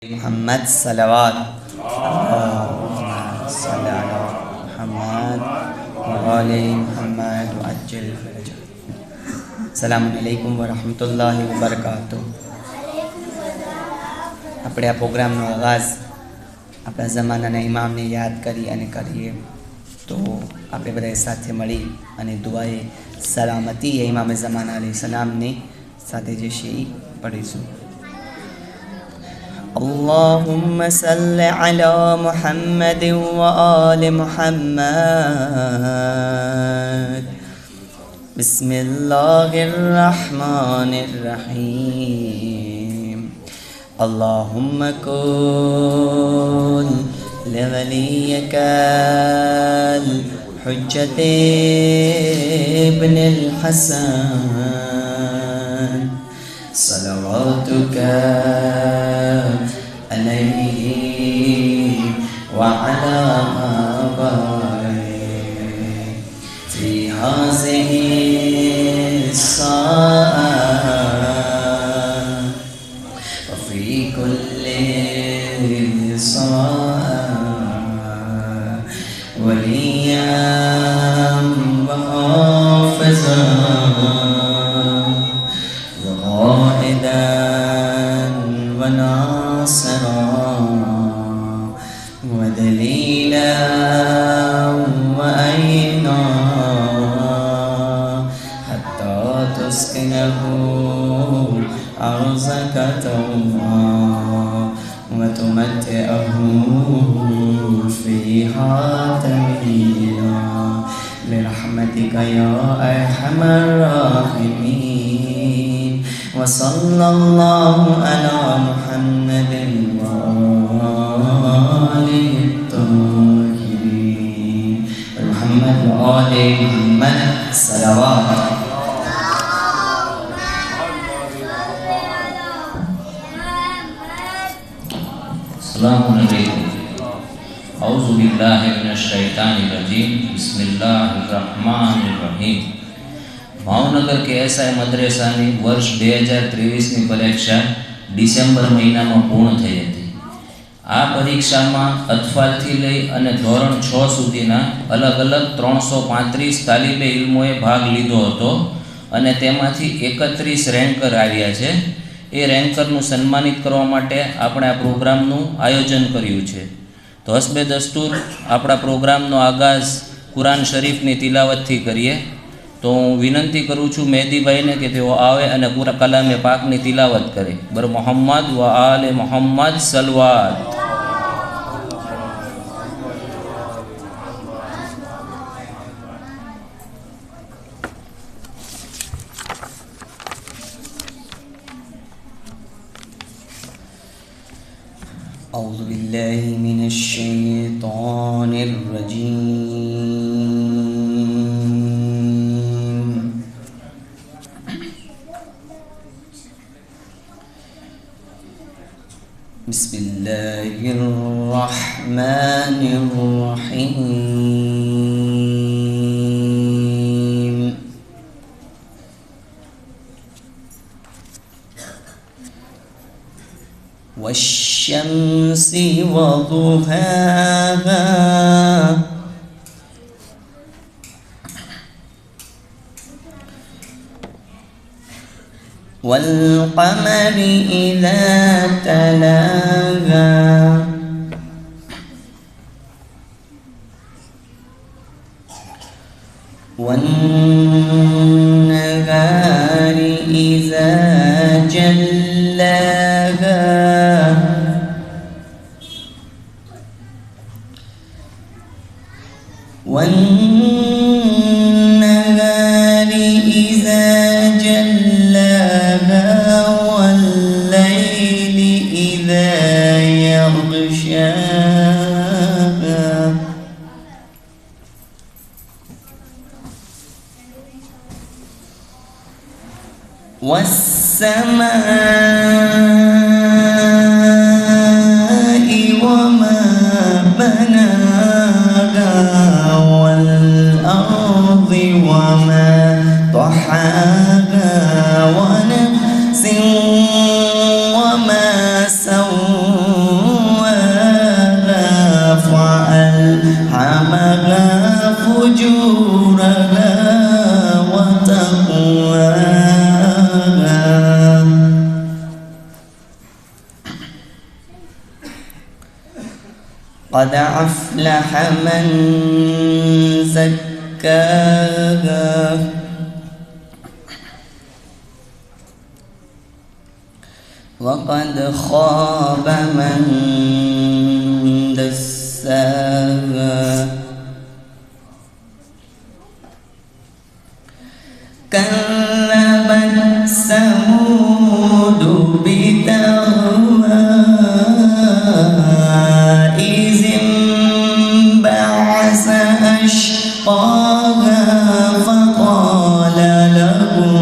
محمد صلوات اللهم صل على محمد وآل محمد وعجل فرجه. السلام علیکم ورحمۃ اللہ وبرکاتہ. આપણે આ પ્રોગ્રામનો આગાઝ આપણા જમાનાના ઇમામને યાદ કરી અને કરીએ તો આપણે બધા સાથે મળી અને દુઆએ સલામતી એ ઇમામ ઝમાના અલૈહિ સલામની સાથે જે છે એ પઢીશું. اللهم صل على محمد وآل محمد. بسم الله الرحمن الرحيم. اللهم كن لوليك الحجة ابن الحسن صلواتك عليه وعلى آبائه في هذه الساعة وفي كل ساعة وليا وحافظا وقائدا وناصرا ودليلا وأينا حتى تسكنه أرزك طوعا وتمتعه فيها طويلا برحمتك يا أرحم الراحمين. وصلى الله على محمد وآله الطاهرين محمد وآل محمد صلوات. السلام علیکم. اعوذ باللہ من الشیطان الرجیم. بسم اللہ الرحمن الرحیم. ભાવનગર KSI મદ્રેસાની વર્ષ 2023ની પરીક્ષા ડિસેમ્બર મહિનામાં પૂર્ણ થઈ હતી. આ પરીક્ષામાં અતફાલથી લઈ અને ધોરણ 6 સુધીના અલગ અલગ 335 તાલીબે ઇલ્મોએ ભાગ લીધો હતો અને તેમાંથી 31 રેન્કર આવ્યા છે. એ રેન્કરનું સન્માનિત કરવા માટે આપણે આ પ્રોગ્રામનું આયોજન કર્યું છે. તો હસબે દસ્તુર આપણા પ્રોગ્રામનો આગાઝ કુરાન શરીફની તિલાવતથી કરીએ. તો હું વિનંતી કરું છું મહેદીભાઈને કે તેઓ આવે અને પૂરા કલામે પાકની તિલાવત કરે. બર મોહમ્મદ વ આલે મોહમ્મદ સલવાત. أعوذ بالله من الشيطان الرجيم. بسم الله الرحمن الرحيم. والشمس وضحاها والقمر إذا تلاها والنهار إذا جلاها والنهار إذا جلاها والليل إذا يغشاها والسماء وما بناها والأرض وما طحاها ونفس وما سواها فجورها وتقواها قد أفلح من زكاها وقد خاب من دساها كذبت ثمود بتغواها إذ انبعث أشقاها فقال لهم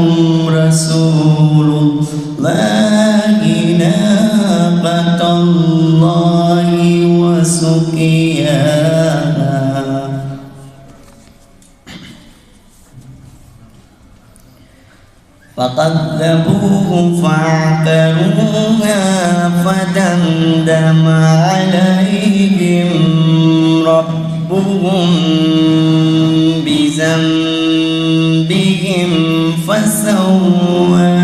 رسول الله ناقة الله وسقياها فكذبوه فعقروها فدمدم عليهم ربهم بذنبهم فسواها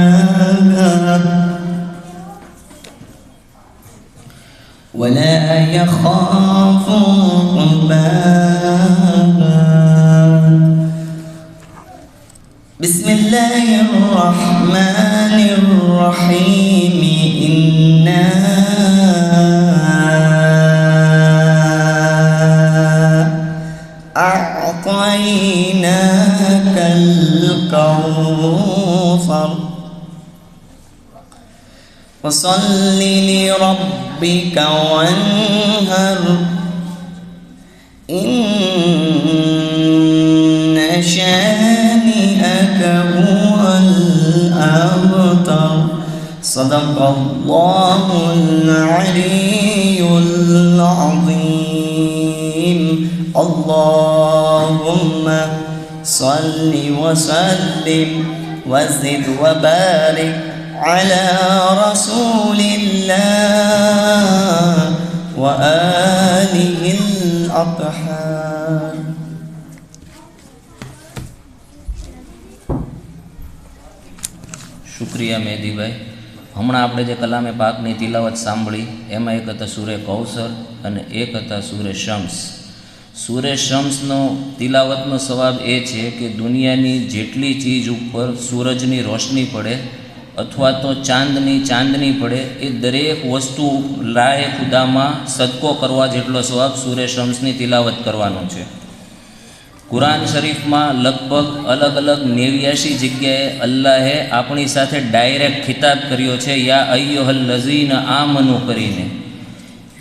ولا يخاف عقباها بسم الله الرحمن الرحيم إنا أعطيناك الكوثر فصل لربك وانهر إن شانئك هو الأبتر صدق الله العلي العظيم اللهم صل وسلم وزد وبارك على رسول الله وآله الأطهار. શુક્રિયા મેહદીભાઈ. હમણાં આપણે જે કલામે પાકની તિલાવત સાંભળી એમાં એક હતા સૂરે કૌસર અને એક હતા સૂરે શમ્સ. સૂરે શમ્સનો તિલાવતનો સવાબ એ છે કે દુનિયાની જેટલી ચીજ ઉપર સૂરજની રોશની પડે અથવા તો ચાંદની પડે એ દરેક વસ્તુ લાએ ખુદામાં સદકો કરવા જેટલો સવાબ સૂરે શમ્સની તિલાવત કરવાનો છે. કુરાન શરીફમાં લગભગ અલગ અલગ 89 જગ્યાએ અલ્લાહે આપણી સાથે ડાયરેક્ટ ખિતાબ કર્યો છે યા અય્યુહલ લઝીના આમનુ કરીને.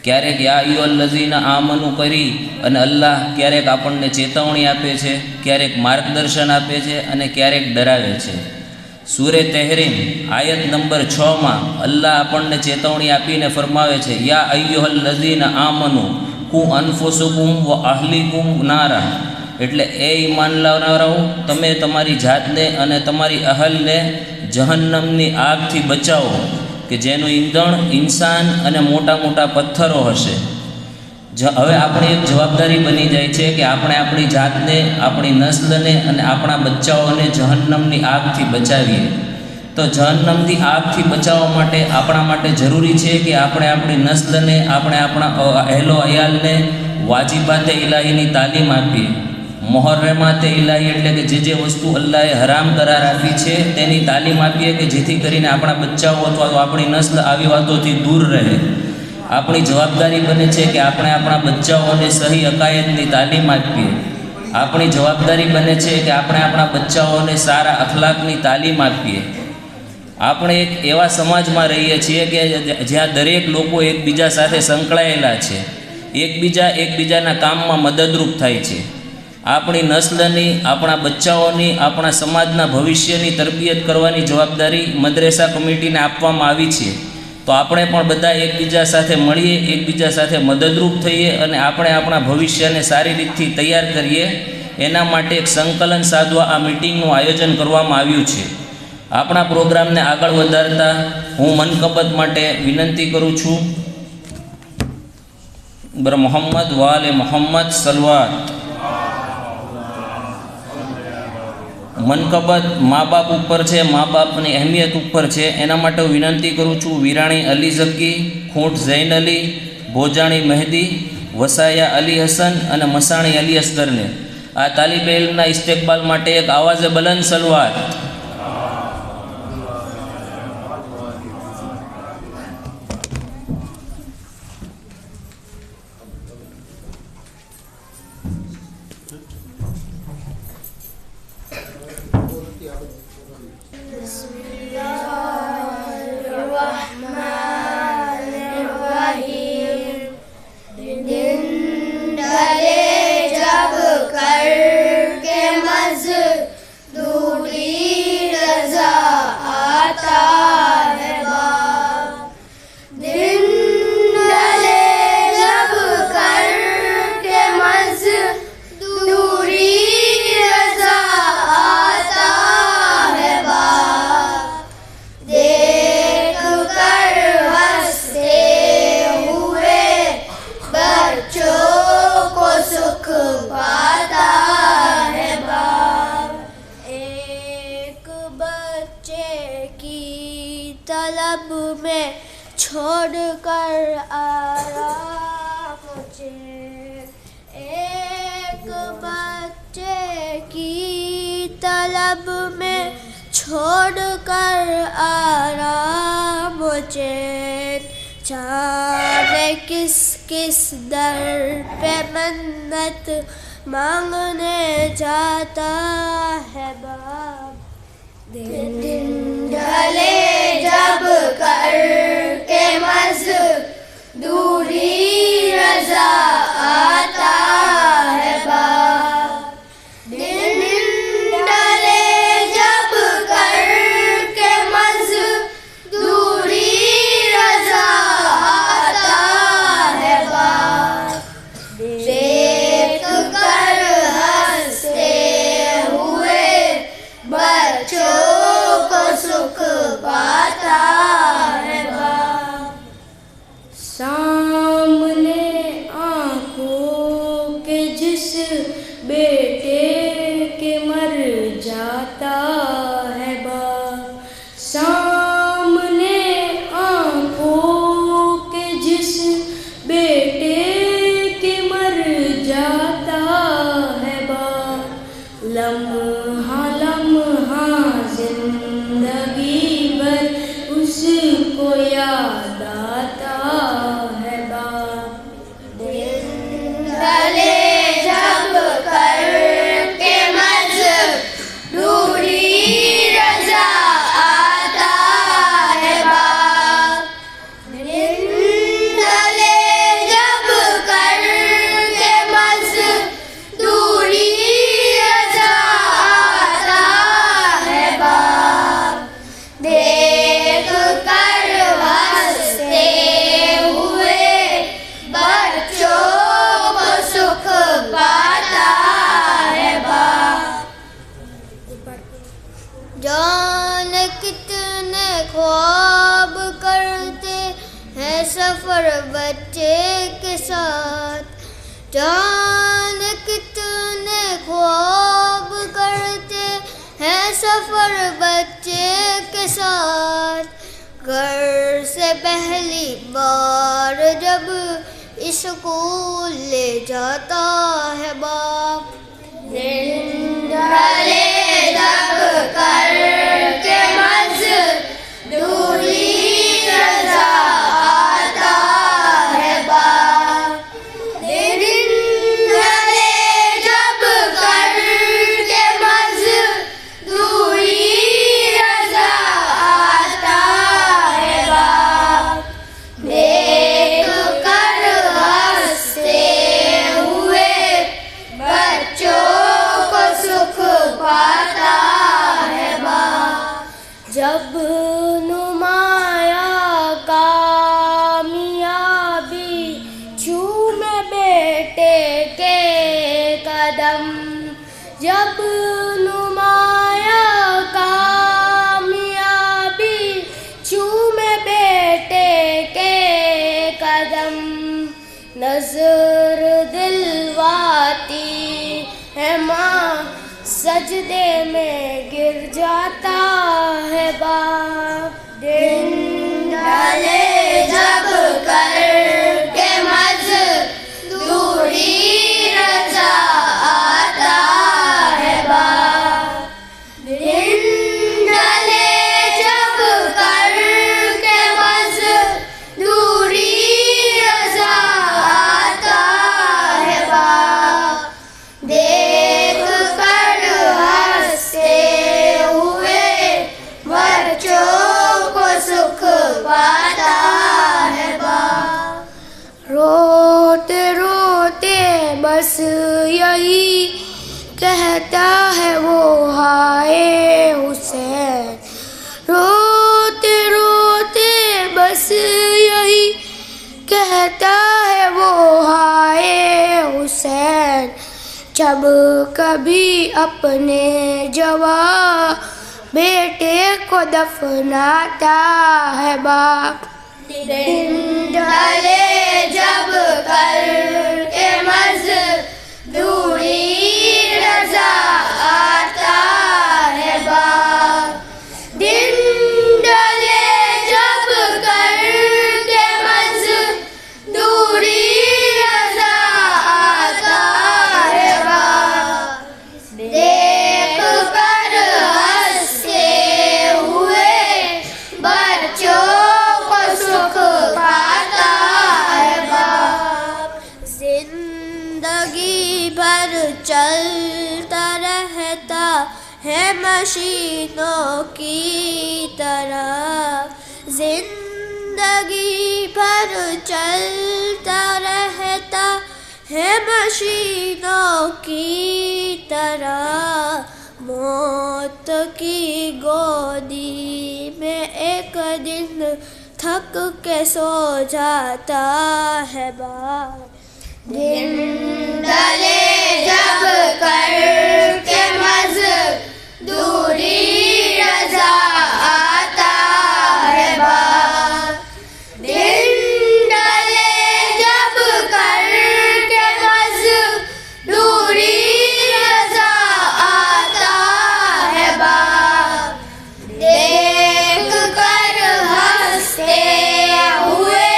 ક્યારેક યા અય્યુહલ લઝીના આમનુ કરી અને અલ્લાહ ક્યારેક આપણને ચેતવણી આપે છે, ક્યારેક માર્ગદર્શન આપે છે અને ક્યારેક ડરાવે છે. સૂરે તહેરીમ આયત નંબર 6 અલ્લાહ આપણને ચેતવણી આપીને ફરમાવે છે યા અય્યુહલ લઝીના આમનુ કુ અનફુસુકુમ વ અહલીકુમ નારા. એટલે એ ઈમાન લાવનારાઓ તમે તમારી જાતને અને તમારી અહલને જહન્નમની આગથી બચાવો કે જેનું ઈંધણ ઇન્સાન અને મોટા મોટા પથ્થરો હશે. હવે આપણી એક જવાબદારી બની જાય છે કે આપણે આપણી જાતને, આપણી નસ્લને અને આપણા બચ્ચાઓને જહન્નમની આગથી બચાવીએ. તો જહન્નમથી આગથી બચાવવા માટે આપણા માટે જરૂરી છે કે આપણે આપણી નસ્લને, આપણે આપણા અહેલો અયાલને વાજિબાતે ઇલાહીની તાલીમ આપીએ. મોહર્રમાતે ઇલાહી એટલે કે જે વસ્તુ અલ્લાહે હરામ કરાર આપી છે તેની તાલીમ આપીએ કે જેથી કરીને આપણા બચ્ચાઓ અથવા તો આપણી નસ્લ આવી વાતોથી દૂર રહે. આપણી જવાબદારી બને છે કે આપણે આપણા બચ્ચાઓને સહી અકાયદની તાલીમ આપીએ. આપણી જવાબદારી બને છે કે આપણે આપણા બચ્ચાઓને સારા અખલાકની તાલીમ આપીએ. આપણે એક એવા સમાજમાં રહીએ છીએ કે જ્યાં દરેક લોકો એકબીજા સાથે સંકળાયેલા છે, એકબીજાના કામમાં મદદરૂપ થાય છે. આપણી નસ્લની, આપણા બચ્ચાઓની, આપણા સમાજના ભવિષ્યની તરબિયત કરવાની જવાબદારી મદ્રેસા કમિટીને આપવામાં આવી છે. તો આપણે પણ બધા એકબીજા સાથે મળીએ, એકબીજા સાથે મદદરૂપ થઈએ અને આપણે આપણા ભવિષ્યને સારી રીતથી તૈયાર કરીએ. એના માટે એક સંકલન સાધવા આ મિટિંગનું આયોજન કરવામાં આવ્યું છે. આપણા પ્રોગ્રામને આગળ વધારતા હું મનકબત માટે વિનંતી કરું છું બર મોહમ્મદ વાલે મોહમ્મદ સલવાત. મનકબત મા બાપ ઉપર છે, મા બાપની અહેમિયત ઉપર છે. એના માટે હું વિનંતી કરું છું વિરાણી અલી ઝક્કી, ખૂંટ ઝૈન અલી, ભોજાણી મહેદી, વસાયા અલી હસન અને મસાણી અલી અસગરને આ તાલિબે ઇલ્મના ઇસ્તેકબાલ માટે એક આવાજે બલંદ સલવાર. छोड़ कर आराम मुझे, एक बच्चे की तलब में छोड़ कर आराम मुझे, जाने किस किस दर पे मन्नत मांगने जाता है बाप. दिन दिन ढले जब कर के मज़दूरी रज़ा आता है बाप. दिन दिन ढले जब कर के मज़दूरी रज़ा आता है बाप. देख कर हंसते हुए बच्चों को सुख पाता है बाप. सामने आँखों के जिस बेटे के मर जाता है बाप. सामने आँखों के जिस बेटे के मर जाता है बाप. लम्हा लम्हा जिंदगी भर उसको याद आता है बाप. दिन ढले जब कर के मज़दूरी रज़ा आता है बाप. दिन ढले जब कर के मज़दूरी रज़ा आता है बाप. देख कर हंसते हुए बच्चों को सुख पाता है बाप. जाने कितने ख्वाब करते हैं सफर बच्चे के साथ. जाने कितने ख्वाब करते हैं सफर बच्चे के साथ. घर से पहली बार जब स्कूल ले जाता है बाप. दिन ढले जब कर के मज़दूरी रज़ा आता है बाप. दिन ढले जब कर के मज़दूरी रज़ा आता है बाप. देख कर हंसते हुए बच्चों को सुख पाता है बाप. जब नुमाया कामयाबी झूमे बेटे के कदम. जब नुमाया कामयाबी झूमे बेटे के कदम. नजर दिलवाती है माँ सजदे में गिर जाता है बाप। दिन ढले जब करके मज़दूरी रज़ा आता है बाप। दिन ढले जब करके मज़दूरी रज़ा आता है बाप। देख कर हंसते हुए बच्चों को सुख पाता है बाप। रोते रोते बस यही कहता है वो हाय हुसैन। रोते रोते बस यही कहता है वो हाय हुसैन। जब कभी अपने जवा बेटे को दफनाता है बाप। दिन ढले जब करके मज़दूरी रज़ा आता है बाप। दिन ढले जब करके मज़दूरी रज़ा आता है बाप। देख कर हंसते हुए बच्चों को सुख पाता है बाप। जिंदगी भर चलता रहता है मशीनों की तरह। जिंदगी भर चलता रहता है मशीनों की तरह। मौत की गोदी में एक दिन थक के सो जाता है बाप। दिन ढले जब करके मज़दूरी रज़ा आता है बाप। दिन ढले जब करके मज़दूरी रज़ा आता है बाप। देख कर हंसते हुए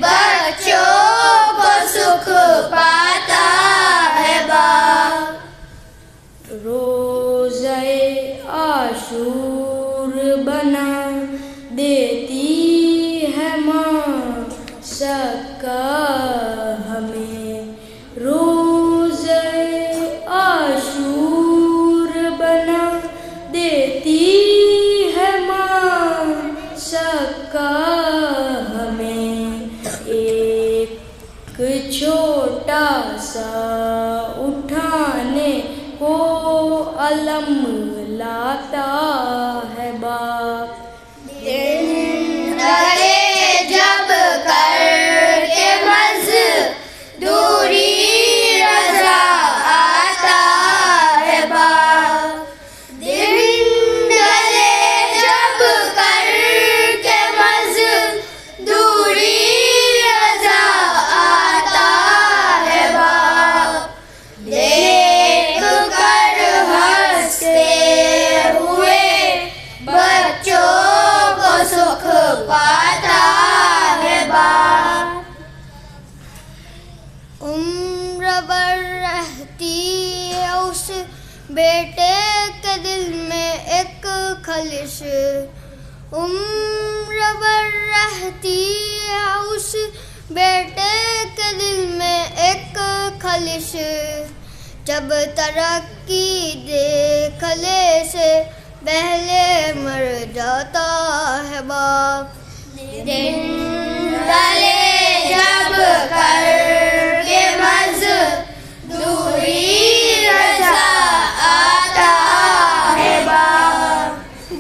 बच्चों को सुख पाता है बाप। रोज़े आशूर बना देती है माँ सक्का हमें। रोज़े आशूर बना देती है माँ सक्का हमें। एक छोटा सा उठाने को अलम लाता है बाप। दिन ढले जब करके मज़दूरी रज़ा आता है बाप। दिन ढले जब करके मज़दूरी रज़ा आता है बाप। देख कर हंसते हुए बच्चों को सुख पाता है बाप। उम्र भर रहती है उस बेटे के दिल में एक खलिश। उम्र भर रहती है उस बेटे के दिल में एक खलिश। जब तरक्की देखने से पहले मर जाता है बाप। दिन ढले जब करके मज़दूरी रज़ा आता है बाप।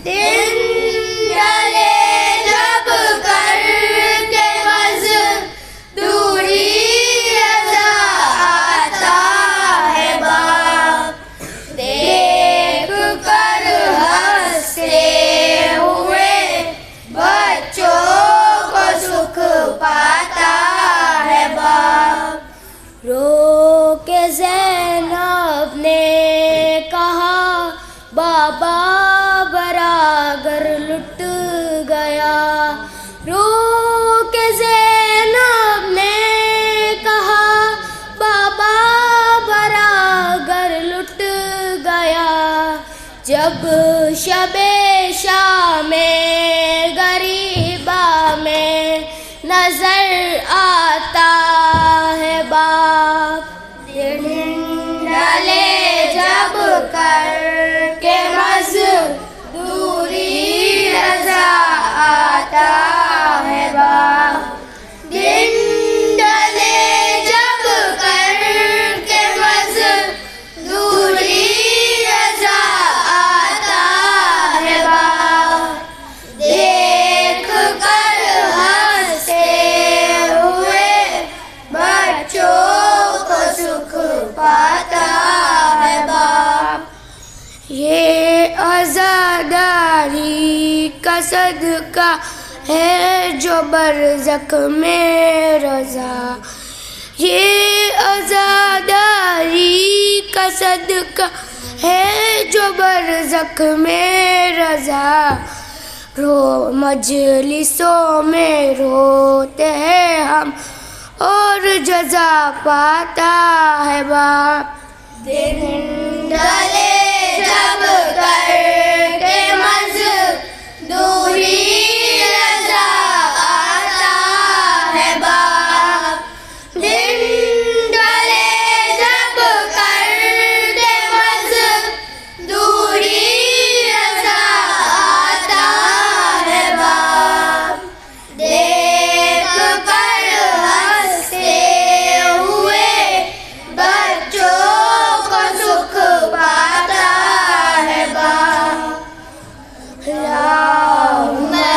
दिन ढले जब करके मज़दूरी रज़ा आता है बाप। देख कर हंसते हुए बच्चों को सुख पाता शबे शाम गरीबा में नजर आता है बाप। दिन ढले जब कर के मजदूरी रजा आता है बाप। दिन ढले जब कर के मजदूरी रजा आता है बाप। देख कर हंसते हुए बच्चों को सुख पाता है बाप। ये आज़ादारी का सदका है जो बरज़ख में रज़ा। ये आज़ादारी का सदका है जो बरज़ख में रज़ा। रो मजलिसों में रोते हैं हम और जज़ा पाता है बाप। दिन ढले जब कर के मजदूरी रजा आता है बाप। दिन ढले जब कर के मजदूरी रजा आता है बाप। देख कर हंसते हुए बच्चों को सुख पाता है बाप। अल्लाहुम्मा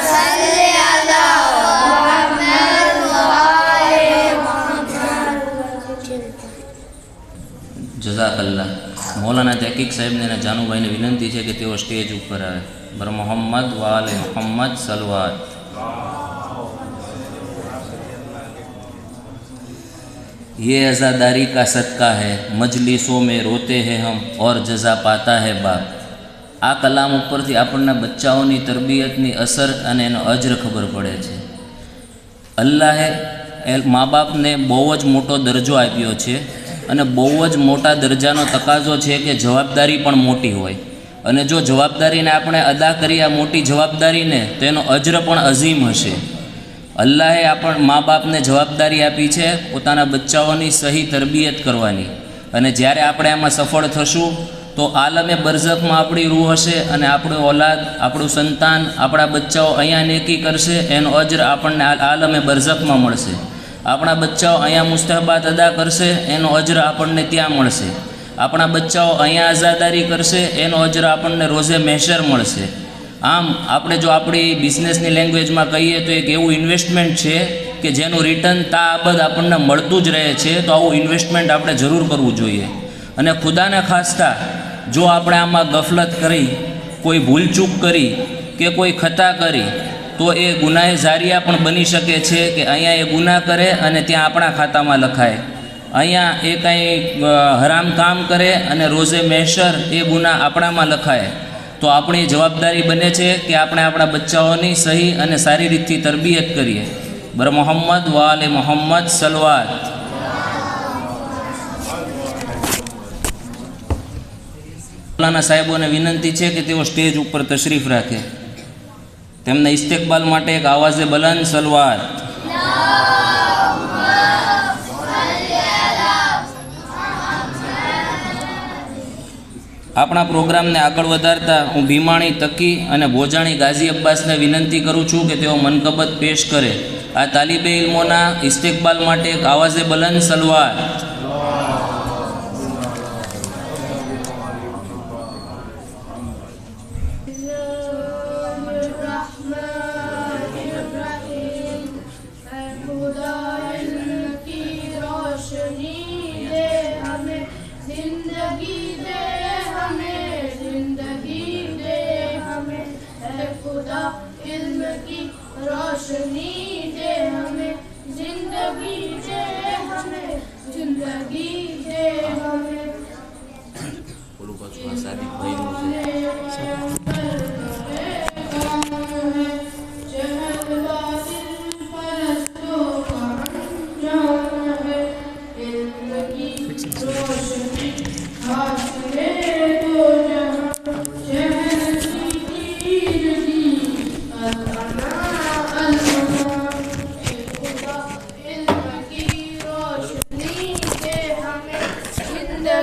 सल्ली अला मुहम्मद व आले मुहम्मद। જઝાકલ્લા. મૌલાના તહકીક સાહેબને અને જાનુભાઈને વિનંતી છે કે તેઓ સ્ટેજ ઉપર આવે. બર મોહમ્મદ વાલે મોહમ્મદ સલવાત. ये आज़ादारी का सदका है, मजलिसों में रोते हैं हम और जज़ा पाता है बाप. આ કલામ ઉપરથી આપણના બચ્ચાઓની તરબિયતની અસર અને એનો અજર ખબર પડે છે. અલ્લાહે મા બાપને બહુ જ મોટો દરજ્જો આપ્યો છે અને બહુ જ મોટા દરજાનો તકાજો છે કે જવાબદારી પણ મોટી હોય. અને જો જવાબદારીને આપણે અદા કરીએ આ મોટી જવાબદારીને તો એનો અજર પણ અઝીમ હશે. અલ્લાહે મા બાપને જવાબદારી આપી છે પોતાના બચ્ચાઓની સહી તરબિયત કરવાની. અને જ્યારે આપણે આમાં સફળ થશું તો આલમે બરઝખમાં આપણી રૂહ હશે અને આપણું ઓલાદ, આપણું સંતાન, આપણા બચ્ચાઓ અહીંયા નેકી કરશે, એનો અજર આપણને આલમે બરઝખમાં મળશે. આપણા બચ્ચાઓ અહીંયા મુસ્તહબાત અદા કરશે, એનો અજર આપણને ત્યાં મળશે. આપણા બચ્ચાઓ અહીંયા આઝાદારી કરશે, એનો અજર આપણને રોઝે મહેશર મળશે. આમ આપણે જો આપણી બિઝનેસની લેંગ્વેજમાં કહીએ તો એક એવું ઇન્વેસ્ટમેન્ટ છે કે જેનું રિટર્ન તાબદ આપણને મળતું જ રહે છે. તો આવું ઇન્વેસ્ટમેન્ટ આપણે જરૂર કરવું જોઈએ. અને ખુદાને ખાસ્તા જો આપણે આમાં ગફલત કરી, કોઈ ભૂલચૂક કરી કે કોઈ ખતા કરી તો એ ગુનાહે જારિયા પણ બની શકે છે કે અહીંયા એ ગુનાહ કરે અને ત્યાં આપણા ખાતામાં લખાય. અહીંયા એ કાંઈ હરામ કામ કરે અને રોઝે મહેશર એ ગુનાહ આપણામાં લખાય. તો આપણી જવાબદારી બને છે કે આપણે આપણા બચ્ચાઓની સહી અને સારી રીતથી તરબિયત કરીએ. બર મોહમ્મદ વાલે મોહમ્મદ સલવાત. મૌલાના સાહેબોને વિનંતી છે કે તેઓ સ્ટેજ ઉપર તશરીફ રાખે. તેમના ઇસ્તેકબાલ માટે એક આવાઝે બલંદ સલવાત. આપણા પ્રોગ્રામને આગળ વધારતા હું ભીમાણી તકી અને ભોજાણી ગાઝી અબ્બાસને વિનંતી કરું છું કે તેઓ મનકબત પેશ કરે. આ તાલિબે ઇલ્મોના ઇસ્તેકબાલ માટે એક આવાઝે બલંદ સલવાત. रोशनी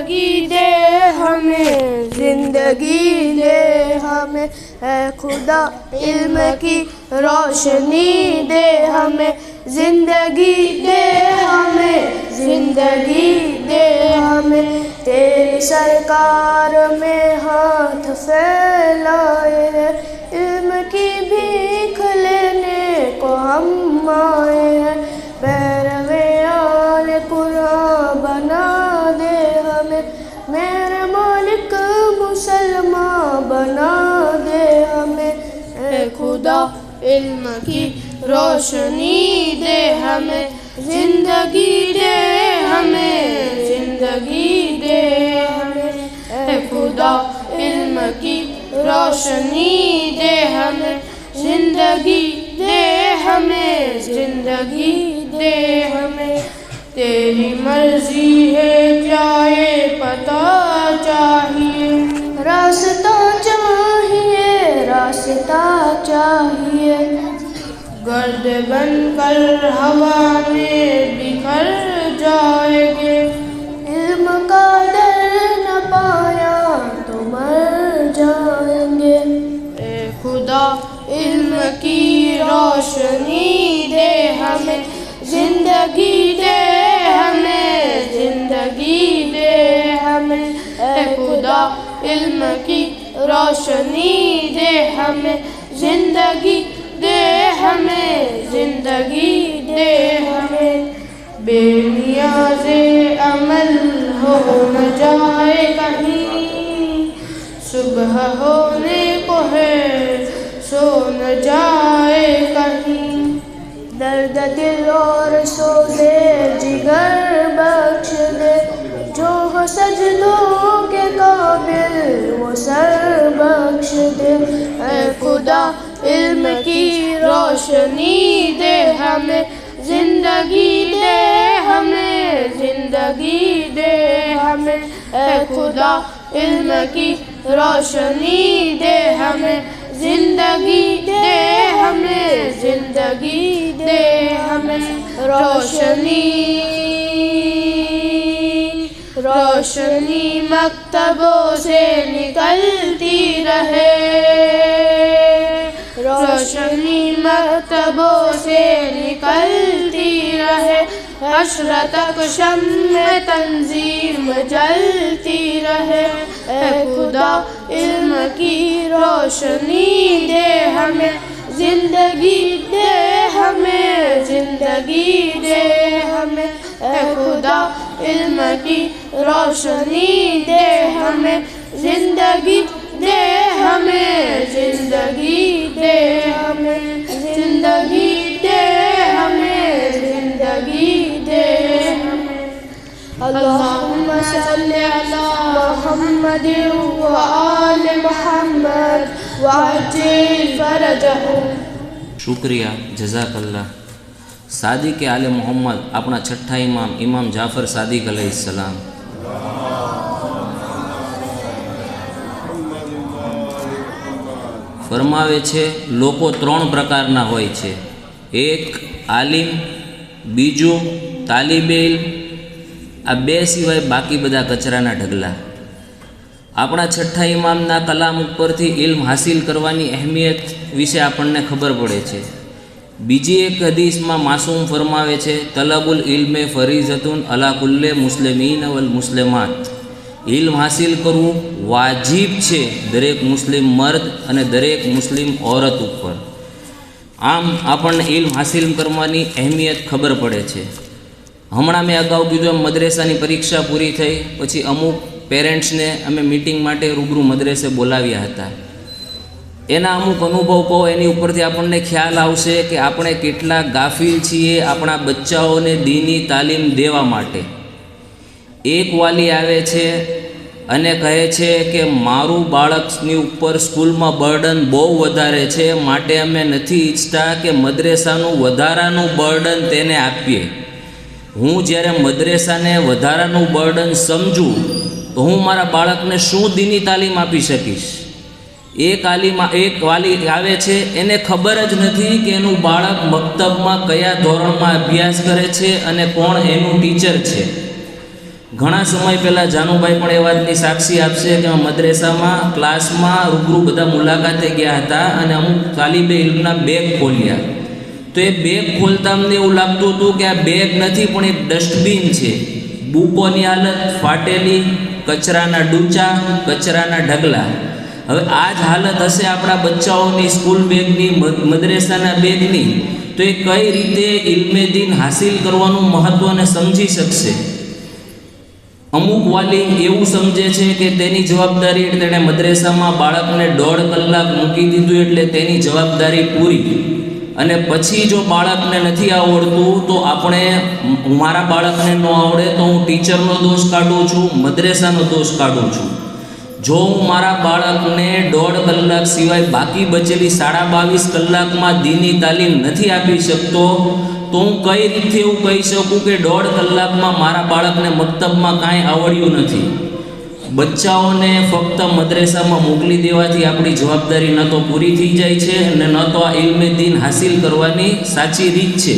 जिंदगी दे हमें, जिंदगी दे हमें, ऐ खुदा इल्म की रोशनी दे हमें, जिंदगी दे हमें, जिंदगी दे हमें, तेरी सरकार में हाथ फैलाए हैं, इल्म की भीख लेने को हम आए हैं, पैरवे आले कुरान बना दे हमें, मेरे मालिक मुसलमान बना दे हमें, ऐ खुदा इल्म की रोशनी दे हमें, जिंदगी दे हमें, जिंदगी दे हमें, ऐ खुदा इल्म की रोशनी दे हमें, जिंदगी दे हमें, जिंदगी दे हमें, तेरी मर्जी है जाए पता चाहिए, रास्ता चाहिए, रास्ता चाहिए, गर्द बन कर हवा में बिखर जाएंगे, इल्म का दर न पाया तो मर जाएंगे, ए खुदा इल्म की रोशनी दे हमें, जिंदगी दे हमें, जिंदगी दे हमें, ए खुदा इल्म की रोशनी दे हमें, जिंदगी दे हमें, जिंदगी दे हमें, बेनियाज़े अमल हो न जाए कहीं, सुबह होने को है सो न जाए कहीं, दर्द दिल और सोज़े जिगर बख्श दे, जो हो सजदों के काबिल वो सर बख्श दे, ऐ खुदा इल्म की रोशनी दे हमें, जिंदगी दे हमें, जिंदगी दे हमें, ऐ खुदा इल्म की रोशनी दे हमें, जिंदगी दे हमें, जिंदगी दे हमें, रोशनी रोशनी मक्तबों से निकलती रहे, रोशनी मक्तबों से निकलती रहे, हश्र तक शम्म तंजीम जलती रहे, ऐ खुदा इल्म की रोशनी दे हमें, जिंदगी दे हमें, जिंदगी दे हमें, ऐ खुदा इल्म की रोशनी दे हमें, जिंदगी दे हमें, जिंदगी दे हमें, जिंदगी दे हमें, जिंदगी दे हमें, अल्लाहुम्मा सल्ली अला मुहम्मद व आले मुहम्मद व अज्जिल फरजहु। शुक्रिया, जज़ाकल्लाह। सादिक आले मोहम्मद अपना छठा इमाम इमाम जाफर सादिक अलैहिस्सलाम। फरमावे छे लोको त्रण प्रकारना होय छे, एक आलिम, बीजू तालिबे इल्म, आ बे सिवाय बाकी बधा कचराना ढगला। अपना छठा इमामना कलाम उपरथी इल्म हासिल करवानी अहमियत विषे आपणने खबर पड़े छे। बीजी एक हदीस में मासूम फरमावे छे तलबुल इल्मे फरीजतुन अला कुल्ले मुस्लिमीन वल मुस्लिमात। इल्म हासिल करवू वाजिब छे दरेक मुस्लिम मर्द अने दरेक मुस्लिम औरत उपर। आम आपणने इल्म हासिल करवानी अहमियत खबर पड़े छे। हमणां मैं अगाऊ कीधुं एम मद्रेसानी परीक्षा पूरी थई पछी अमुक पेरेंट्सने अमे मीटिंग माटे रूबरू मद्रेसे बोलाव्या हता। एना अमुक अनुभव कहो एनी उपरथी आपणने ख्याल आवशे के आपणे केटला गाफिल छीए आपणा बच्चाओने दीनी तालीम देवा माटे। एक वाली आवे छे अने कहे छे के मारू बाळकनी उपर स्कूलमां बर्डन बहु वधारे छे माटे अमे नथी ईच्छता के मद्रेसानुं वधारानुं बर्डन तेने आपीए। हूँ ज्यारे मद्रेसाने वधारानुं बर्डन समझूँ तो हूँ मारा बाळकने शुं दीनी तालीम आपी शकीश। एक वाली आवे छे एने खबर ज नथी के एनुं बाळक मक्तबमां कया धोरणमां अभ्यास करे छे अने कोण एनुं टीचर छे। ઘણા સમય પહેલાં જાનુભાઈ પણ એ વાતની સાક્ષી આપશે કે મદ્રેસામાં ક્લાસમાં રૂબરૂ બધા મુલાકાતે ગયા હતા અને અમુક તાલીબે ઇલ્મના બેગ ખોલ્યા. તો એ બેગ ખોલતા અમને એવું લાગતું હતું કે આ બેગ નથી પણ એક ડસ્ટબિન છે. બુકોની હાલત ફાટેલી, કચરાના ડૂચા, કચરાના ઢગલા. હવે આ જ હાલત હશે આપણા બચ્ચાઓની સ્કૂલ બેગની, મદ્રેસાના બેગની, તો એ કઈ રીતે ઇલ્મે દીન હાસિલ કરવાનું મહત્ત્વને સમજી શકશે? અમુક વાલી એવું સમજે છે કે તેની જવાબદારી એટલે તેણે મદ્રેસામાં બાળકને 1.5 કલાક મૂકી દીધું એટલે તેની જવાબદારી પૂરી. અને પછી જો બાળકને નથી આવડતું તો આપણે, મારા બાળકને ન આવડે તો હું ટીચરનો દોષ કાઢું છું, મદ્રેસાનો દોષ કાઢું છું. જો હું મારા બાળકને 1.5 કલાક સિવાય બાકી બચેલી 22.5 કલાકમાં દીની તાલીમ નથી આપી શકતો તો હું કઈ રીતે એવું કહી શકું કે 1.5 કલાકમાં મારા બાળકને મક્તબમાં કાંઈ આવડ્યું નથી? બચ્ચાઓને ફક્ત મદ્રેસામાં મોકલી દેવાથી આપણી જવાબદારી ન તો પૂરી થઈ જાય છે અને ન તો આ ઇલ્મે દીન હાસિલ કરવાની સાચી રીત છે.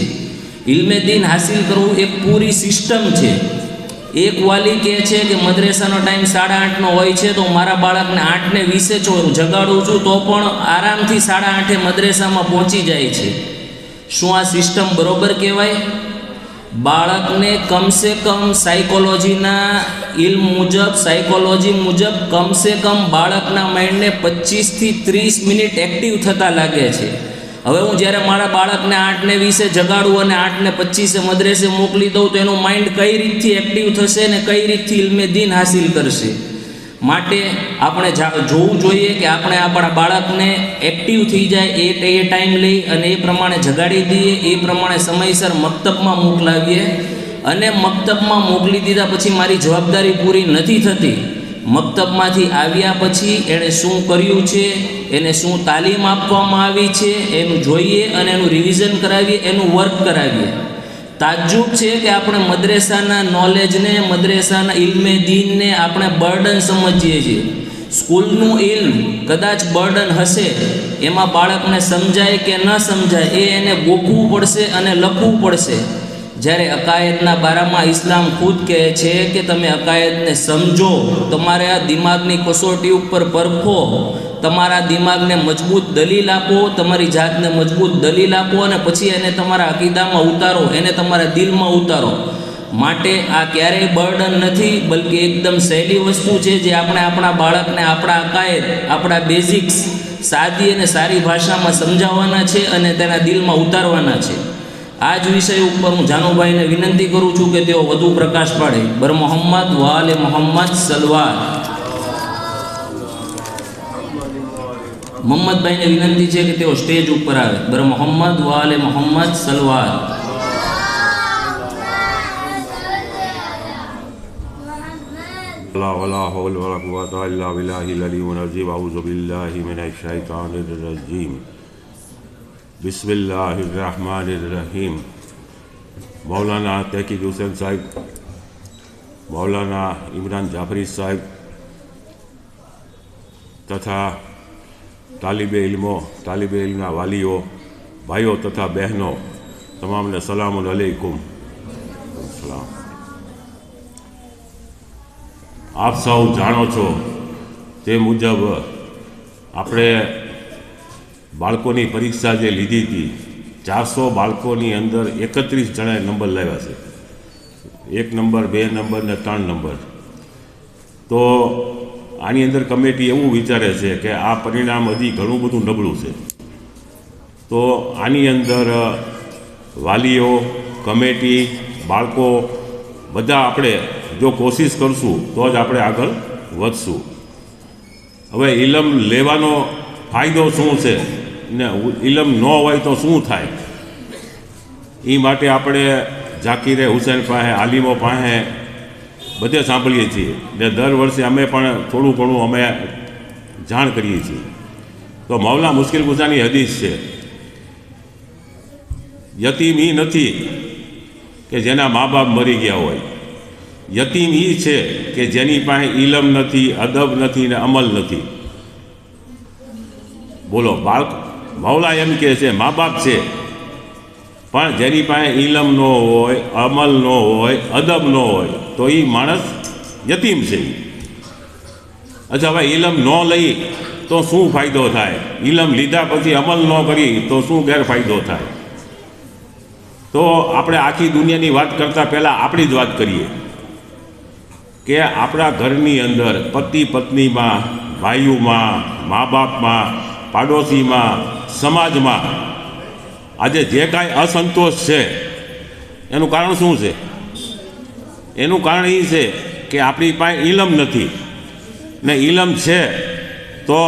ઇલ્મે દીન હાસિલ કરવું એક પૂરી સિસ્ટમ છે. એક વાલી કહે છે કે મદ્રેસાનો ટાઈમ 8:30નો હોય છે તો મારા બાળકને 8:20 હું જગાડું છું તો પણ આરામથી 8:30 મદ્રેસામાં પહોંચી જાય છે. શું આ સિસ્ટમ બરોબર કહેવાય? બાળકને કમસે કમ સાયકોલોજીના ઇલ્મ મુજબ, સાયકોલોજી મુજબ કમસે કમ બાળકના માઇન્ડને 25 થી 30 મિનિટ એક્ટિવ થતા લાગે છે. હવે હું જ્યારે મારા બાળકને 8:20 જગાડું અને 8:25 મદ્રેસે મોકલી દઉં તો એનું માઇન્ડ કઈ રીતથી એક્ટિવ થશે ને કઈ રીતથી ઇલ્મે દીન હાસિલ કરશે? માટે આપણે જોવું જોઈએ કે આપણે આપણા બાળકને એક્ટિવ થઈ જાય એ ટાઈમ લઈ અને એ પ્રમાણે જગાડી દઈએ, એ પ્રમાણે સમયસર મક્તબમાં મોકલાવીએ. અને મક્તબમાં મોકલી દીધા પછી મારી જવાબદારી પૂરી નથી થતી. મક્તબમાંથી આવ્યા પછી એણે શું કર્યું છે, એને શું તાલીમ આપવામાં આવી છે એનું જોઈએ અને એનું રિવિઝન કરાવીએ, એનું વર્ક કરાવીએ. તાજ્જુબ છે કે આપણે મદ્રેસાના નોલેજને, મદ્રેસાના ઇલ્મે દીનને આપણે બર્ડન સમજીએ છીએ. સ્કૂલનું ઇલ્મ કદાચ બર્ડન હશે, એમાં બાળકને સમજાય કે ન સમજાય એ એને ગોખવું પડશે અને લખવું પડશે. જ્યારે અકાયદના બારામાં ઇસ્લામ ખુદ કહે છે કે તમે અકાયદને સમજો, તમારે આ દિમાગની કસોટી ઉપર પરખો, તમારા દિમાગને મજબૂત દલીલ આપો, તમારી જાતને મજબૂત દલીલ આપો અને પછી એને તમારા અકીદામાં ઉતારો, એને તમારા દિલમાં ઉતારો. માટે આ ક્યારેય બર્ડન નથી, બલકે એકદમ સહેલી વસ્તુ છે જે આપણે આપણા બાળકને આપણા અકાયદ, આપણા બેઝિક્સ સાદી અને સારી ભાષામાં સમજાવવાના છે અને તેના દિલમાં ઉતારવાના છે. આ જ વિષય ઉપર હું જાનુભાઈને વિનંતી કરું છું કે તેઓ વધુ પ્રકાશ પાડે. બર મોહમ્મદ વાલે મોહમ્મદ સલવાર. મોહમ્મદભાઈને વિનંતી છે કે તેઓ સ્ટેજ ઉપર આવે. બર મોહમ્મદ વાલે મોહમ્મદ સલવાર. لا ولا حول ولا قوة إلا بالله العلي العظيم. أعوذ بالله من الشيطان الرجيم. بسم الله الرحمن الرحيم. मौलाना तहकीक हुसैन साहिब, मौलाना इमरान जाफरी साहिब तथा तालिब इल्मना वालियों, भाइयों तथा बहनों, तमाम ने सलाम अलैकुम. सलाम. આપ સૌ જાણો છો તે મુજબ આપણે બાળકોની પરીક્ષા જે લીધી હતી, 400 બાળકોની અંદર 31 જણાએ નંબર લાવ્યા છે. 1 નંબર, 2 નંબર ને 3 નંબર. તો આની અંદર કમિટી એવું વિચારે છે કે આ પરિણામ હજી ઘણું બધું નબળું છે. તો આની અંદર વાલીઓ, કમિટી, બાળકો બધા આપણે જો કોશિશ કરશું તો જ આપણે આગળ વધશું. હવે ઇલમ લેવાનો ફાયદો શું છે ને ઇલમ ન હોય તો શું થાય, એ માટે આપણે ઝાકીરે હુસૈન પાસે, આલિમો પાસે બધે સાંભળીએ છીએ ને દર વર્ષે અમે પણ થોડું ઘણું અમે જાણ કરીએ છીએ. તો મૌલા મુશ્કિલ કુશાની હદીસ છે, યતીમ એ નથી કે જેના મા બાપ મરી ગયા હોય, યતીમ એ છે કે જેની પાસે ઇલમ નથી, અદબ નથી ને અમલ નથી. બોલો, બાળક મૌલા એમ કહે છે મા બાપ છે પણ જેની પાસે ઇલમ ન હોય, અમલ ન હોય, અદબ ન હોય તો એ માણસ યતીમ છે. અચ્છા, હવે ઇલમ ન લઈ તો શું ફાયદો થાય? ઇલમ લીધા પછી અમલ ન કરી તો શું ગેરફાયદો થાય? તો આપણે આખી દુનિયાની વાત કરતાં પહેલાં આપણી જ વાત કરીએ કે આપણા ઘરની અંદર પતિ પત્નીમાં, ભાઈઓમાં, મા બાપમાં, પાડોશીમાં, સમાજમાં આજે જે કાંઈ અસંતોષ છે એનું કારણ શું છે? એનું કારણ એ છે કે આપણી પાસે ઇલમ નથી, ને ઇલમ છે તો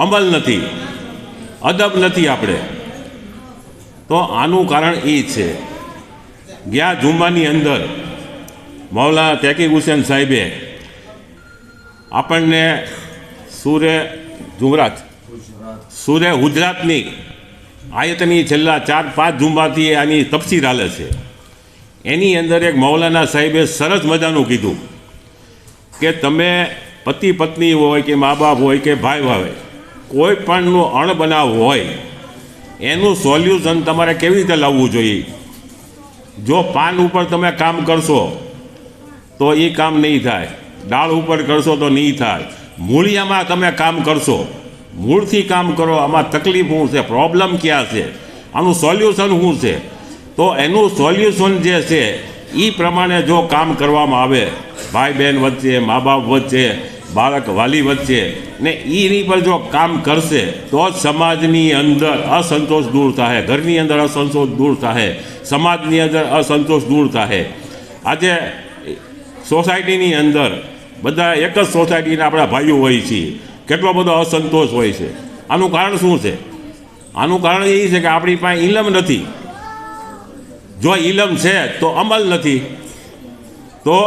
અમલ નથી, અદબ નથી આપણે. તો આનું કારણ એ છે. ગયા જુમ્માની અંદર મૌલાના તહકીક હુસૈન સાહેબે આપણને સૂરે હુજરાતની આયતની છેલ્લા 4-5 જુમ્માથી આની તફસીર હાલે છે. એની અંદર એક મૌલાના સાહેબે સરસ મજાનું કીધું કે તમે પતિ પત્ની હોય કે મા બાપ હોય કે ભાઈ ભાવે કોઈ પણનું અણબનાવ હોય એનું સોલ્યુશન તમારે કેવી રીતે લાવવું જોઈએ? જો પાન ઉપર તમે કામ કરશો તો એ કામ નહીં થાય, ડાળ ઉપર કરશો તો નહીં થાય, મૂળિયામાં તમે કામ કરશો, મૂળથી કામ કરો. આમાં તકલીફ શું છે? પ્રોબ્લેમ ક્યાં છે? આનું સોલ્યુશન શું છે? તો એનું સોલ્યુશન જે છે એ પ્રમાણે જો કામ કરવામાં આવે, ભાઈ બહેન વચ્ચે, મા બાપ વચ્ચે, બાળક વાલી વચ્ચે, ને એની પર જો કામ કરશે તો જ સમાજની અંદર અસંતોષ દૂર થાય, ઘરની અંદર અસંતોષ દૂર થાય, સમાજની અંદર અસંતોષ દૂર થાય. આજે સોસાયટીની અંદર બધા એક જ સોસાયટીના આપણા ભાઈઓ હોય છીએ, કેટલો બધો અસંતોષ હોય છે. આનું કારણ શું છે? આનું કારણ એ છે કે આપણી પાસે ઇલમ નથી. જો ઇલમ છે તો અમલ નથી. તો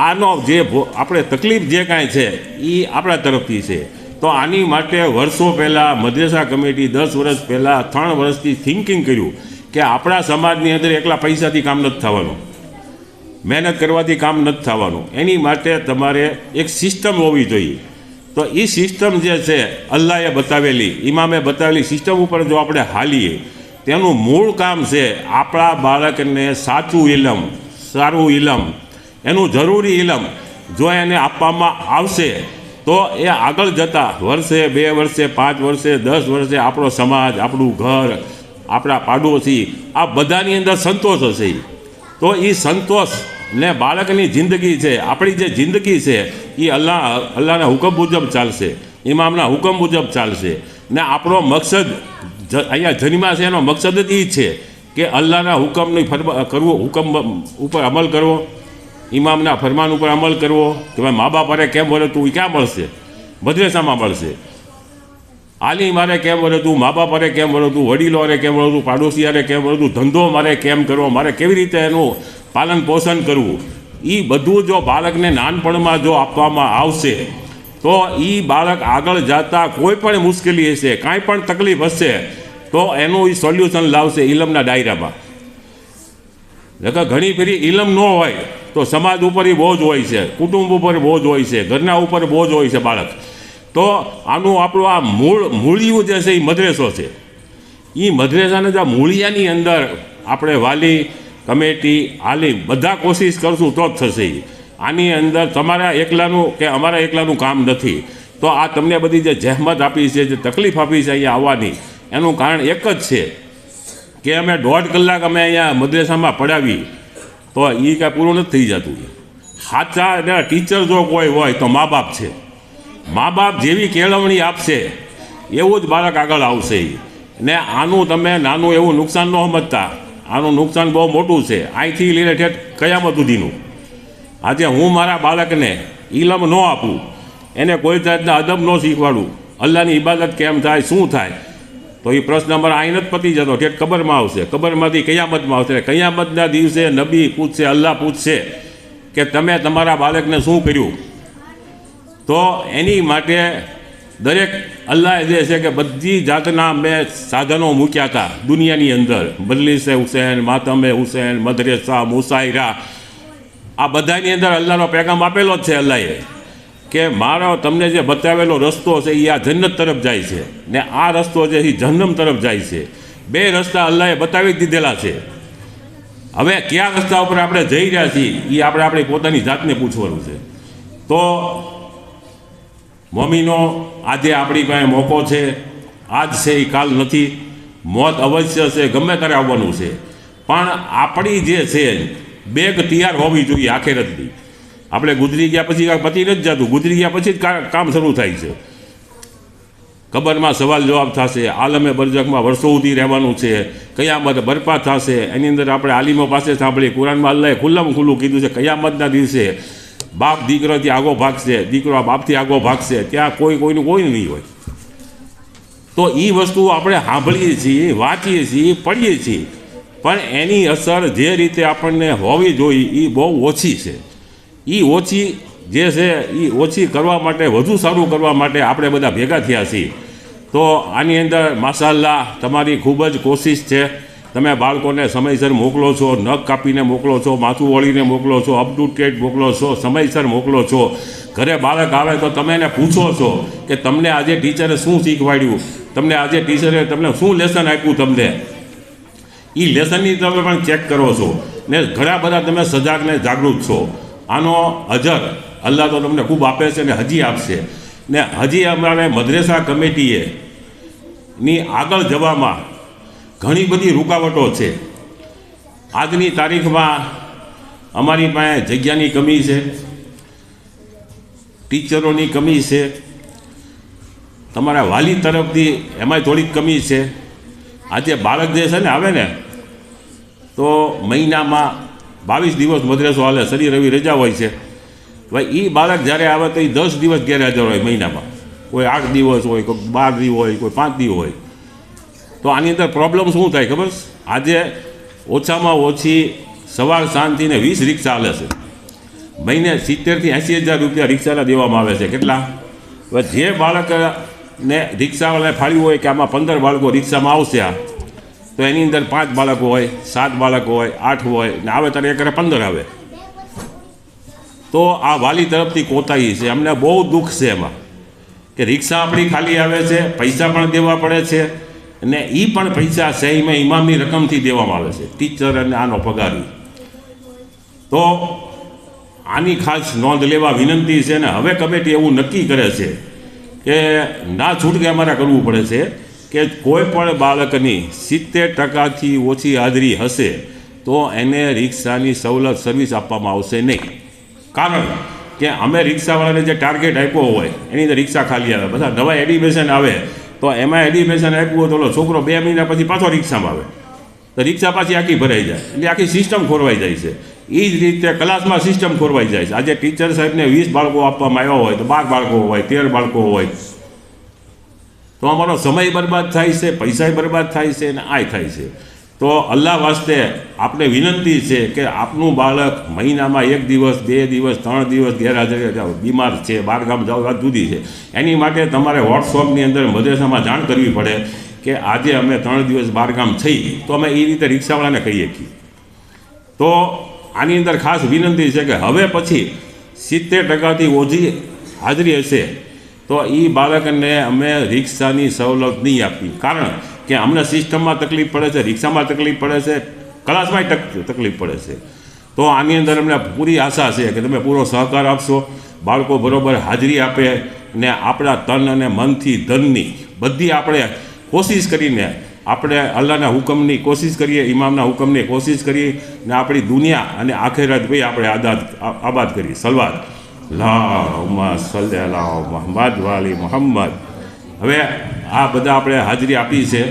આનો જે આપણે તકલીફ જે કાંઈ છે એ આપણા તરફથી છે. તો આની માટે વર્ષો પહેલાં મદ્રેસા કમિટી 10 વર્ષ પહેલાં 3 વર્ષથી થિંકિંગ કર્યું કે આપણા સમાજની અંદર એકલા પૈસાથી કામ નથી થવાનું, મહેનત કરવાથી કામ નથી થવાનું. એની માટે તમારે એક સિસ્ટમ હોવી જોઈએ. તો એ સિસ્ટમ જે છે અલ્લાહે બતાવેલી, ઇમામે બતાવેલી સિસ્ટમ ઉપર જો આપણે હાલીએ, તેનું મૂળ કામ છે આપણા બાળકને સાચું ઇલમ, સારું ઇલમ, એનું જરૂરી ઇલમ જો એને આપવામાં આવશે તો એ આગળ જતાં વર્ષે, 2 વર્ષે, 5 વર્ષે, 10 વર્ષે આપણો સમાજ, આપણું ઘર, આપણા પાડોશી, આ બધાની અંદર સંતોષ હશે. તો એ સંતોષ ને બાળકની જિંદગી છે, આપણી જે જિંદગી છે એ અલ્લાહના હુકમ મુજબ ચાલશે, ઇમામના હુકમ મુજબ ચાલશે. ને આપણો મકસદ અહીંયા જન્મા છે એનો મકસદ જ એ છે કે અલ્લાહના હુકમની કરવું, હુકમ ઉપર અમલ કરવો, ઇમામના ફરમાન ઉપર અમલ કરવો. કે ભાઈ મા બાપ અરે કેમ વરતું એ ક્યાં મળશે? મદ્રેસામાં મળશે. આલી મારે કેમ વરતું, મા બાપ અરે કેમ વરતું, વડીલો અરે કેમ વરતું, પાડોશી અરે કેમ વરતું, ધંધો મારે કેમ કરવો, મારે કેવી રીતે એનું પાલન પોષણ કરવું, એ બધું જો બાળકને નાનપણમાં જો આપવામાં આવશે તો એ બાળક આગળ જતાં કોઈ પણ મુશ્કેલી હશે, કાંઈ પણ તકલીફ હશે તો એનું એ સોલ્યુશન લાવશે ઇલમના દાયરામાં. એટલે ઘણી ફેરી ઇલમ ન હોય તો સમાજ ઉપર એ બોજ હોય છે, કુટુંબ ઉપર બોજ હોય છે, ઘરના ઉપર બોજ હોય છે બાળક. તો આનું આપણું આ મૂળિયું જે છે એ મદ્રેસો છે. એ મદ્રેસાને જે મૂળિયાની અંદર આપણે વાલી, કમિટી, આલિમ બધા કોશિશ કરશું તો જ થશે. આની અંદર તમારા એકલાનું કે અમારા એકલાનું કામ નથી. તો આ તમને બધી જે જહેમત આપી છે, જે તકલીફ આપી છે અહીંયા આવવાની, એનું કારણ એક જ છે કે અમે 1.5 કલાક અમે અહીંયા મદ્રેસામાં પઢાવી તો એ કાંઈ પૂરું નથી થઈ જતું. સાચા ટીચર જો કોઈ હોય તો મા બાપ છે. મા બાપ જેવી કેળવણી આપશે એવું જ બાળક આગળ આવશે. ને આનું તમે નાનું એવું નુકસાન ન સમજતા, આનું નુકસાન બહુ મોટું છે, અહીંથી લઈને ઠેઠ કયામત સુધીનું. આજે હું મારા બાળકને ઇલમ ન આપું, એને કોઈ જાતના અદબ ન શીખવાડું, અલ્લાહની ઇબાદત કેમ થાય, શું થાય, તો એ પ્રશ્ન અમારા અહીં નથી પતી જતો, ઠેઠ કબરમાં આવશે, કબરમાંથી કયામતમાં આવશે. કયામતના દિવસે નબી પૂછશે, અલ્લાહ પૂછશે કે તમે તમારા બાળકને શું કર્યું. તો એની માટે દરેક અલ્લાહે જે છે કે બધી જાતના મેં સાધનો મૂક્યા હતા દુનિયાની અંદર, મજલિસે હુસૈન, માતમે હુસૈન, મદરેસા, મુસાયરા, આ બધાની અંદર અલ્લાહનો પેગામ આપેલો જ છે અલ્લાહે કે મારો તમને જે બતાવેલો રસ્તો છે એ આ જન્નત તરફ જાય છે, ને આ રસ્તો જે એ જહન્નમ તરફ જાય છે. 2 રસ્તા અલ્લાહે બતાવી દીધેલા છે. હવે કયા રસ્તા ઉપર આપણે જઈ રહ્યા છીએ એ આપણે આપણી પોતાની જાતને પૂછવાનું છે. તો મોમીનો આજે આપણી પાસે મોકો છે, આજ છે એ કાલ નથી. મોત અવશ્ય છે, ગમે ત્યારે આવવાનું છે, પણ આપણી જે છે બેગ તૈયાર હોવી જોઈએ આખેરતની. આપણે ગુજરી ગયા પછી પતી નથી જતું, ગુજરી ગયા પછી જ કામ શરૂ થાય છે. કબરમાં સવાલ જવાબ થશે, આલમે બરજકમાં વર્ષો સુધી રહેવાનું છે, કયામત બરપા થશે. એની અંદર આપણે આલિમો પાસે સાંભળીએ, કુરાનમાં અલ્લાહે ખુલ્લામાં ખુલ્લું કીધું છે કયામતના દિવસે બાપ દીકરાથી આગો ભાગશે, દીકરો બાપથી આગો ભાગશે, ત્યાં કોઈનું નહીં હોય. તો એ વસ્તુ આપણે સાંભળીએ છીએ, વાંચીએ છીએ, પઢીએ છીએ, પણ એની અસર જે રીતે આપણને હોવી જોઈએ એ બહુ ઓછી છે. એ ઓછી જે છે એ ઓછી કરવા માટે, વધુ સારું કરવા માટે આપણે બધા ભેગા થયા છીએ. તો આની અંદર માશાઅલ્લાહ તમારી ખૂબ જ કોશિશ છે. તમે બાળકોને સમયસર મોકલો છો, નખ કાપીને મોકલો છો, માથું વળીને મોકલો છો, અપ ટુ ડેટ મોકલો છો, સમયસર મોકલો છો. ઘરે બાળક આવે તો તમે એને પૂછો છો કે તમને આજે ટીચરે શું શીખવાડ્યું, તમને આજે ટીચરે તમને શું લેસન આપ્યું, તમને એ લેસનની તમે પણ ચેક કરો છો ને. ઘણા બધા તમે સજાગ ને જાગૃત છો. આનો અજર અલ્લાહ તો તમને ખૂબ આપે છે ને હજી આપશે. ને હજી અમારે મદ્રેસા કમિટીએ ની આગળ જવામાં ઘણી બધી રૂકાવટો છે. આજની તારીખમાં અમારી પાસે જગ્યાની કમી છે, ટીચરોની કમી છે, તમારા વાલી તરફથી એમાંય થોડીક કમી છે. આજે બાળક જે છે ને આવે ને તો મહિનામાં 22 દિવસ મદ્રેસો હાલે, શનિ રવિ રજા હોય છે. ભાઈ એ બાળક જ્યારે આવે તો એ 10 દિવસ ગેરહાજર હોય મહિનામાં. કોઈ 8 દિવસ હોય, કોઈ 12 દિવસ હોય, કોઈ 5 દિવસ હોય. તો આની અંદર પ્રોબ્લેમ શું થાય ખબર? આજે ઓછામાં ઓછી સવાર સાંજથીને 20 રિક્ષા હાલે છે. મહિને 70,000 થી 80,000 રૂપિયા રિક્ષાના દેવામાં આવે છે. કેટલા? હવે જે બાળકને રિક્ષાવાળાને ફાળ્યું હોય કે આમાં 15 બાળકો રિક્ષામાં આવશે, તો એની અંદર 5 બાળકો હોય, 7 બાળકો હોય, 8 હોય, ને આવે ત્યારે એકરે 15 આવે. તો આ વાલી તરફથી કોતાહી છે. અમને બહુ દુઃખ છે એમાં કે રિક્ષા આપણી ખાલી આવે છે, પૈસા પણ દેવા પડે છે, અને એ પણ પૈસા સહીમાં ઇમામની રકમથી દેવામાં આવે છે, ટીચર અને આનો પગાર. તો આની ખાસ નોંધ લેવા વિનંતી છે. ને હવે કમિટી એવું નક્કી કરે છે કે ના છૂટકે અમારે કરવું પડે છે કે કોઈ પણ બાળકની 70% ઓછી હાજરી હશે તો એને રિક્ષાની સવલત સર્વિસ આપવામાં આવશે નહીં. કારણ કે અમે રિક્ષાવાળાને જે ટાર્ગેટ આપ્યો હોય એની અંદર રિક્ષા ખાલી આવે, બધા નવા એડિમિશન આવે તો એમાં એડિમિશન આપ્યું હોય તો છોકરો 2 મહિના પછી પાછો રિક્ષામાં આવે તો રિક્ષા પાછી આખી ભરાઈ જાય, એટલે આખી સિસ્ટમ ખોરવાઈ જાય છે. એ જ રીતે ક્લાસમાં સિસ્ટમ ખોરવાઈ જાય છે. આજે ટીચર સાહેબને 20 બાળકો આપવામાં આવ્યા હોય તો 12 બાળકો હોય, 13 બાળકો હોય, તો અમારો સમય બરબાદ થાય છે, પૈસા બરબાદ થાય છે અને આય થાય છે. તો અલ્લાહ વાસ્તે આપણે વિનંતી છે કે આપનું બાળક મહિનામાં 1 દિવસ, 2 દિવસ, 3 દિવસ ગેરહાજર બીમાર છે, બહારગામ જાવ વાત જુદી છે, એની માટે તમારે વોટ્સઅપની અંદર મદ્રેસામાં જાણ કરવી પડે કે આજે અમે 3 દિવસ બહારગામ થઈ, તો અમે એ રીતે રિક્ષાવાળાને કહીએ છીએ. તો આની અંદર ખાસ વિનંતી છે કે હવે પછી 70%થી ઓછી હાજરી હશે તો એ બાળકને અમે રિક્ષાની સવલત નહીં આપી. કારણ કે અમને સિસ્ટમમાં તકલીફ પડે છે, રિક્ષામાં તકલીફ પડે છે, ક્લાસમાં તકલીફ પડે છે. તો આની અંદર અમને પૂરી આશા છે કે તમે પૂરો સહકાર આપશો, બાળકો બરાબર હાજરી આપે ને આપણા તન અને મનથી ધનની બધી આપણે કોશિશ કરીને આપણે અલ્લાહના હુકમની કોશિશ કરીએ, ઇમામના હુકમની કોશિશ કરીએ ને આપણી દુનિયા અને આખિરત ભાઈ આપણે આબાદ કરીએ. સલવાત અલ્લાહુમ્મા સલ્લી અલા મુહમ્મદ વાલી મુહમ્મદ. હવે આ બધા આપણે હાજરી આપી છે.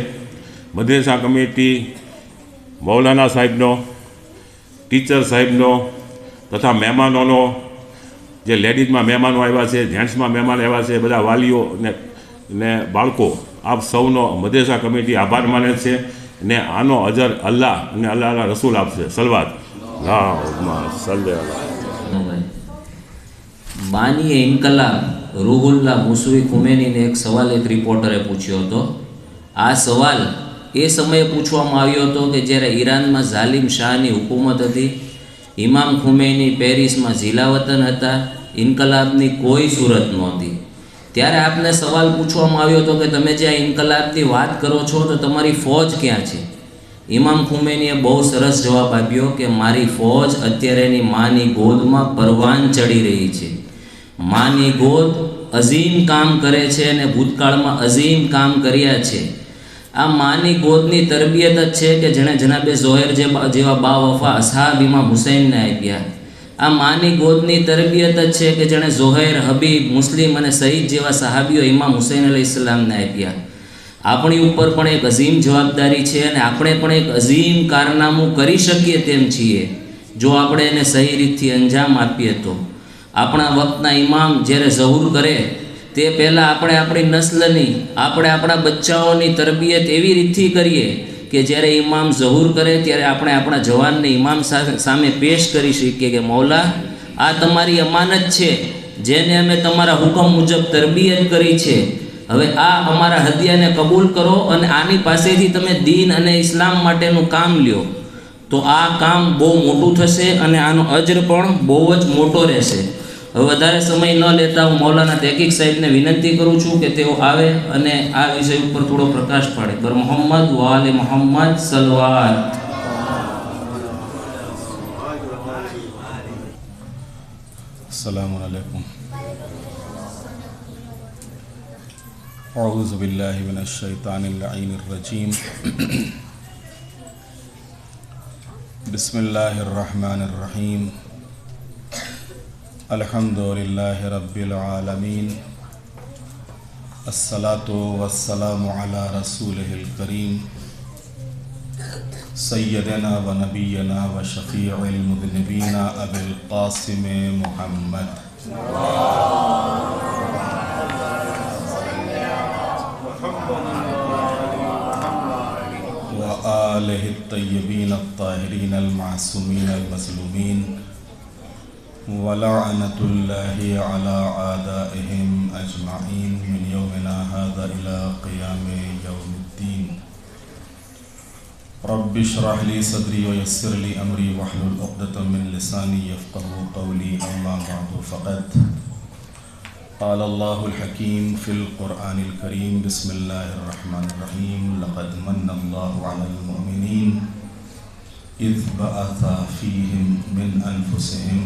મદ્રેસા કમિટી, મૌલાના સાહેબનો, ટીચર સાહેબનો તથા મહેમાનોનો, જે લેડીઝમાં મહેમાનો આવ્યા છે, જેન્ટ્સમાં મહેમાન આવ્યા છે, બધા વાલીઓ ને બાળકો, આપ સૌનો મદ્રેસા કમિટી આભાર માને છે ને આનો અજર અલ્લાહ અને અલ્લાહના રસૂલ આપશે. સલવાત અલ્લાહુમ્મા સલ્લી અલા. બાનીએ ઇન્કલાબ રૂહુલ્લાહ મુસવી ખુમેનીને એક સવાલ એક રિપોર્ટરે પૂછ્યો હતો. આ સવાલ એ સમયે પૂછવામાં આવ્યો હતો કે જ્યારે ઈરાનમાં ઝાલિમ શાહની હુકૂમત હતી, ઇમામ ખુમેની પેરિસમાં ઝિલાવતન હતા, ઇન્કલાબની કોઈ સૂરત નહોતી. ત્યારે આપને સવાલ પૂછવામાં આવ્યો હતો કે તમે જે આ ઇન્કલાબની વાત કરો છો તો તમારી ફોજ ક્યાં છે? ઇમામ ખુમૈનીએ બહુ સરસ જવાબ આપ્યો કે મારી ફૌજ અત્યારે એની માની ગોદમાં પરવાન ચડી રહી છે. માની ગોદ અઝીમ કામ કરે છે અને ભૂતકાળમાં અઝીમ કામ કર્યા છે. આ માની ગોદની તરબિયત જ છે કે જેણે જનાબે ઝોહેર જેવા બાવફા અસહાબ ઇમામ હુસૈનને આપ્યા. આ માની ગોદની તરબિયત જ છે કે જેણે ઝોહેર, હબીબ, મુસ્લિમ અને સઈદ જેવા સહાબીઓ ઇમામ હુસૈન અલૈહિસ્સલામને આપ્યા. આપણી ઉપર પણ એક અઝીમ જવાબદારી છે અને આપણે પણ એક અઝીમ કારનામું કરી શકીએ તેમ છીએ જો આપણે એને સહી રીતથી અંજામ આપીએ તો. આપણા વખતના ઇમામ જ્યારે ઝહુર કરે તે પહેલાં આપણે આપણી નસ્લની, આપણે આપણા બચ્ચાઓની તરબિયત એવી રીતથી કરીએ કે જ્યારે ઇમામ ઝહુર કરે ત્યારે આપણે આપણા જવાનને ઇમામ સામે પેશ કરી શકીએ કે મૌલા, આ તમારી અમાનત છે જેને અમે તમારા હુકમ મુજબ તરબિયત કરી છે. હવે આ અમારા હદિયાને કબૂલ કરો અને આની પાસેથી તમે દીન અને ઇસ્લામ માટેનું કામ લ્યો. તો આ કામ બહુ મોટું થશે અને આનો અજર પણ બહુ જ મોટો રહેશે. હવે વધારે સમય ન લેતા હું મૌલાના તહકીક સાહેબને વિનંતી કરું છું કે તેઓ આવે અને આ વિષય ઉપર થોડો પ્રકાશ પાડે. બર મોહમ્મદ વાલે મોહમ્મદ સલવાત. अस्सलामु अलैकुम. औज़ु बिल्लाहि मिनश शैतानिर लईनिर रजीम. बिस्मिल्लाहिर रहमानिर रहीम. अल्हम्दुलिल्लाहि रब्बिल आलमीन. अस्सलातु वस्सलामु अला रसूलिहिल करीम सय्यदना व नबीना व शफीउल मुज़निबीना अबिल क़ासिम मुहम्मद व आलिहि तय्यबीन अत्ताहिरीन अल-मासूमीन अल-मज़लूमीन व लअनतुल्लाहि अला आदाइहिम अजमईन मिन यौमिना हाज़ा इला क़ियाम यौमिद्दीन. रब्बि इश्रह ली सदरी व यस्सिर ली अमरी वहलुल उक़दतम मिन लिसानी यफ़क़हू क़ौली. अम्मा बअदु फ़क़द क़ाल अल्लाहुल हकीम फ़िल क़ुरआनिल करीम. बिस्मिल्लाहिर रहमानिर रहीम. लक़द मन्ना अल्लाहु अलल मुअमिनीन इज़ बअसा फ़ीहिम मिन अनफ़ुसिहिम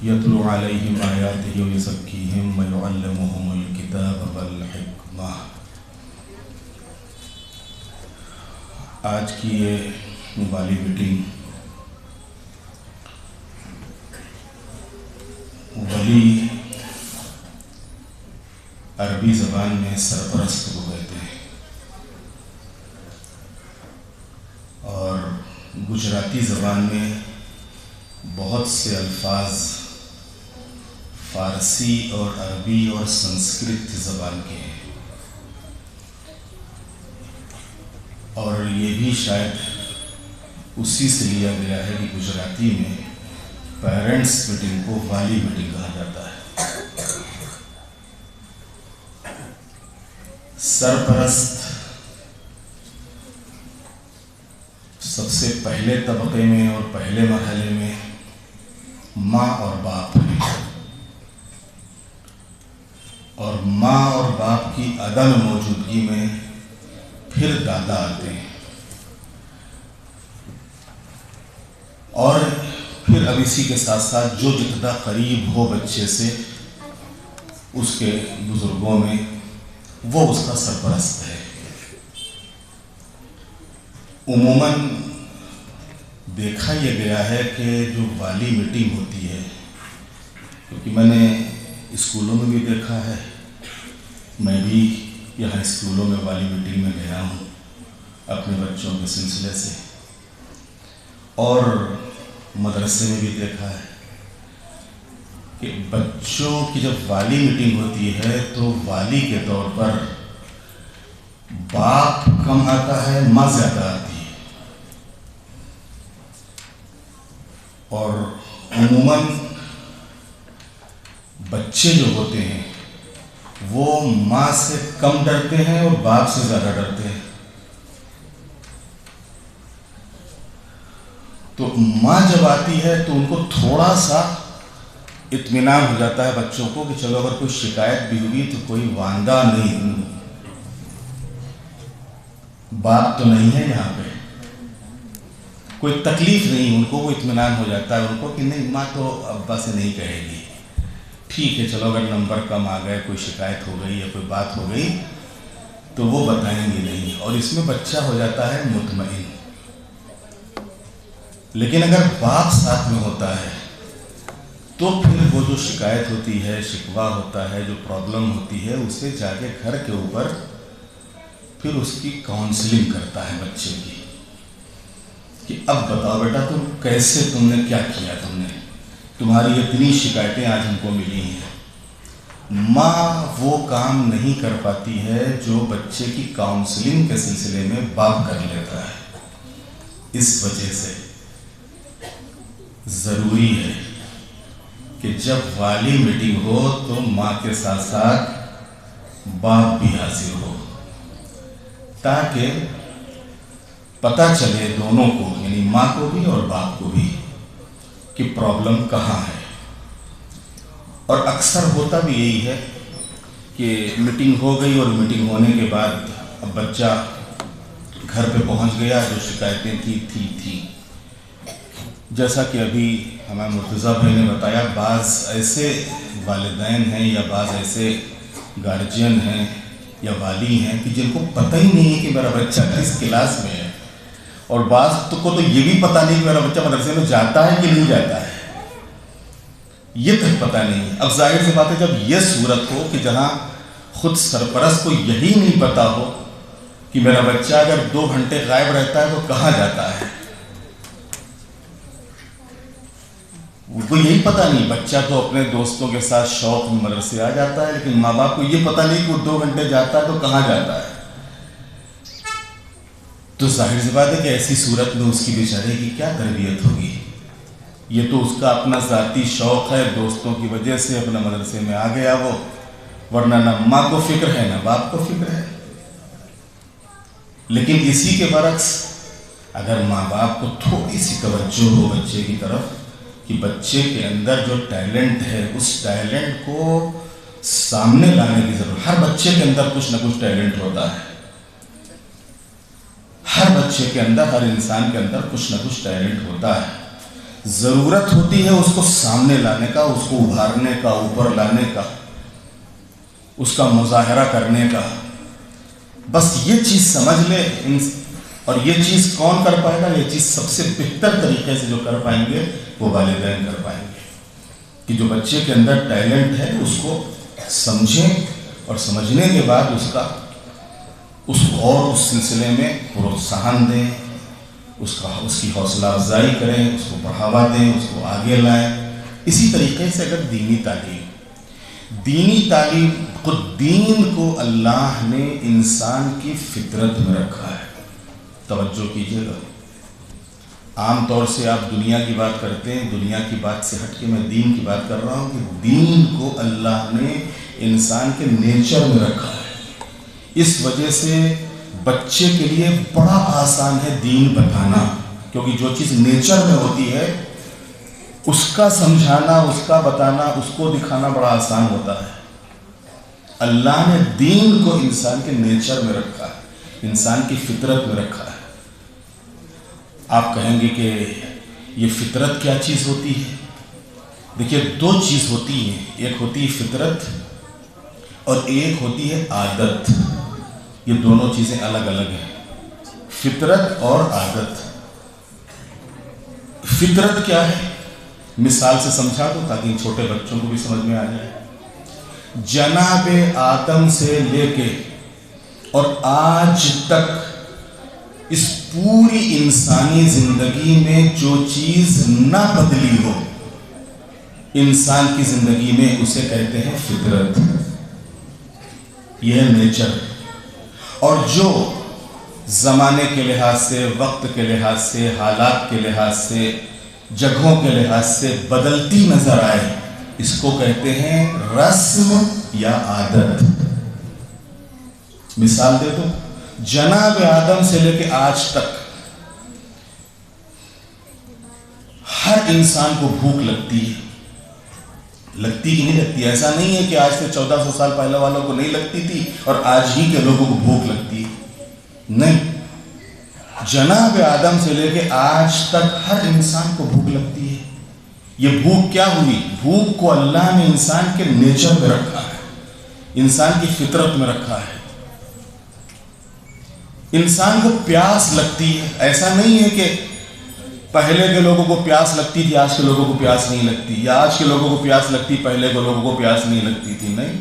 यतलू अलैहिम आयातिही व युज़क्कीहिम व युअल्लिमुहुमुल किताब वल हिकमह. आज की ये वाली मीटिंग वली अरबी ज़बान में सरपरस्त को कहते हैं और गुजराती ज़बान में बहुत से अल्फाज फ़ारसी और अरबी और संस्कृत ज़बान के हैं और ये भी शायद उसी से लिया गया है कि गुजराती में पेरेंट्स मीटिंग को वाली मीटिंग कहा जाता है. सरपरस्त सबसे पहले तबके में और पहले मरहले में माँ और बाप हैं और माँ और बाप की अदम मौजूदगी में फिर दादा आते हैं और फिर अब इसी के साथ साथ जो जितना करीब हो बच्चे से उसके बुजुर्गों में वो उसका सरपरस्त है. उमूमन देखा यह गया है कि जो वाली मीटिंग होती है, क्योंकि मैंने स्कूलों में भी देखा है, मैं भी यहाँ स्कूलों में वाली मीटिंग में गया हूँ अपने बच्चों के सिलसिले से और मदरसे में भी देखा है कि बच्चों की जब वाली मीटिंग होती है तो वाली के तौर पर बाप कम आता है, माँ ज़्यादा आती है और अमूमन बच्चे जो होते हैं वो माँ से कम डरते हैं और बाप से ज़्यादा डरते हैं. तो माँ जब आती है तो उनको थोड़ा सा इत्मीनान हो जाता है बच्चों को कि चलो अगर कोई शिकायत भी हुई तो कोई वांदा नहीं, बाप तो नहीं है यहाँ पे. कोई तकलीफ नहीं, उनको वो इत्मीनान हो जाता है उनको कि नहीं माँ तो अब्बा से नहीं कहेगी, ठीक है चलो अगर नंबर कम आ गए, कोई शिकायत हो गई या कोई बात हो गई तो वो बताएंगे नहीं, और इसमें बच्चा हो जाता है मुतमईन। लेकिन अगर बाप साथ में होता है तो फिर वो जो शिकायत होती है, शिकवा होता है, जो प्रॉब्लम होती है, उसे जाके घर के ऊपर फिर उसकी काउंसलिंग करता है बच्चे की कि अब बताओ बेटा तुम कैसे, तुमने क्या किया, तुम्हारी इतनी शिकायतें आज हमको मिली हैं। माँ वो काम नहीं कर पाती है जो बच्चे की काउंसलिंग के सिलसिले में बाप कर लेता है। इस वजह से ज़रूरी है कि जब वाली मीटिंग हो तो माँ के साथ साथ बाप भी हाजिर हो, ताकि पता चले दोनों को, यानी माँ को भी और बाप को भी, कि प्रॉब्लम कहाँ है। और अक्सर होता भी यही है कि मीटिंग हो गई और मीटिंग होने के बाद अब बच्चा घर पे पहुंच गया, जो शिकायतें थी। जैसा कि अभी हमारे मुर्तज़ा भाई ने बताया, बाज़ ऐसे वालिदैन हैं या बाज़ ऐसे गार्जियन हैं या वाली हैं कि जिनको पता ही नहीं है कि मेरा बच्चा किस क्लास में है, और बाज़ को तो ये भी पता नहीं कि मेरा बच्चा मदरसे में जाता है कि नहीं जाता है, ये तक पता नहीं। अब जाहिर सी बात है जब ये सूरत हो कि जहाँ खुद सरपरस्त को यही नहीं पता हो कि मेरा बच्चा अगर 2 घंटे गायब रहता है तो कहाँ जाता है, उनको यही पता नहीं। बच्चा तो अपने दोस्तों के साथ शौक में मदरसे आ जाता है, लेकिन माँ बाप को ये पता नहीं कि वो 2 घंटे जाता है तो कहाँ जाता है। तो जाहिर सी बात है कि ऐसी सूरत में उसकी बेचारे की क्या तरबियत होगी। ये तो उसका अपना ज़ाती शौक़ है, दोस्तों की वजह से अपना मदरसे में आ गया वो, वरना ना माँ को फिक्र है ना बाप को फिक्र है। लेकिन इसी के बरक्स अगर माँ बाप को थोड़ी सी तवज्जो हो बच्चे की तरफ कि बच्चे के अंदर जो टैलेंट है उस टैलेंट को सामने लाने की ज़रूरत। हर बच्चे के अंदर कुछ ना कुछ टैलेंट होता है, हर बच्चे के अंदर, हर इंसान के अंदर कुछ ना कुछ टैलेंट होता है। ज़रूरत होती है उसको सामने लाने का, उसको उभारने का, ऊपर लाने का, उसका मुजाहरा करने का। बस ये चीज़ समझ ले, और ये चीज़ कौन कर पाएगा, ये चीज़ सबसे बेहतर तरीके से जो कर पाएंगे वो वालिदैन कर पाएंगे कि जो बच्चे के अंदर टैलेंट है उसको समझें, और समझने के बाद उसको और उस सिलसिले में प्रोत्साहन दें, उसकी हौसला अफजाई करें, उसको बढ़ावा दें, उसको आगे लाएं। इसी तरीके से अगर दीनी तालीम, खुद दीन को अल्लाह ने इंसान की फितरत में रखा है। तवज्जो कीजिएगा, आम तौर से आप दुनिया की बात करते हैं, दुनिया की बात से हट के मैं दीन की बात कर रहा हूँ कि दीन को अल्लाह ने इंसान के नेचर में रखा है। इस वजह से बच्चे के लिए बड़ा आसान है दीन बताना, क्योंकि जो चीज़ नेचर में होती है उसका समझाना, उसका बताना, उसको दिखाना बड़ा आसान होता है। अल्लाह ने दीन को इंसान के नेचर में रखा है, इंसान की फितरत में रखा है। आप कहेंगे कि ये फितरत क्या चीज़ होती है? देखिए 2 चीज़ होती है, एक होती है फितरत और एक होती है आदत। ये दोनों चीज़ें अलग अलग हैं, फितरत और आदत। फितरत क्या है, मिसाल से समझा दो ताकि छोटे बच्चों को भी समझ में आ जाए। जनाबे आदम से लेके और आज तक इस पूरी इंसानी जिंदगी में जो चीज ना बदली हो इंसान की जिंदगी में, उसे कहते हैं फितरत। यह है नेचर। और जो ज़माने के लिहाज से, वक्त के लिहाज से, हालात के लिहाज से, जगहों के लिहाज से बदलती नजर आए, इसको कहते हैं रस्म या आदत। मिसाल दे दो, जनाब आदम से लेके आज तक हर इंसान को भूख लगती है। लगती कि नहीं लगती? ऐसा नहीं है कि आज से 1400 साल पहले वालों को नहीं लगती थी और आज ही के लोगों को भूख लगती है। नहीं, जनाब आदम से लेके आज तक हर इंसान को भूख लगती है। ये भूख क्या हुई? भूख को अल्लाह ने इंसान के नेचर में रखा है, इंसान की फितरत में रखा है। इंसान को प्यास लगती है। ऐसा नहीं है कि पहले के लोगों को प्यास लगती थी, आज के लोगों को प्यास नहीं लगती, या आज के लोगों को प्यास लगती, पहले के लोगों को प्यास नहीं लगती थी। नहीं,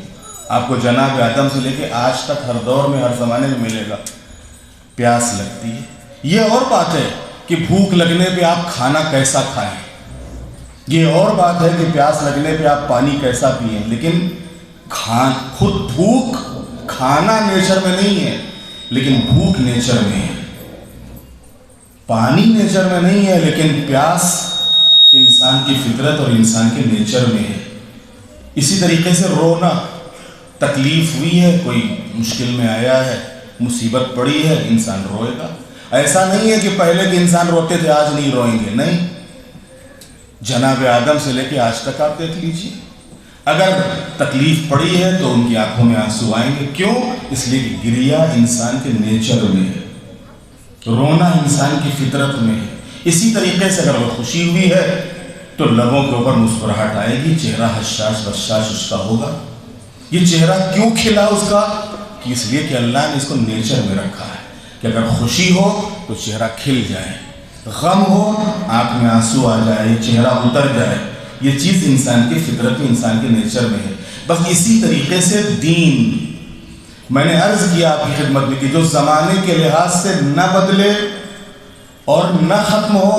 आपको जनाब आदम से लेके आज तक हर दौर में, हर ज़माने में मिलेगा, प्यास लगती है। ये और बात है कि भूख लगने पे आप खाना कैसा खाएं, ये और बात है कि प्यास लगने पे आप पानी कैसा पिएं, लेकिन खुद भूख खाना नेचर में नहीं है, लेकिन भूख नेचर में है। पानी नेचर में नहीं है, लेकिन प्यास इंसान की फितरत और इंसान के नेचर में है। इसी तरीके से रोना, तकलीफ हुई है, कोई मुश्किल में आया है, मुसीबत पड़ी है, इंसान रोएगा। ऐसा नहीं है कि पहले के इंसान रोते थे आज नहीं रोएंगे, नहीं। जनाब आदम से लेके आज तक आप देख लीजिए, अगर तकलीफ पड़ी है तो उनकी आंखों में आंसू आएंगे। क्यों? इसलिए कि गिरिया इंसान के नेचर में है, रोना इंसान की फितरत में है। इसी तरीके से अगर वो खुशी हुई है तो लबों के ऊपर मुस्कुराहट आएगी, चेहरा हशाश बशाश उसका होगा। ये चेहरा क्यों खिला उसका? कि इसलिए कि अल्लाह ने इसको नेचर में रखा है कि अगर खुशी हो तो चेहरा खिल जाए, गम हो आंख में आंसू आ जाए, चेहरा उतर जाए। ये चीज़ इंसान की फितरत में, इंसान के नेचर में है। बस इसी तरीके से दीन, मैंने अर्ज किया आपकी खिदमत में कि जो ज़माने के लिहाज से न बदले और न ख़त्म हो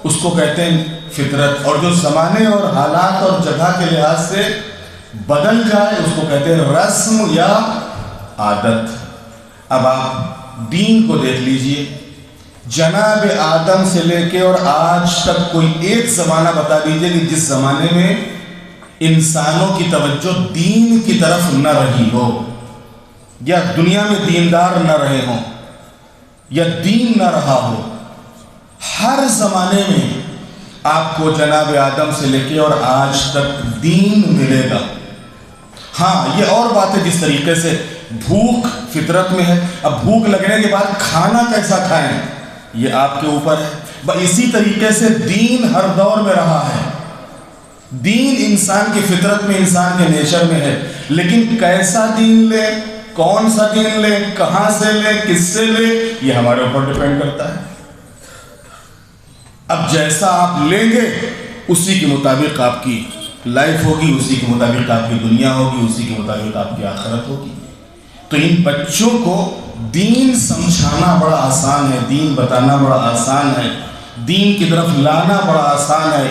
उसको कहते हैं फितरत, और जो ज़माने और हालात और जगह के लिहाज से बदल जाए उसको कहते हैं रस्म या आदत। अब आप दीन को देख लीजिए, जनाब आदम से लेके और आज तक कोई एक ज़माना बता दीजिए कि जिस ज़माने में इंसानों की तवज्जो दीन की तरफ न रही हो, या दुनिया में दीनदार न रहे हों, या दीन न रहा हो। हर ज़माने में आपको जनाब आदम से लेके और आज तक दीन मिलेगा। हाँ, ये और बात है जिस तरीके से भूख फितरत में है। अब भूख लगने के बाद खाना कैसा खाएं ये आपके ऊपर है। इसी तरीके से दीन हर दौर में रहा है। दीन इंसान की फितरत में, इंसान के नेचर में है, लेकिन कैसा दीन ले, कौन सा दीन ले, कहां से ले, किससे ले, ये हमारे ऊपर डिपेंड करता है। अब जैसा आप लेंगे उसी के मुताबिक आपकी लाइफ होगी, उसी के मुताबिक आपकी दुनिया होगी, उसी के मुताबिक आपकी आखिरत होगी। तो इन बच्चों को दीन समझाना बड़ा आसान है, दीन बताना बड़ा आसान है, दीन की तरफ लाना बड़ा आसान है,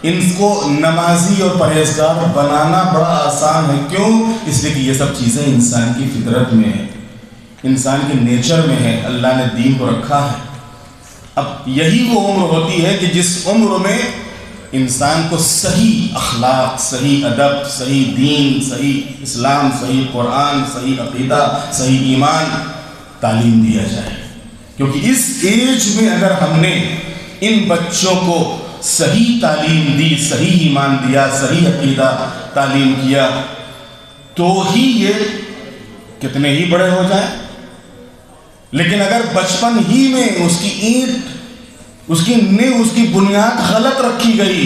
इनको नमाजी और परहेजगार बनाना बड़ा आसान है। क्यों? इसलिए कि ये सब चीज़ें इंसान की फितरत में है, इंसान के नेचर में है, अल्लाह ने दीन को रखा है। अब यही वो उम्र होती है कि जिस उम्र में इंसान को सही अखलाक, सही अदब, सही दीन, सही इस्लाम, सही कुरान, सही अकीदा, सही ईमान तालीम दिया जाए। क्योंकि इस एज में अगर हमने इन बच्चों को सही तालीम दी, सही ईमान दिया, सही अकीदा तालीम किया, तो ही ये कितने ही बड़े हो जाएं। लेकिन अगर बचपन ही में उसकी ईंट, उसकी नींव, उसकी बुनियाद गलत रखी गई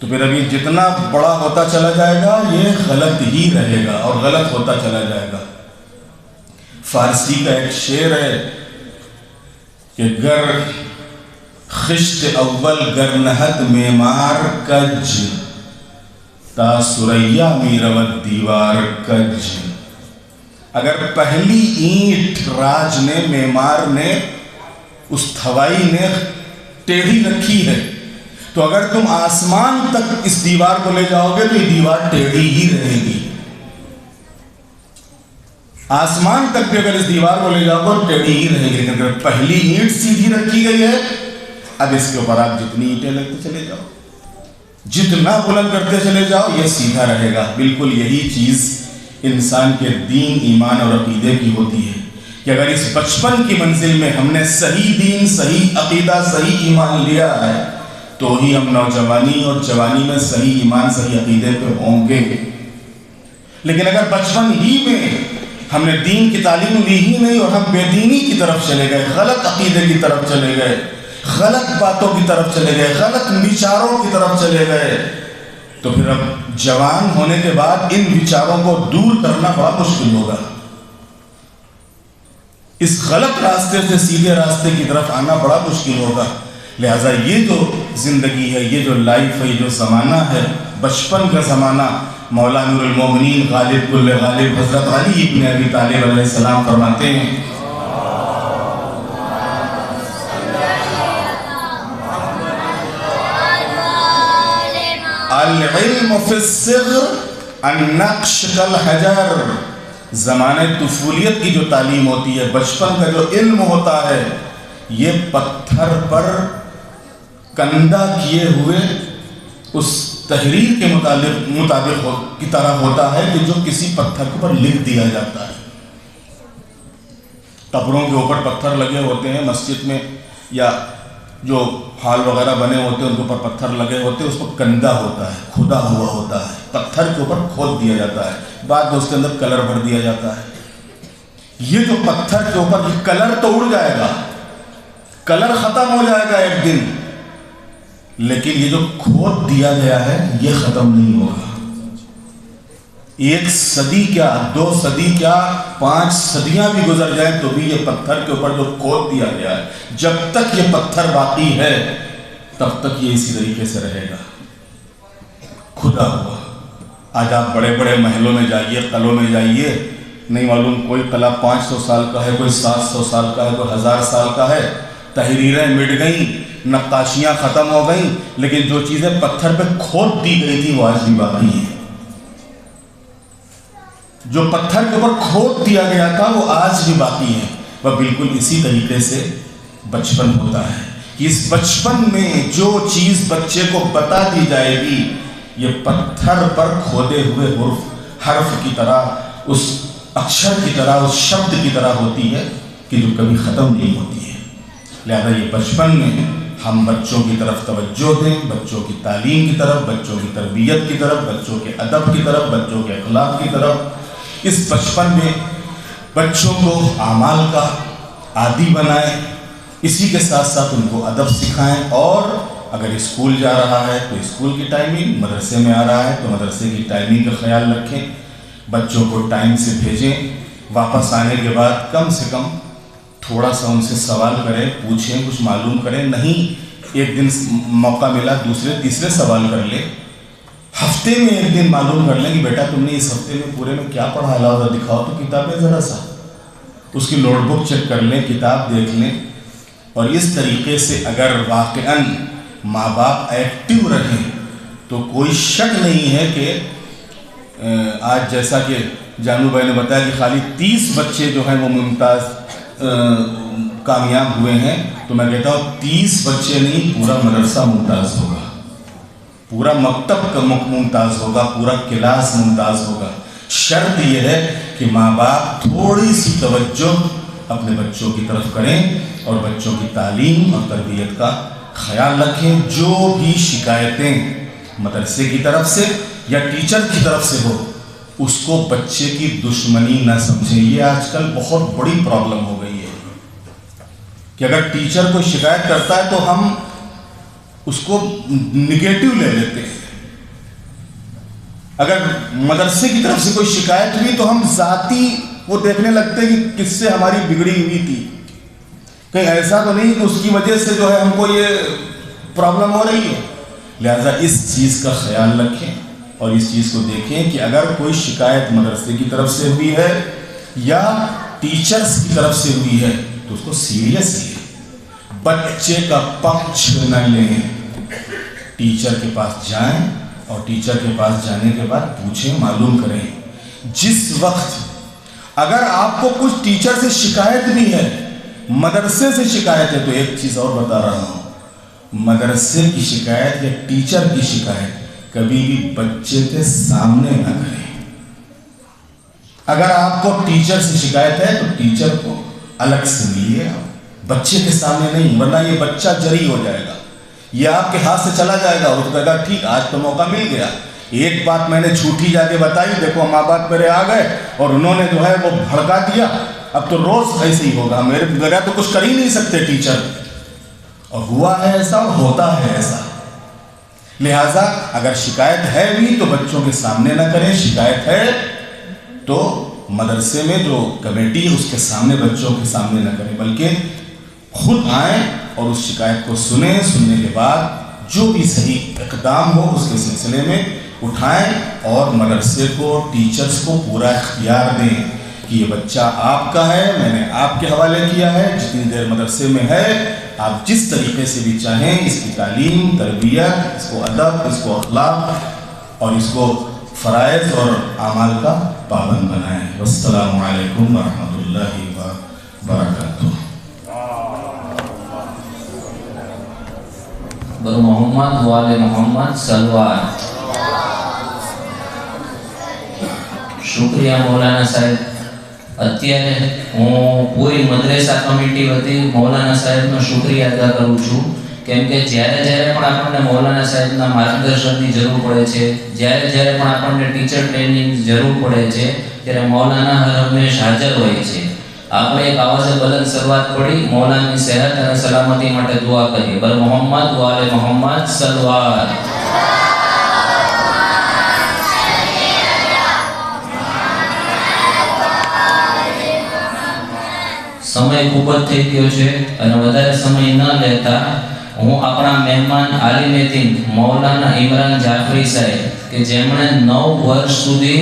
तो फिर अभी जितना बड़ा होता चला जाएगा ये गलत ही रहेगा और गलत होता चला जाएगा। फारसी का एक शेर है कि गर खिश्त अव्वल गर नहत मेमार कज ता सुरैया मीरवत दीवार कज। अगर पहली ईंट राज ने, मेमार ने, उस थवाई ने टेढ़ी रखी है तो अगर तुम आसमान तक इस दीवार को ले जाओगे तो ये दीवार टेढ़ी ही रहेगी। आसमान तक भी अगर इस दीवार को ले जाओगे तो टेढ़ी ही रहेगी। लेकिन अगर पहली ईंट सीधी रखी गई है, अब इसके ऊपर आप जितनी ईंटें लगते चले जाओ, जितना बुलंद करते चले जाओ, ये सीधा रहेगा। बिल्कुल यही चीज इंसान के दीन, ईमान और अकीदे की होती है कि अगर इस बचपन की मंजिल में हमने सही दीन, सही अकीदा, सही ईमान लिया है तो ही हम नौजवानी और जवानी में सही ईमान, सही अकीदे पे होंगे। लेकिन अगर बचपन ही में ہم نے دین کی تعلیم لی ہی نہیں اور ہم بے دینی کی طرف چلے گئے، غلط عقیدے کی طرف چلے گئے، غلط باتوں کی طرف چلے گئے، غلط وچاروں کی طرف چلے گئے، تو پھر اب جوان ہونے کے بعد ان وچاروں کو دور کرنا بڑا مشکل ہوگا۔ اس غلط راستے سے سیدھے راستے کی طرف آنا بڑا مشکل ہوگا۔ لہٰذا یہ جو زندگی ہے، یہ جو لائف ہے، یہ جو زمانہ ہے، بچپن کا زمانہ، مولا نور المومنین غالب کل غالب حضرت علی ابن ابی طالب علیہ السلام فرماتے ہیں العلم فی الصغر النقش کالحجر، زمانہ طفولیت کی جو تعلیم ہوتی ہے، بچپن کا جو علم ہوتا ہے، یہ پتھر پر کندہ کیے ہوئے اس تحریر کے مطابق کی طرح ہوتا ہے کہ جو کسی پتھر کے اوپر لکھ دیا جاتا ہے۔ قبروں کے اوپر پتھر لگے ہوتے ہیں مسجد میں، یا جو ہال وغیرہ بنے ہوتے ہیں ان کے اوپر پتھر لگے ہوتے ہیں، اس پر کندہ ہوتا ہے، کھودا ہوا ہوتا ہے، پتھر کے اوپر کھود دیا جاتا ہے، بعد میں اس کے اندر کلر بھر دیا جاتا ہے۔ یہ جو پتھر کے اوپر کلر تو اڑ جائے گا، کلر ختم ہو جائے گا ایک دن، لیکن یہ جو کھود دیا گیا ہے یہ ختم نہیں ہوگا۔ 1 صدی کیا، 2 صدی کیا، 5 صدیاں بھی گزر جائیں تو بھی یہ پتھر کے اوپر جو کھود دیا گیا ہے، جب تک یہ پتھر باقی ہے تب تک یہ اسی طریقے سے رہے گا، کھدا ہوا۔ آج آپ بڑے بڑے محلوں میں جائیے، قلعوں میں جائیے، نہیں معلوم کوئی قلعہ 500 سال کا ہے، کوئی 700 سال کا ہے، کوئی 1000 سال کا ہے، تحریریں مٹ گئیں، نقاشیاں ختم ہو گئیں، لیکن جو چیزیں پتھر پہ کھود دی گئی تھی وہ آج بھی باقی ہیں۔ جو پتھر کے اوپر کھود دیا گیا تھا وہ آج بھی باقی ہے۔ وہ بالکل اسی طریقے سے بچپن ہوتا ہے کہ اس بچپن میں جو چیز بچے کو بتا دی جائے گی یہ پتھر پر کھودے ہوئے حرف کی طرح، اس اکشر کی طرح، اس شبد کی طرح ہوتی ہے کہ جو کبھی ختم نہیں ہوتی ہے۔ لہذا یہ بچپن میں ہم بچوں کی طرف توجہ دیں، بچوں کی تعلیم کی طرف، بچوں کی تربیت کی طرف، بچوں کے ادب کی طرف، بچوں کے اخلاق کی طرف۔ اس بچپن میں بچوں کو اعمال کا عادی بنائیں، اسی کے ساتھ ساتھ ان کو ادب سکھائیں، اور اگر اسکول جا رہا ہے تو اسکول کی ٹائمنگ، مدرسے میں آ رہا ہے تو مدرسے کی ٹائمنگ کا خیال رکھیں، بچوں کو ٹائم سے بھیجیں، واپس آنے کے بعد کم سے کم تھوڑا سا ان سے سوال کریں، پوچھیں، کچھ معلوم کریں، نہیں ایک دن موقع ملا دوسرے تیسرے سوال کر لیں، ہفتے میں ایک دن معلوم کر لیں کہ بیٹا تم نے اس ہفتے میں پورے میں کیا پڑھا لا ہوگا، دکھاؤ تو کتابیں ذرا سا، اس کی نوٹ بک چیک کر لیں، کتاب دیکھ لیں۔ اور اس طریقے سے اگر واقعاً ماں باپ ایکٹیو رہیں تو کوئی شک نہیں ہے کہ آج جیسا کہ جانو بھائی نے بتایا کہ خالی 30 بچے جو ہیں وہ ممتاز کامیاب ہوئے ہیں، تو میں کہتا ہوں 30 بچے نہیں، پورا مدرسہ ممتاز ہوگا، پورا مکتب کا ممتاز ہوگا، پورا کلاس ممتاز ہوگا۔ شرط یہ ہے کہ ماں باپ تھوڑی سی توجہ اپنے بچوں کی طرف کریں اور بچوں کی تعلیم اور تربیت کا خیال رکھیں۔ جو بھی شکایتیں مدرسے کی طرف سے یا ٹیچر کی طرف سے ہو اس کو بچے کی دشمنی نہ سمجھیں۔ یہ آج کل بہت بڑی پرابلم ہو گئی ہے کہ اگر ٹیچر کوئی شکایت کرتا ہے تو ہم اس کو نگیٹو لے لیتے ہیں، اگر مدرسے کی طرف سے کوئی شکایت ہوئی تو ہم ذاتی وہ دیکھنے لگتے ہیں کہ کس سے ہماری بگڑی ہوئی تھی، کہیں ایسا تو نہیں کہ اس کی وجہ سے جو ہے ہم کو یہ پرابلم ہو رہی ہے۔ لہذا اس چیز کا خیال رکھیں اور اس چیز کو دیکھیں کہ اگر کوئی شکایت مدرسے کی طرف سے ہوئی ہے یا ٹیچرز کی طرف سے ہوئی ہے تو اس کو سیریس لیں، بچے کا پکش نہ لیں، ٹیچر کے پاس جائیں اور ٹیچر کے پاس جانے کے بعد پوچھیں، معلوم کریں۔ جس وقت اگر آپ کو کچھ ٹیچر سے شکایت بھی ہے، مدرسے سے شکایت ہے، تو ایک چیز اور بتا رہا ہوں، مدرسے کی شکایت یا ٹیچر کی شکایت کبھی بھی بچے کے سامنے نہ کریں۔ اگر آپ کو ٹیچر سے شکایت ہے تو ٹیچر کو الگ سے ملیے، بچے کے سامنے نہیں، ورنہ یہ بچہ جری ہو جائے گا، یہ آپ کے ہاتھ سے چلا جائے گا، وہ کہے گا ٹھیک آج تو موقع مل گیا، एक बात मैंने झूठी जाके बताई, देखो माँ बाप मेरे आ गए और उन्होंने जो है वो भड़का दिया, अब तो रोज ऐसे ही होगा, मेरे बगैर तो कुछ कर ही नहीं सकते टीचर। और हुआ है ऐसा और होता है ऐसा। लिहाजा अगर शिकायत है भी तो बच्चों के सामने ना करें, शिकायत है तो मदरसे में जो कमेटी है उसके सामने, बच्चों के सामने ना करें, बल्कि खुद आएँ और उस शिकायत को सुने, सुनने के बाद जो भी सही इक़दाम हो उसके सिलसिले में उठाएं और मदरसे को, टीचर्स को पूरा इख्तियार दें कि ये बच्चा आपका है, मैंने आपके हवाले किया है, जितनी देर मदरसे में है आप जिस तरीके से भी चाहें इसकी तालीम, तरबियत, इसको अदब, इसको अखलाक और इसको फ़राइज़ और आमाल का पाबंद बनाएं। वस्सलामु अलैकुम वरहमतुल्लाहि व बरकातुहू। बर मोहम्मद वाले मोहम्मद सलवार। शुक्रिया मौलाना साहेब। અત્યારે હું પૂરી મદ્રેસા કમિટી વતી મૌલાના સાહેબનો શુક્રિયા અદા કરું છું, કેમ કે જ્યારે પણ આપણને મૌલાના સાહેબના માર્ગદર્શનની જરૂર પડે છે, જ્યારે પણ આપણને ટીચર ટ્રેનિંગની જરૂર પડે છે, ત્યારે મૌલાના હર હંમેશ હાજર હોય છે। આપણે એક આવાજે બલંદ શરૂઆત પડી, મૌલાની સેહત અને સલામતી માટે દુઆ કરીએ। બર મોહમ્મદ વાલે મોહમ્મદ સલવાર। સમય ખૂબ જ થઈ ગયો છે અને વધારે સમય ન લેતા હું આપણા મહેમાન આલિમે દીન મૌલાના ઇમરાન જાફરી સાહેબ કે જેમણે 9 વર્ષ સુધી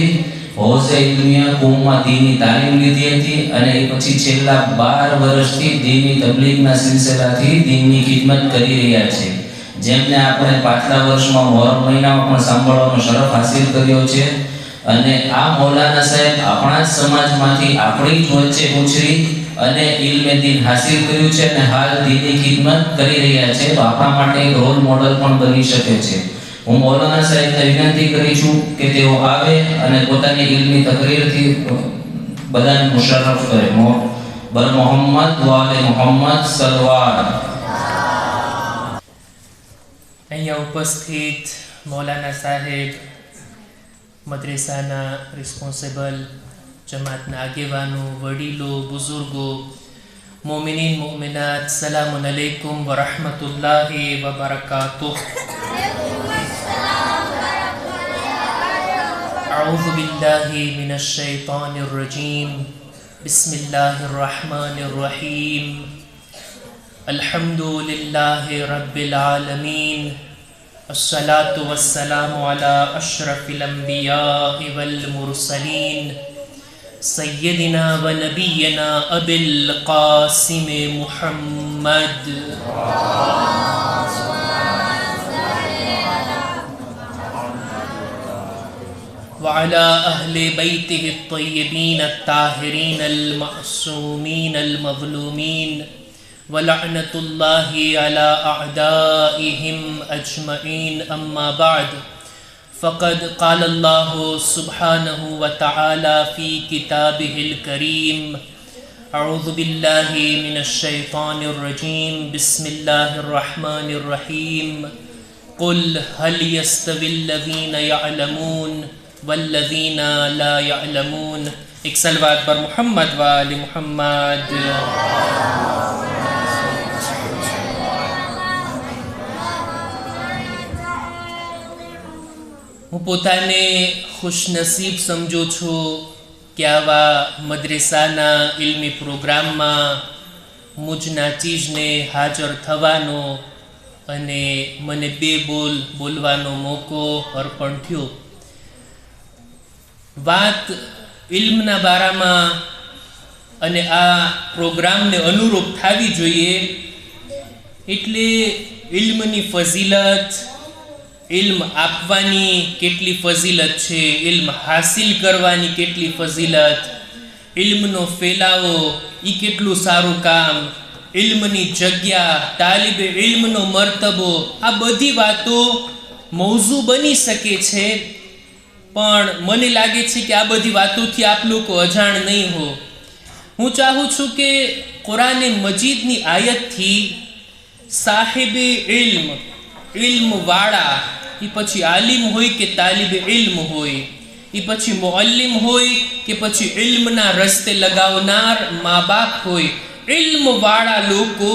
હોઝે ઇલ્મિયા કુમમાં દીની તાલીમ લીધી હતી અને એ પછી છેલ્લા 12 વર્ષથી દીની તબલીગના સિલસિલાથી દીનની ખિદમત કરી રહ્યા છે, જેમને આપણે પાછલા વર્ષમાં મોહરમ મહિનામાં પણ સાંભળવાનો શરફ હાસિલ કર્યો છે। અને આ મૌલાના સાહેબ આપણા જ સમાજમાંથી આપણી જ વચ્ચે ઉછરી અને ઇલ્મે દીન હાસિલ કર્યું છે અને હાલ દીની ખિદમત કરી રહ્યા છે, તો આપણા માટે એક રોલ મોડલ પણ બની શકે છે। હું મૌલાના સાહેબને વિનંતી કરી છું કે તેઓ આવે અને પોતાની ઇલ્મી તકરીરથી બધાને મુશર્રફ કરે। બર મોહમ્મદ વાલે મોહમ્મદ સલવાર। અહીંયા ઉપસ્થિત મૌલાના સાહેબ, મદ્રેસાના રિસ્પોન્સિબલ, જમાતના આગેવાનો, વડીલો, બુઝુર્ગો, મોમિનીન મોમિનાત, સલામુન અલૈકુમ વ રહમતુલ્લાહિ વ બરકાતુહ। અઉઝુ બિલ્લાહિ મિનશ શૈતાનિર રજીમ। બિસ્મિલ્લાહિર રહમાનિર રહીમ। અલ્હમ્દુલિલ્લાહિ રબ્બિલ આલમીન। الصلاة والسلام على أشرف الأنبياء والمرسلين سيدنا ونبينا أبي القاسم محمد وعلى أهل بيته الطيبين الطاهرين المعصومين المظلومين ولعنة الله على أعدائهم أجمعين أما بعد فقد قال الله سبحانه وتعالى في كتابه الكريم أعوذ بالله من الشيطان الرجيم بسم الله الرحمن الرحيم قل هل يستوي الذين يعلمون والذين لا يعلمون۔ ایک صلوات پر محمد و آل محمد۔ હું પોતાને ખુશનસીબ સમજું છું કે આવા મદ્રેસાના ઇલ્મી પ્રોગ્રામમાં મુજના ચીજને હાજર થવાનો અને મને 2 બોલ બોલવાનો મોકો અર્પણ થયો। વાત ઇલ્મના બારામાં અને આ પ્રોગ્રામને અનુરૂપ થવી જોઈએ, એટલે ઇલ્મની ફઝીલત, ઇલ્મ આપવાની કેટલી ફઝીલત છે, ઇલ્મ હાસિલ કરવાની કેટલી ફઝીલત, ઇલ્મનો ફેલાવો એ કેટલું સારું કામ, ઇલ્મની જગ્યા, તાલિબે ઇલ્મનો મર્તબો, આ બધી વાતો મૌઝુ બની શકે છે, પણ મને લાગે છે કે આ બધી વાતોથી આપ લોકો અજાણ નહીં હો। હું ચાહું છું કે કુરાને મજીદની આયતથી સાહેબે ઇલ્મ, ઇલ્મવાળા, એ પછી આલિમ હોય કે તાલિબ ઇલ્મ હોય, એ પછી મુઅલ્લિમ હોય કે પછી ઇલ્મના રસ્તે લગાવનાર મા બાપ હોય, ઇલ્મવાળા લોકો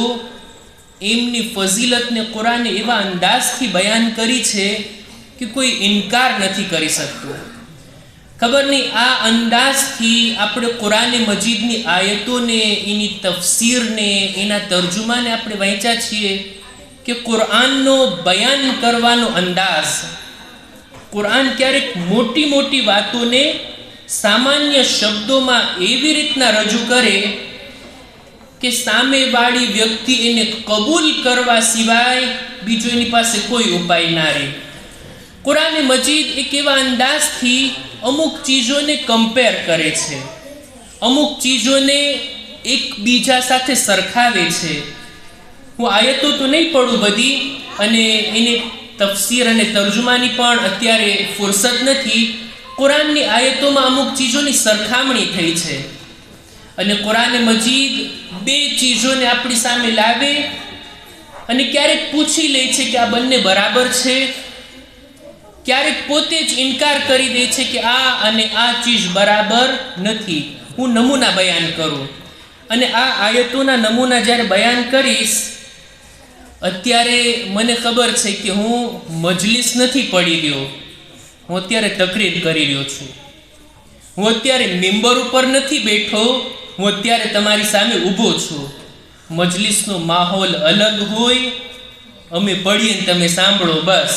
એમની ફઝીલતને કુરાને એવા અંદાજથી બયાન કરી છે કે કોઈ ઇનકાર નથી કરી શકતું. ખબર નહીં આ અંદાજથી આપણે કુરાને મજીદની આયતોને, એની તફસીરને, એના તર્જુમાને આપણે વાંચ્યા છીએ કે કુરાનનો બયાન કરવાનો અંદાજ, કુરાન ક્યારેક મોટી મોટી વાતોને સામાન્ય શબ્દોમાં એવી રીતના રજૂ કરે કે સામેવાળી વ્યક્તિ એને કબૂલ કરવા સિવાય બીજો એની પાસે કોઈ ઉપાય ના રહે. કુરાને મજીદ એક એવા અંદાજથી અમુક ચીજોને કમ્પેર કરે છે, અમુક ચીજોને એકબીજા સાથે સરખાવે છે. હું આયતો તો નહીં પડું બધી, અને એની તફસીર અને તર્જુમાની પણ અત્યારે ફુરસત નથી. કુરાનની આયતોમાં અમુક ચીજોની સરખામણી થઈ છે, અને કુરાને મજીદ બે ચીજોને આપણી સામે લાવે અને ક્યારેક પૂછી લે છે કે આ બંને બરાબર છે, ક્યારેક પોતે જ ઇનકાર કરી દે છે કે આ અને આ ચીજ બરાબર નથી. હું નમૂના બયાન કરું, અને આ આયતોના નમૂના જ્યારે બયાન કરીશ, અત્યારે મને ખબર છે કે હું મજલિસ નથી પડી રહ્યો, હું અત્યારે તકરીર કરી રહ્યો છું, હું અત્યારે મેમ્બર ઉપર નથી બેઠો, હું અત્યારે તમારી સામે ઊભો છું. મજલિસનો માહોલ અલગ હોય, અમે પડીએ ને તમે સાંભળો, બસ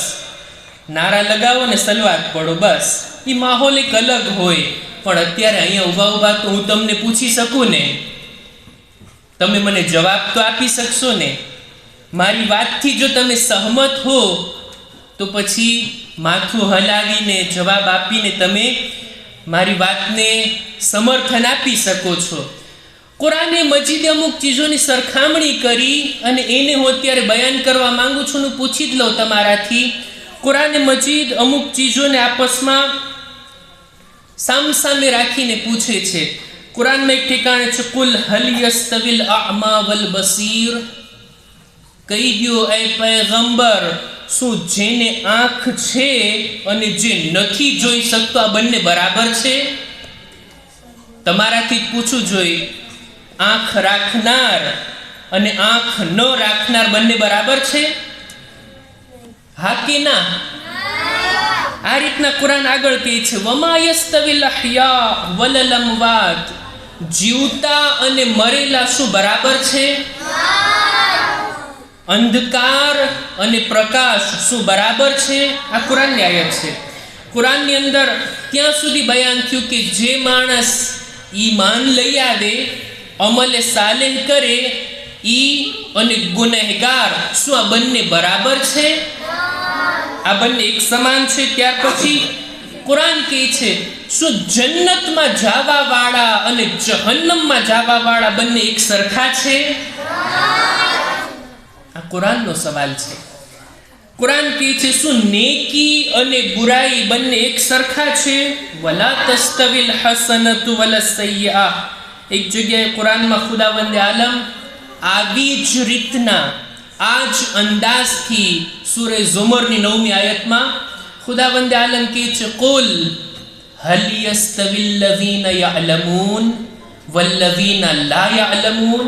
નારા લગાવો ને સલવાત પડો, બસ એ માહોલ એક અલગ હોય. પણ અત્યારે અહીંયા ઊભા ઊભા તો હું તમને પૂછી શકું ને, તમે મને જવાબ તો આપી શકશો ને. મારી વાતથી જો તમે સહમત હો તો પછી માથું હલાવીને જવાબ આપીને તમે મારી વાતને સમર્થન આપી શકો છો. કુરાને મજીદે અમુક ચીજોની સરખામણી કરી અને એને હું અત્યારે બયાન કરવા માંગુ છું. હું પૂછી જ લઉં તમારાથી, કુરાને મજીદ અમુક ચીજોને આપસમાં સામસામે રાખીને પૂછે છે. કુરાનમાં એક ઠેકાણે છે, કુલ હલ યસ્તવિલ અઅમા વલ બસીર, કહી દો એ પૈગંબર, શું જેને આંખ છે અને જે નથી જોઈ શકતો આ બંને બરાબર છે? તમારાથી જ પૂછવું જોઈએ, આંખ રાખનાર અને આંખ ન રાખનાર બંને બરાબર છે? હા કે ના? આ રીતના કુરાન આગળ કહે છે, વમા યસ્તવિલ અહ્યા વલલ અમવાત, જીવતા અને મરેલા શું બરાબર છે? અંધકાર અને પ્રકાશ શું બરાબર છે? આ કુરાનની આયત છે. કુરાનની અંદર ત્યાં સુધી બયાન થયું કે જે માણસ ઈમાન લઈ આવે, અમલે સાલેહ કરે, ઈ અને ગુનેહગાર શું આ બંને બરાબર છે? આ બંને એક સમાન છે. ત્યાર પછી કુરાન કહે છે, શું જન્નતમાં જવા વાળા અને જહન્નમમાં જવા વાળા બંને એક સરખા છે? આ કુરાનનો સવાલ છે. કુરાન કહે છે, શું નેકી અને બુરાઈ બંને એક સરખા છે? વલા તસ્તવિલ હસનતુ વલા સય્યઆ. એક જગ્યાએ કુરાનમાં ખુદાવંદે આલમ આવી જ રીતના આ જ અંદાજથી સૂરે ઝુમરની 9મી આયતમાં ખુદાવંદે આલમ કહે છે, કુલ હલ યસ્તવિલ લઝીના યઅલમૂન વલ્લઝીના લા યઅલમૂન.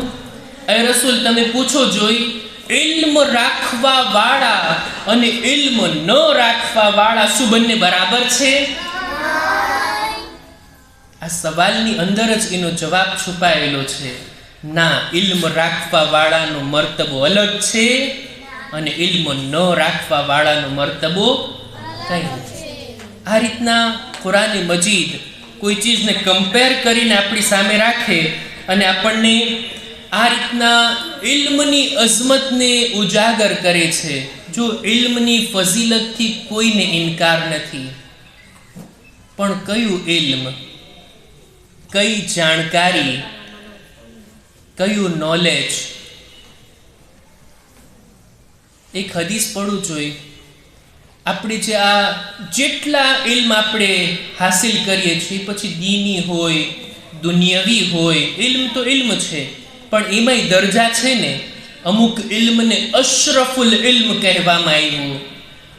એ રસૂલ તમે પૂછો જોઈ, ઇલ્મ રાખવા વાળા અને ઇલ્મ ન રાખવા વાળા શું બંને બરાબર છે? આ સવાલની અંદર જ એનો જવાબ છુપાયેલો છે. ના, ઇલ્મ રાખવા વાળાનો મર્તબો અલગ છે અને ઇલ્મ ન રાખવા વાળાનો મર્તબો કંઈ નથી. આ રીતના કુરાન મજીદ કોઈ ચીજને કમ્પેર કરીને આપણી સામે રાખે અને આપણને આ રીતના ઇલ્મની અઝમતને ઉજાગર કરે છે. જો ઇલ્મની ફઝીલતથી કોઈને ઇનકાર નથી, પણ કયું ઇલ્મ, કઈ જાણકારી, કયું નોલેજ? એક હદીસ પડવું જોઈએ. આપણે જે આ જેટલા ઇલ્મ આપણે હાસિલ કરીએ છીએ, પછી દીની હોય, દુનિયાવી હોય, ઇલ્મ તો ઇલ્મ છે, પણ એમાંય દરજા છે ને. અમુક ઇલ્મને અશરફુલ ઇલ્મ કહેવામાં આવ્યું,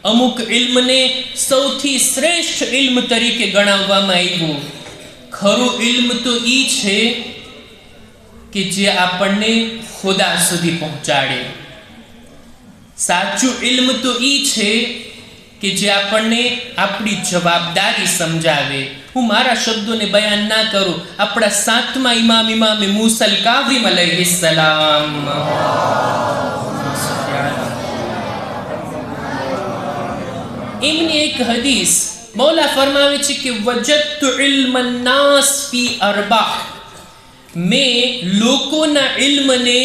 અમુક ઇલ્મને સૌથી શ્રેષ્ઠ ઇલ્મ તરીકે ગણાવવામાં આવ્યું. ખરું ઇલ્મ તો ઈ છે કે જે આપણને ખુદા સુધી પહોંચાડે. સાચું ઇલ્મ તો ઈ છે કે જે આપણને આપણી જવાબદારી સમજાવે. હું મારા શબ્દોને બયાન ના કરું, આપણા 7મા ઇમામ ઇમામે મૂસા અલ કાઝિમ અલૈહિસ્સલામ એમની એક હદીસ મૌલા ફરમાવે છે કે વજદતુ ઇલ્મન નાસ ફી અરબા, મેં લોકોના ઇલ્મને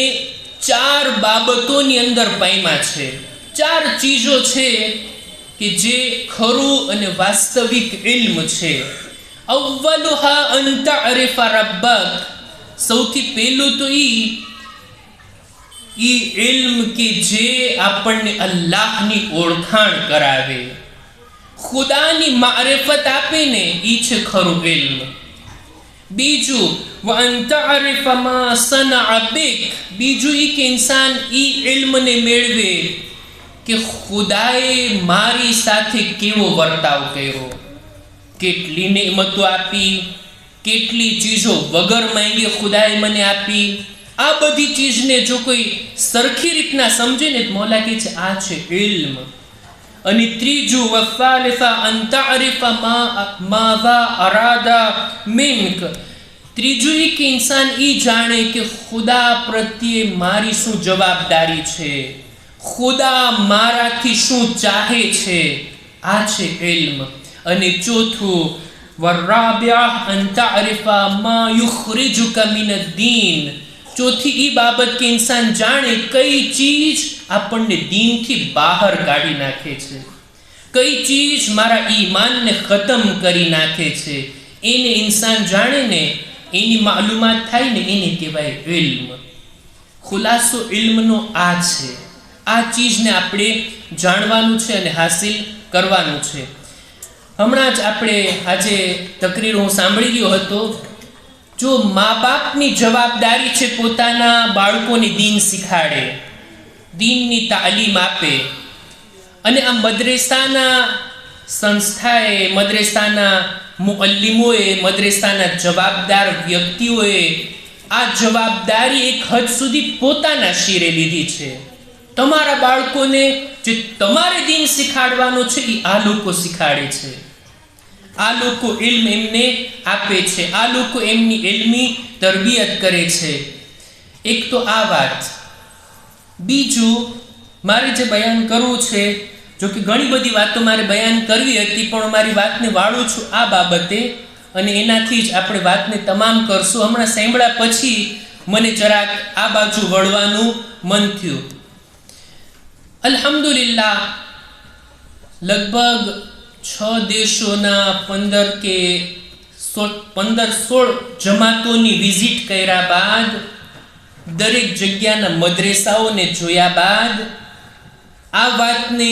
4 બાબતોની અંદર પામ્યા છે. 4 ચીજો છે કે જે ખરું અને વાસ્તવિક ઇલ્મ છે. અવ્વલુહા અન તઅરિફ રબ્બક, સૌથી પહેલું તો ઈ ઇલ્મ કે જે આપણને અલ્લાહની ઓળખાણ કરાવે, ખુદાની મારિફત આપે ને, ઈ છે ખરું ઇલ્મ. બીજું વઅન તઅરિફ મા સનઅ બિક, બીજું ઈ કે ઇન્સાન ઈ ઇલ્મને મેળવે કે ખુદાએ મારી સાથે કેવો વર્તાવ કર્યો, કેટલી નેમતો આપી, કેટલી ચીજો વગર માંગે ખુદાએ મને આપી. આ બધી ચીજને જો કોઈ સરખી રીતના સમજે ને, મૌલા કહે છે આ છે ઇલ્મ. અને ત્રીજું વસાલિસા અન તઅરિફ માઝા અરાદા મિન્ક, ત્રીજું ઈ કે ઇન્સાન ઈ જાણે કે ખુદા પ્રત્યે મારી શું જવાબદારી છે, ખુદા મારાથી શું ચાહે છે. આ છે ઇલ્મ. અને ચોથું વરાબિયા અન તઅરિફ મા યુખરિજુકા મિન અદ્દીન, ચોથી ઈ બાબત કે ઇન્સાન જાણે કઈ ચીજ આપણને દીનથી બહાર કાઢી નાખે છે, કઈ ચીજ મારા ઈમાનને ખતમ કરી નાખે છે. એને ઇન્સાન જાણે ને, એની માલુમાત થાય ને, એને કહેવાય ઇલ્મ. ખુલાસો ઇલ્મનો આ છે. આ ચીજને આપણે જાણવાનું છે અને હાસિલ કરવાનું છે. હમણાં જ આપણે આજે તકરીર હું સાંભળી ગયો હતો. જો મા બાપની જવાબદારી છે પોતાના બાળકોને દીન શીખાડે, દીનની તાલીમ આપે, અને આ મદ્રેસાના સંસ્થાએ, મદ્રેસાના મુઅલ્લિમોએ, મદ્રેસાના જવાબદાર વ્યક્તિઓએ આ જવાબદારી એક હદ સુધી પોતાના શિરે લીધી છે. તમારા બાળકોને જે તમારે દીન શીખાડવાનો છે એ આ લોકો શીખાડે છે, આ લોકો ઇલ્મ એમને આપે છે, આ લોકો એમની ઇલ્મી તરબિયત કરે છે. એક તો આ વાત. બીજું મારે જે બયાન કરવું છે, જો કે ઘણી બધી વાતો મારે બયાન કરવી હતી, પણ મારી વાતને વાળું છું આ બાબતે, અને એનાથી જ આપણે વાતને તમામ કરશું. હમણાં સાંભળ્યા પછી મને જરાક આ બાજુ વળવાનું મન થયું. અલ્હમ્દુલિલ્લાહ, લગભગ 6 દેશોના 15-16 જમાતોની વિઝિટ કર્યા બાદ, દરેક જગ્યાના મદ્રેસાઓને જોયા બાદ આ વાતને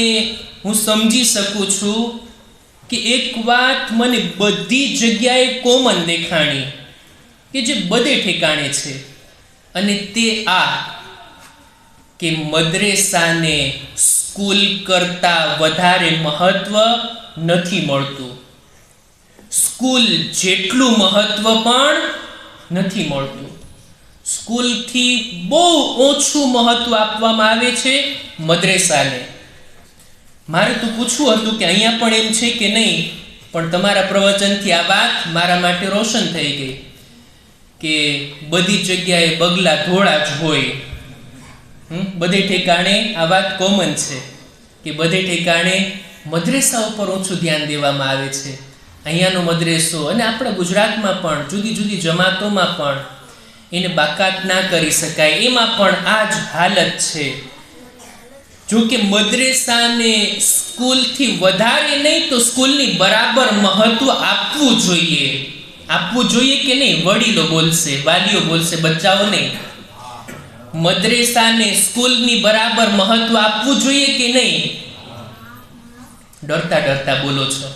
હું સમજી શકું છું કે એક વાત મને બધી જગ્યાએ કોમન દેખાણી, કે જે બધે ઠેકાણે છે, અને તે આ કે મદ્રેસાને સ્કૂલ કરતાં વધારે મહત્વ નથી મળતું. સ્કૂલ જેટલું મહત્વ પણ નથી મળતું. સ્કૂલથી બહુ ઓછું મહત્વ આપવામાં આવે છે મદ્રેસાને. મારે તો પૂછવું હતું કે અહીંયા પણ એમ છે કે નહીં, પણ તમારા પ્રવચનથી આ વાત મારા માટે રોશન થઈ ગઈ કે બધી જગ્યાએ બગલા ધોળા જ હોય. બધે ઠેકાણે આ વાત કોમન છે કે બધે ઠેકાણે મદ્રેસા ઉપર ઓછું ધ્યાન દેવામાં આવે છે. અહીંયાનો મદ્રેસો અને આપણા ગુજરાતમાં પણ જુદી જુદી જમાતોમાં પણ એને બાકાત ના કરી શકાય, એમાં પણ આ જ હાલત છે. જો કે મદ્રેસાને સ્કૂલથી વધારે નહીં તો સ્કૂલની બરાબર મહત્વ આપવું જોઈએ. આપવું જોઈએ કે નહીં? વડીલો બોલશે, વાલીઓ બોલશે, બચ્ચાઓ નહીં. મદ્રેસાને સ્કૂલની બરાબર મહત્વ આપવું જોઈએ કે નહીં? ડરતા ડરતા બોલો છો.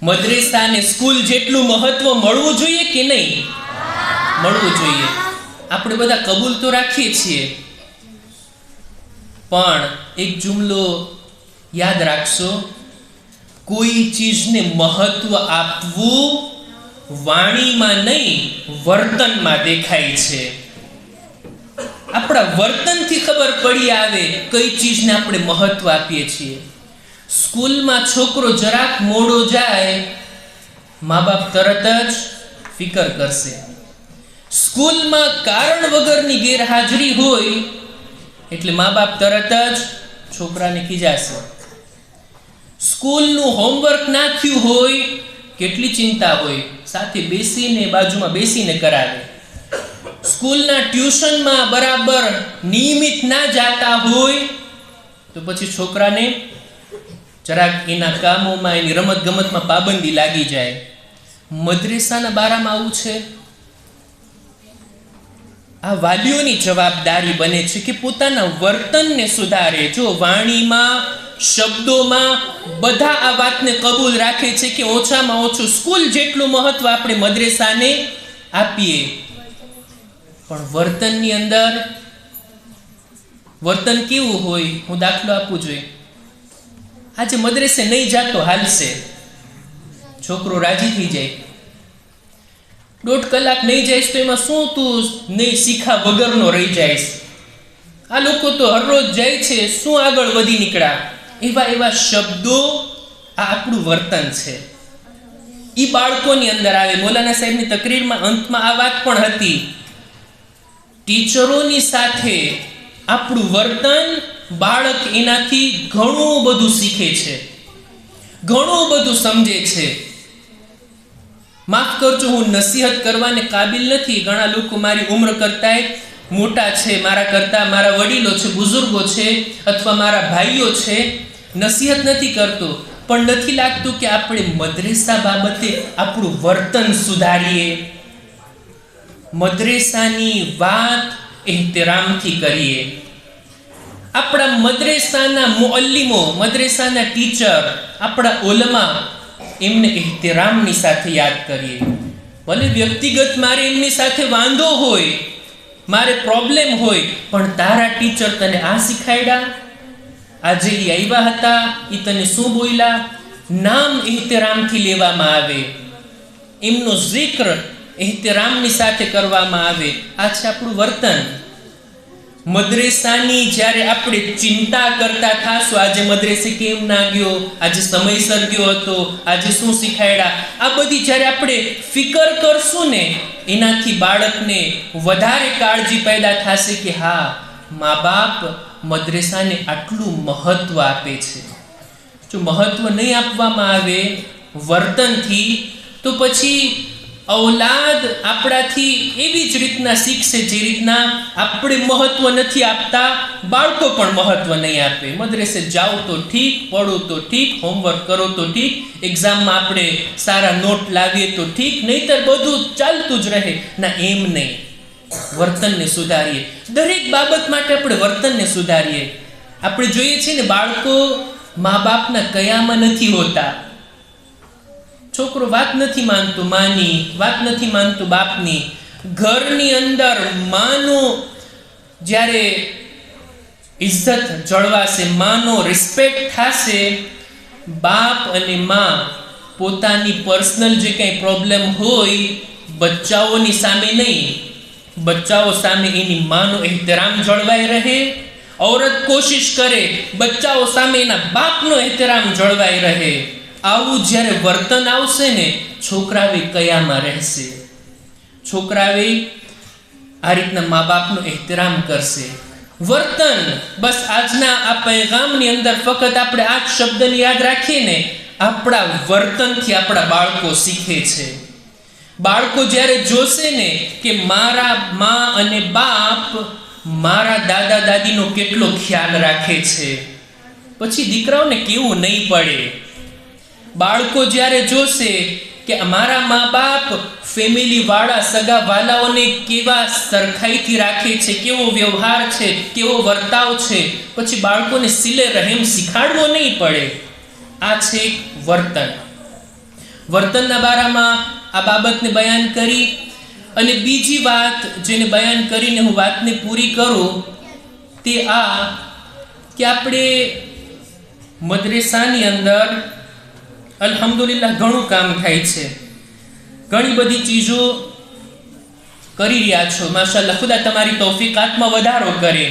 મદ્રેસાને સ્કૂલ જેટલું મહત્વ મળવું જોઈએ કે નહીં? મળવું જોઈએ. આપણે બધા કબૂલ તો રાખીએ છીએ, પણ એક જુમલો યાદ રાખશો, કોઈ ચીજને મહત્વ આપવું વાણીમાં નહીં વર્તનમાં દેખાય છે. આપણા વર્તનથી ખબર પડી આવે કઈ ચીજને આપણે મહત્વ આપીએ છીએ. સ્કૂલમાં છોકરો જરાક મોડો જાય, મા બાપ તરત જ ફિકર કરશે. સ્કૂલમાં કારણ વગરની ગેરહાજરી હોય એટલે મા બાપ તરત જ છોકરાને ખીજાશે. સ્કૂલનું હોમવર્ક ના થયું હોય, કેટલી ચિંતા હોય, સાથે બેસીને બાજુમાં બેસીને કરાવે. સ્કૂલના ટ્યુશનમાં બરાબર નિયમિત ના જાતા હોય તો પછી છોકરાને જરાક એના કામોમાં, એની રમત ગમતમાં પાબંદી લાગી જાય. મદ્રેસાના બારામાં આવું છે. આ વાલીઓની જવાબદારી બને છે કે પોતાના વર્તનને સુધારે. જો વાણીમાં, શબ્દોમાં બધા આ વાતને કબૂલ રાખે છે કે ઓછામાં ઓછું સ્કૂલ જેટલું મહત્વ આપણે મદ્રેસાને આપીએ, પણ વર્તનની અંદર વર્તન કેવું હોય? હું દાખલો આપું જોઈએ. આજે મદ્રેસે નહીં જાતો હાલશે, છોકરો રાજી થઈ જાય. 1.5 કલાક નહીં જઈશ તો એમાં શું તું નહીં શીખા વગરનો રહી જઈશ? આ લોકો તો હરરોજ જાય છે, શું આગળ વધી નીકળ્યા? એવા શબ્દો આ આપણું વર્તન છે. એ બાળકોની અંદર આવે. મૌલાના સાહેબની તકરીરમાં અંતમાં આ વાત પણ હતી. ટીચરોની સાથે આપણું વર્તન, બાળક એનાથી ઘણું બધું શીખે છે, ઘણું બધું સમજે છે. માફ કરજો, હું નસીહત કરવાને કાબિલ નથી. ઘણા લોકો મારી ઉંમર કરતાંય મોટા છે, મારા કરતા મારા વડીલો છે, બુઝુર્ગો છે, અથવા મારા ભાઈઓ છે. નસીહત નથી કરતો, પણ નથી લાગતું કે આપણે મદ્રેસા બાબતે આપણું વર્તન સુધારીએ, મદ્રેસાની વાત એહતરામથી કરીએ. આપણા મદ્રેસાના મુઅલ્લિમો, મદ્રેસાના ટીચર, આપણા ઉલમા, એમને એહતરામની સાથે યાદ કરીએ. ભલે વ્યક્તિગત મારે એમની સાથે વાંધો હોય, મારે પ્રોબ્લેમ હોય, પણ તારા ટીચર તને આ શીખાડ્યા, આજે એ આવ્યા હતા, એ તને શું બોલ્યા? નામ એહતરામથી લેવામાં આવે, એમનો જિક્ર એહતરામની સાથે કરવામાં આવે. આ છે આપણું વર્તન. મદ્રેસાની જ્યારે આપણે ચિંતા કરતા થાશું, આજે મદ્રેસે કેમ ના ગયો, આજે સમયસર ગયો હતો, આજે શું શીખાડ્યા, આ બધી જ્યારે આપણે ફિકર કરશું ને, એનાથી બાળકને વધારે કાળજી પેદા થશે કે હા, મા બાપ મદ્રેસાને આટલું મહત્વ આપે છે. જો મહત્વ નહીં આપવામાં આવે વર્તનથી, તો પછી ઔલાદ આપણાથી એવી જ રીતના શીખશે જે રીતના આપણે મહત્વ નથી આપતા, બાળકો પણ મહત્વ નહીં આપે. મદ્રેસે જાઓ તો ઠીક, પડો તો ઠીક, હોમવર્ક કરો તો ઠીક, એક્ઝામમાં આપણે સારા નોટ લાવીએ તો ઠીક, નહીંતર બધું ચાલતું જ રહે. ના, એમ નહીં. વર્તનને સુધારીએ. દરેક બાબત માટે આપણે વર્તનને સુધારીએ. આપણે જોઈએ છીએ ને, બાળકો મા બાપના કયામાં નથી હોતા. છોકરો વાત નથી માનતું માની, વાત નથી માનતું બાપની. ઘરની અંદર માનો જ્યારે ઇજ્જત જળવાશે, માનો રિસ્પેક્ટ થશે, બાપ અને મા પોતાની પર્સનલ જે કંઈ પ્રોબ્લેમ હોય બચ્ચાઓની સામે નહીં, બચ્ચાઓ સામે એની માનો એહતરામ જળવાઈ રહે. औरत કોશિશ કરે બચ્ચાઓ સામે એના બાપનો એહતરામ જળવાઈ રહે. આવું જ્યારે વર્તન આવશે ને, છોકરાવે કયામાં રહેશે. છોકરાવે આ રીતના મા બાપનો એહતરામ કરશે. વર્તન, બસ આજના આ પૈગામની અંદર ફક્ત આપણે આ જ શબ્દને યાદ રાખીએ ને, આપણા વર્તનથી આપણા બાળકો શીખે છે. બાળકો જ્યારે જોશે ને કે મારા મા અને બાપ મારા દાદા દાદીનો કેટલો ખ્યાલ રાખે છે, પછી દીકરાઓને કેવું નહીં પડે. બાળકો જ્યારે જોશે કે મારા મા બાપ ફેમિલી વાળા, સગા વાલાઓને કેવા સરખાઈથી રાખે છે, કેવો વ્યવહાર છે, કેવો વર્તાવ છે, પછી બાળકોને સિલે રહેમ શીખાડવો નહીં પડે. આ છે વર્તન. વર્તનના બારામાં આ બાબતને બયાન કરી. અને બીજી વાત જેને બયાન કરીને હું વાતને પૂરી કરું તે આ કે આપણે મદ્રેસાની અંદર અલ્હમ્દુલિલ્લાહ ઘણું કામ થાય છે, ઘણી બધી ચીજો કરી રહ્યા છો. માશાઅલ્લાહ, ખુદા તમારી તૌફીકાતમાં વધારો કરે.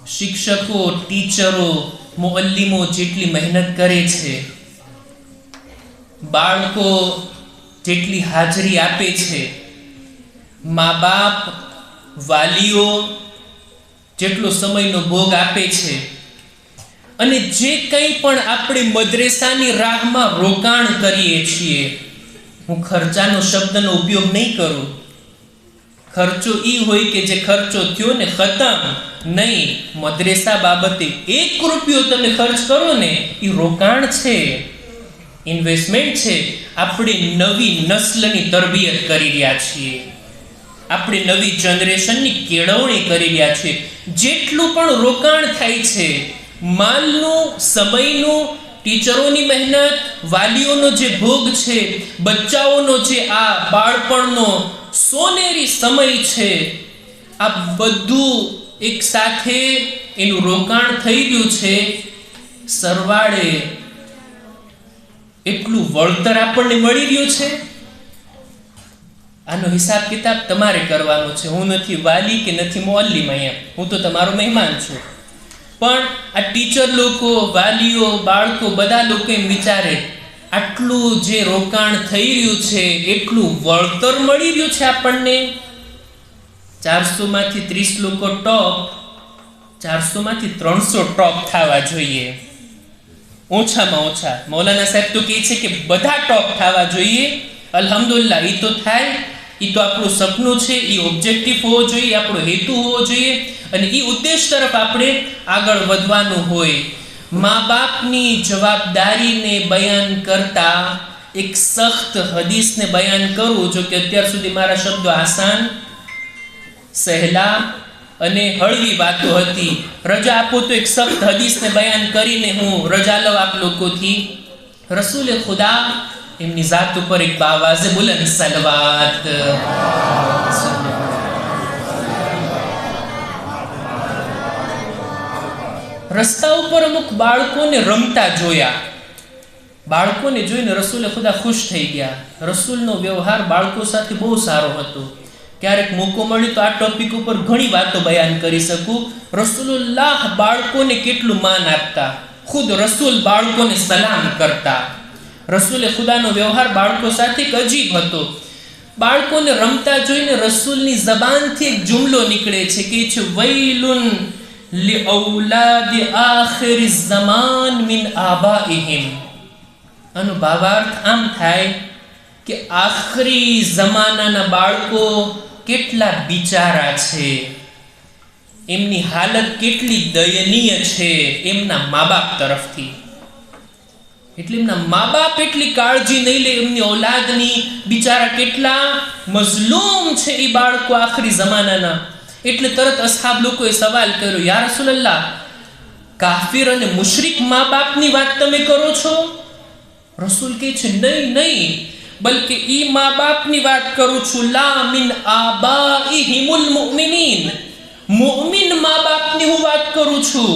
શિક્ષકો, ટીચરો, મુઅલ્લિમો જેટલી મહેનત કરે છે, બાળકો જેટલી હાજરી આપે છે, મા બાપ, વાલીઓ જેટલો સમયનો ભોગ આપે છે, અને જે કંઈ પણ આપણે મદ્રેસાની રાહમાં રોકાણ કરીએ છીએ, હું ખર્ચાનો શબ્દનો ઉપયોગ નહીં કરું. ખર્ચો એ હોય કે જે ખર્ચો થયો ને ખતમ નહીં. મદ્રેસા બાબતે 1 રૂપિયો તમે ખર્ચ કરો ને એ રોકાણ છે, ઇન્વેસ્ટમેન્ટ છે. આપણે નવી નસ્લની તરબિયત કરી રહ્યા છીએ, આપણે નવી જનરેશનની કેળવણી કરી રહ્યા છીએ. જેટલું પણ રોકાણ થાય છે, માલનું, સમયનું, ટીચરોની મહેનત, વાલીઓનો જે ભોગ છે, બચ્ચાઓનો જે આ બાળપણનો સોનેરી સમય છે, આ બધું એક સાથે એનું રોકાણ થઈ ગયું છે. સરવાળે એટલું વળતર આપણને મળી રહ્યું છે. આનો હિસાબ કિતાબ તમારે કરવાનો છે. હું નથી વાલી કે નથી મુઅલ્લિમ, અહીંયા હું તો તમારો મહેમાન છું. પણ આ ટીચર લોકો, વાલીઓ, બાળકો બધા લોકો એમ વિચારે આટલું જે રોકાણ થઈ રહ્યું છે એટલું વળતર મળી રહ્યું છે આપણને. 400 માંથી 30 લોકો ટોપ, 400 માંથી 300 ટોપ થવા જોઈએ ઓછામાં ઓછા. મૌલાના સાહેબ તો કહે છે કે બધા ટોપ થવા જોઈએ. અલ્હમ્દુલિલ્લાહ, એ તો થાય, એ તો આપણું સપનું છે, એ ઓબ્જેક્ટિવ હોવો જોઈએ, આપણો હેતુ હોવો જોઈએ, અને એ ઉદ્દેશ તરફ આપણે આગળ વધવાનું હોય. મા બાપની જવાબદારીને બયાન કરતા એક સખ્ત હદીસને બયાન કરું. જો કે અત્યાર સુધી મારા શબ્દો આસાન, સહેલા અને હળવી વાતો હતી. રજા આપો તો એક સખ્ત હદીસને બયાન કરીને હું રજા લઉં આપ લોકોથી. રસૂલે ખુદા એમની જાત ઉપર એક બાવાઝે બુલંદ સલવાત. રસ્તા ઉપર અમુક બાળકોને રમતા જોયા. બાળકોને જોઈને રસૂલે ખુદા ખુશ થઈ ગયા. રસૂલનો વ્યવહાર બાળકો સાથે બહુ સારો હતો. ક્યારેક મોકો મળ્યો તો આ ટોપિક ઉપર ઘણી વાતો બયાન કરી શકું. રસૂલુલ્લાહ બાળકોને કેટલું માન આપતા, ખુદ રસૂલ બાળકોને સલામ કરતા. રસૂલે ખુદાનો વ્યવહાર બાળકો સાથે એક અજીબ હતો. બાળકોને રમતા જોઈને રસૂલની જબાનથી એક જુમલો નીકળે છે કે છે વૈલુન લિઔલાદ આખિર ઝમાન મિન આબાઇહિમ. આનો ભાવાર્થ આમ થાય કે આખરી જમાનાના બાળકો કેટલા બિચારા છે, એમની હાલત કેટલી દયનીય છે એમના મા બાપ તરફથી. એટલે એમના મા બાપ એટલી કાળજી નહીં લે એમની ઔલાદની, બિચારા કેટલા મઝલૂમ છે એ બાળકો આખરી જમાનાના. એટલે તરત અસહાબ લોકોએ સવાલ કર્યો, યા રસૂલલ્લાહ, કાફિર અને મુશરિક મા બાપની વાત તમે કરો છો? રસૂલ કહે છે નહીં નહીં, બલકે ઈ મા બાપની વાત કરું છું. લા મિન આબાઇહિમુલ મુમિનીન, મુમિન મા બાપની હું વાત કરું છું.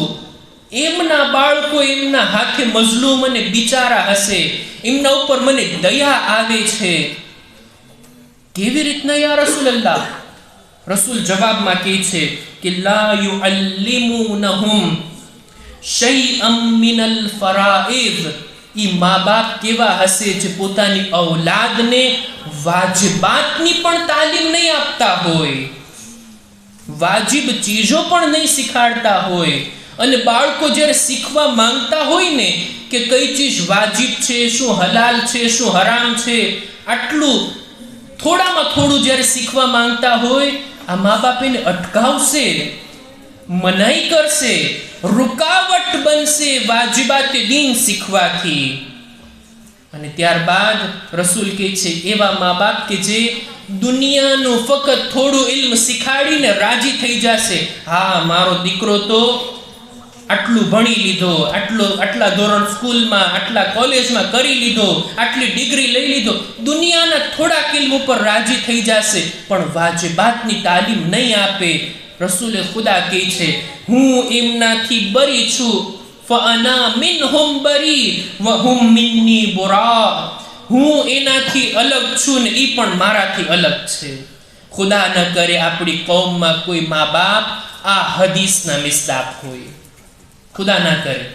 એમના બાળકો એમના હાથે મઝલૂમ અને બિચારા હશે, એમના ઉપર મને દયા આવે છે. કેવી રીતના યા રસૂલલ્લાહ? રસૂલ જવાબમાં કહે છે કે લા યુઅલ્લિમુનહુમ શૈઅમ મિનલ ફરાઇદ. ઈ મા બાપ કેવા હશે જે પોતાની ઔલાદને વાજિબાતની પણ તાલીમ નહીં આપતા હોય, વાજિબ ચીજો પણ નહીં શીખાડતા હોય. અને બાળકો જ્યારે શીખવા માંગતા હોય ને કે કઈ ચીજ વાજિબ છે, શું હલાલ છે, શું હરામ છે, આટલું થોડામાં થોડું જ્યારે શીખવા માંગતા હોય, આ મા બાપ એને અટકાવશે, મનાઈ કરશે, રૂકાવટ બનશે વાજિબાતે દીન શીખવાથી. અને ત્યારબાદ રસૂલ કહે છે એવા મા બાપ કે જે દુનિયાનું ફક્ત થોડું ઇલ્મ શીખાડીને રાજી થઈ જશે, હા મારો દીકરો તો આટલું ભણી લીધો, આટલા ધોરણ સ્કૂલમાં, આટલા કોલેજમાં કરી લીધો, આટલી ડિગ્રી લઈ લીધો, દુનિયાના થોડાક ઇલ્મ ઉપર રાજી થઈ જશે, પણ વાજિબાતની તાલીમ નહીં આપે. રસૂલે ખુદા કહે છે હું એમનાથી બરી છું ફઅના મિનહુમ બરી વહુમ મિન્ની બુરા, હું એનાથી અલગ છું ને એ પણ મારાથી અલગ છે. ખુદા ન કરે આપણી કૌમમાં કોઈ મા બાપ આ હદીસના મિસદાક હોય, ખુદા ના કરે.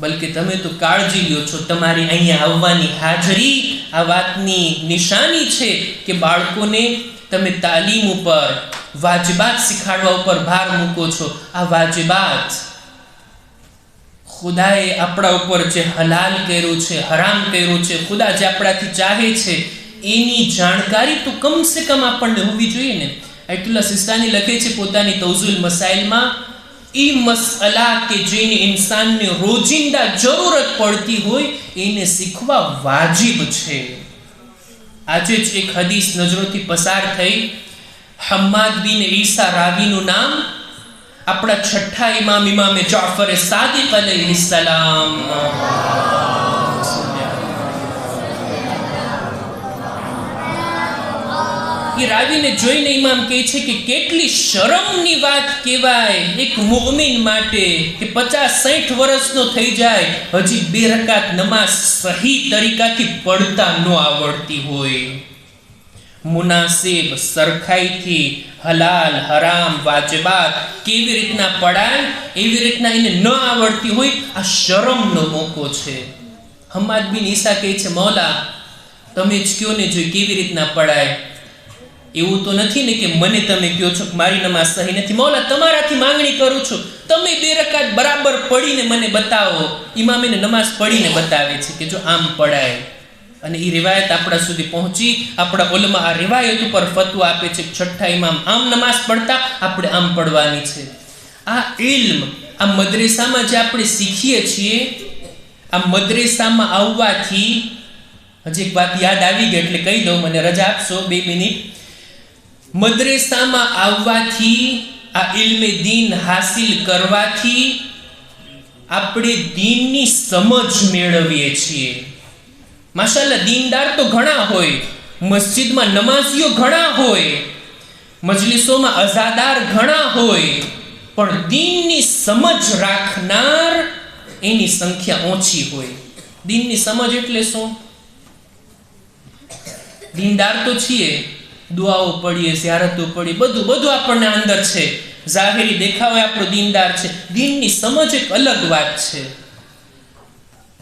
બલકે તમે તો કાળજી લ્યો છો, તમારી અહીંયા આવવાની હાજરી આ વાતની નિશાની છે કે બાળકોને તમે તાલીમ ઉપર, વાજિબાત શીખાડવા ઉપર ભાર મૂકો છો. આ વાજિબાત ખુદાએ આપણા ઉપર જે હલાલ કર્યું છે, હરામ કર્યું છે, ખુદા જે આપણાથી ચાહે છે એની જાણકારી તો કમ સે કમ આપણને હોવી જોઈએ ને. આયતુલ્લાહ સિસ્તાની લખે છે પોતાની તૌઝુલ મસાઇલમાં, એ મસલા કે જેની ઇન્સાનને રોજિંદા જરૂરત પડતી હોય એને શીખવા વાજિબ છે. આજે જ એક હદીસ નજરોથી પસાર થઈ. હમ્માદ બિન ઈસા રાવીનું નામ આપણા છઠ્ઠા ઇમામ ઇમામે જાફર સાદિક અલૈહિસ્સલામ. એ રાવીને જોઈને ઇમામ કહે છે કે કેટલી શરમની વાત કહેવાય એક મુઅમિન માટે કે 50-60 વર્ષનો થઈ જાય હજી 2 રકાત નમાઝ સહી તરીકાથી પડતા ન આવડતી હોય. મુનાસિબ સરખાઈથી હલાલ હરામ વાજિબાત કેવી રીતના પડાય એવી રીતના એને ન આવડતી હોય, આ શરમનો મોકો છે. હમ્માદ બિન ઈસા કહે છે મૌલા તમે જ કયો ને જો કેવી રીતના પડાય. એવું તો નથી ને કે મને તમે કહો છો કે મારી નમાઝ સહી નથી. મૌલા તમારાથી માંગણી કરું છું, તમે 2 રકાત બરાબર પડીને મને બતાવો. ઇમામ એને નમાઝ પડીને બતાવે છે કે જો આમ પડાય. અને એ રિવાયત આપણા સુધી પહોંચી. આપણા ઉલમા આ રિવાયત ઉપર ફતવા આપે છે કે છઠ્ઠા ઇમામ આમ નમાઝ પડતા, આપણે આમ પડવાની છે. આ ઇલ્મ આ મદ્રેસામાં જે આપણે શીખીએ છીએ, આ મદ્રેસામાં આવવાથી હજી એક વાત યાદ આવી ગઈ એટલે કહી દઉં, મને રજા આપશો 2 મિનિટ. મદ્રેસામાં આવવાથી, આ ઇલ્મે દીન હાસિલ કરવાથી આપણે દીનની સમજ મેળવીએ છીએ. માશાઅલ્લાહ દીનદાર તો ઘણા હોય, મસ્જિદમાં નમાઝીઓ ઘણા હોય, મજલિસોમાં અઝાદાર ઘણા હોય, પણ દીનની સમજ રાખનાર એની સંખ્યા ઓછી હોય. દીનની સમજ એટલે શું? દીનદાર તો છીએ, દુઆઓ પડીએ, ઝિયારતો પડીએ, બધું આપણને અંદર છે, ઝાહિરી દેખાવે આપણો દીનદાર છે. દીનની સમજ એક અલગ વાત છે.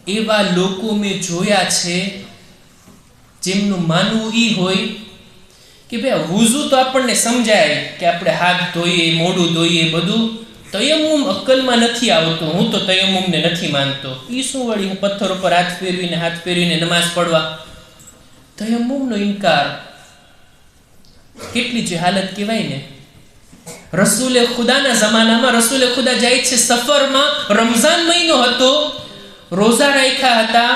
એવા લોકો મેં જોયા છે જેમનું માનવું એ હોય કે ભાઈ વુઝુ તો આપણને સમજાય કે આપણે હાથ ધોઈએ, મોઢું ધોઈએ, બધું. તયમ્મુમ અક્કલમાં નથી આવતું, હું તો તયમ્મુમને નથી માનતો. એ શું વળી, હું પથ્થર ઉપર હાથ ફેરવીને નમાઝ પડવા? તયમ્મુમનો ઇનકાર. કેટલી જે હાલત કહેવાય ને. રસૂલે ખુદાના જમાનામાં રસૂલે ખુદા જાય છે સફરમાં, રમઝાન મહિનો હતો, રોઝા રાખ્યા હતા.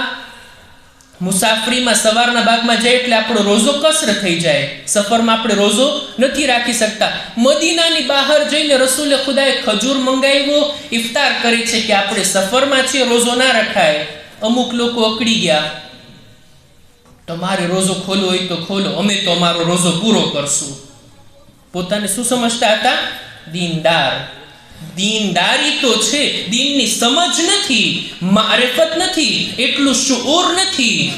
મુસાફરીમાં સવારના ભાગમાં જાય એટલે આપણો રોઝો કસર થઈ જાય. સફરમાં આપણે રોઝો નથી રાખી શકતા. મદીનાની બહાર જઈને રસૂલે ખુદાએ ખજૂર મંગાવ્યો, ઇફતાર કરે છે કે આપણે સફરમાં છીએ, રોઝો ના રખાય. અમુક લોકો અકડી ગયા, તમારે રોઝો ખોલવો હોય તો ખોલો, અમે તો અમારો રોઝો પૂરો કરશું. પોતાને શું સમજતા હતા? દીનદાર. દીનદારી તો છે, દીનની સમજ નથી, મારિફત નથી, એટલું શુઉર નથી.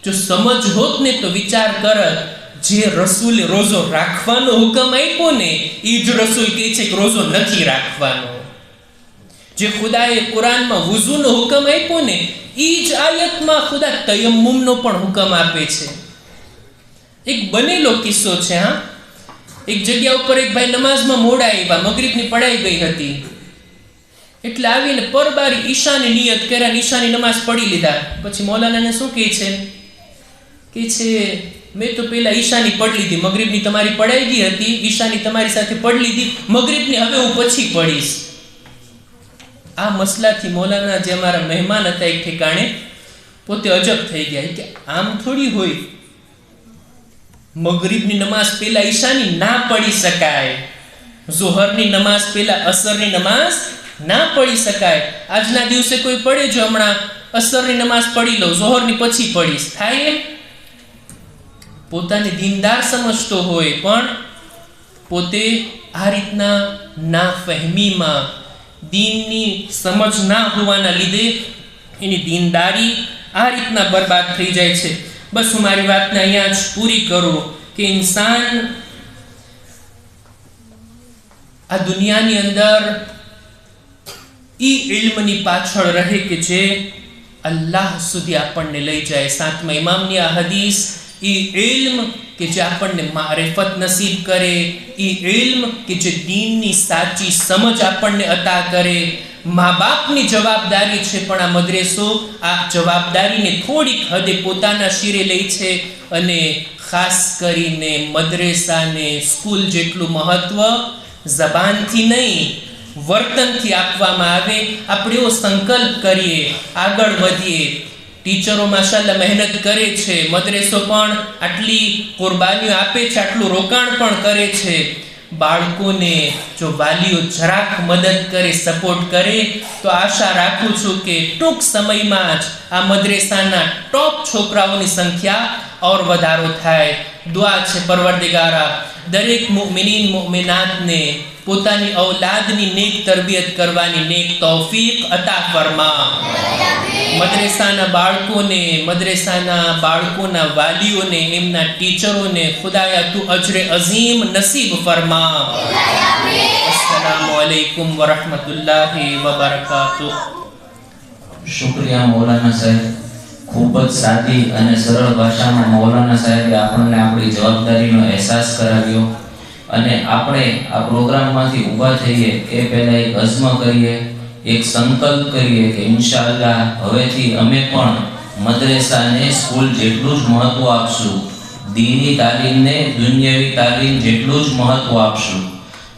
જો સમજ હોત ને તો વિચાર કરત, જે રસૂલે રોઝો રાખવાનો હુકમ આપ્યો ને એ જ રસૂલ કહે છે કે રોઝો નથી રાખવાનો. જે ખુદાએ કુરાનમાં વુઝુનો હુકમ આપ્યો ને એ જ આયતમાં ખુદા તયમ્મુમનો પણ હુકમ આપે છે. એક બનેલો કિસ્સો છે. હા, એક જગ્યા ઉપર એક ભાઈ નમાઝમાં મોડા આવ્યા, મગરિબની પડાઈ ગઈ હતી, એટલે આવીને પરબારી ઈશાની નિયત કર્યા, ઈશાની નમાઝ પડી લીધા. પછી મૌલાનાને શું કહે છે મેં તો પેલા ઈશાની પડી લીધી, મગરિબની તમારી પડાઈ ગઈ હતી, ઈશાની તમારી સાથે પડી લીધી, મગરિબની હવે હું પછી પડીશ. આ મસલાથી મૌલાના જે અમારા મહેમાન હતા એક ઠેકાણે, પોતે અજબ થઈ ગયા કે આમ થોડી હોય, મગરિબની નમાઝ પહેલા ઈશાની ના પડી શકાય, ઝોહરની નમાઝ પહેલા અસરની નમાઝ ના પડી શકાય. આજના દિવસે કોઈ પડે, જો હમણાં અસરની નમાઝ પડી લઉં, ઝોહરની પછી પડીશ, થાય એમ? પોતાને દીનદાર સમજતો હોય પણ પોતે આ રીતના નાફહેમીમાં, દીનની સમજ ના હોવાના લીધે એની દીનદારી આ રીતના બરબાદ થઈ જાય છે. બસ હું મારી વાતને અહીંયા જ પૂરી કરું કે ઇન્સાન આ દુનિયાની અંદર ઈ ઇલ્મની પાછળ રહે કે જે અલ્લાહ સુધી આપણને લઈ જાય. સાતમા ઇમામની આ હદીસ, ઈ ઇલ્મ કે જે આપણને મારિફત નસીબ કરે, ઈ ઇલ્મ કે જે દીનની સાચી સમજ આપણને અતા કરે. મા બાપની જવાબદારી છે, પણ આ મદ્રેસો આ જવાબદારીને થોડીક હદે પોતાના શિરે લે છે અને ખાસ કરીને મદ્રેસાને સ્કૂલ જેટલું મહત્વ જબાનથી નહીં વર્તનથી આપવામાં આવે. આપણે એવો સંકલ્પ કરીએ, આગળ વધીએ. ટીચરો માશાલ્લાહ મહેનત કરે છે, મદ્રેસો પણ આટલી કુરબાનીઓ આપે છે, આટલું રોકાણ પણ કરે છે. બાળકોને જો વાલીઓ જરાક મદદ કરે, સપોર્ટ કરે, તો આશા રાખું છું કે ટૂંક સમયમાં જ આ મદ્રેસાના ટોપ છોકરાઓની સંખ્યા ઓર વધારો થાય. દુઆ છે પરવરદિગારા દરેક મુમિનીન મુમિનાતને પોતાની ઔલાદની નેક તરબિયત કરવાની નેક તૌફીક અતા ફરમા. મદ્રેસાના બાળકોના વાલીઓને, એમના ટીચરોને ખુદાયા તું અજરે અઝીમ નસીબ ફરમા. અસ્સલામુ અલૈકુમ વરહમતુલ્લાહિ વબરકાતુહ. શુક્રિયા મૌલાના સાહેબ. ખૂબ જ સાદી અને સરળ ભાષામાં મૌલાના સાહેબે આપણને આપણી જવાબદારીનો અહેસાસ કરાવ્યો. અને આપણે આ પ્રોગ્રામમાંથી ઊભા થઈએ એ પહેલાં એક અઝમ કરીએ, એક સંકલ્પ કરીએ કે ઇન્શાઅલ્લાહ હવેથી અમે પણ મદ્રેસાને સ્કૂલ જેટલું જ મહત્ત્વ આપશું, દીની તાલીમને દુનિયાવી તાલીમ જેટલું જ મહત્ત્વ આપશું.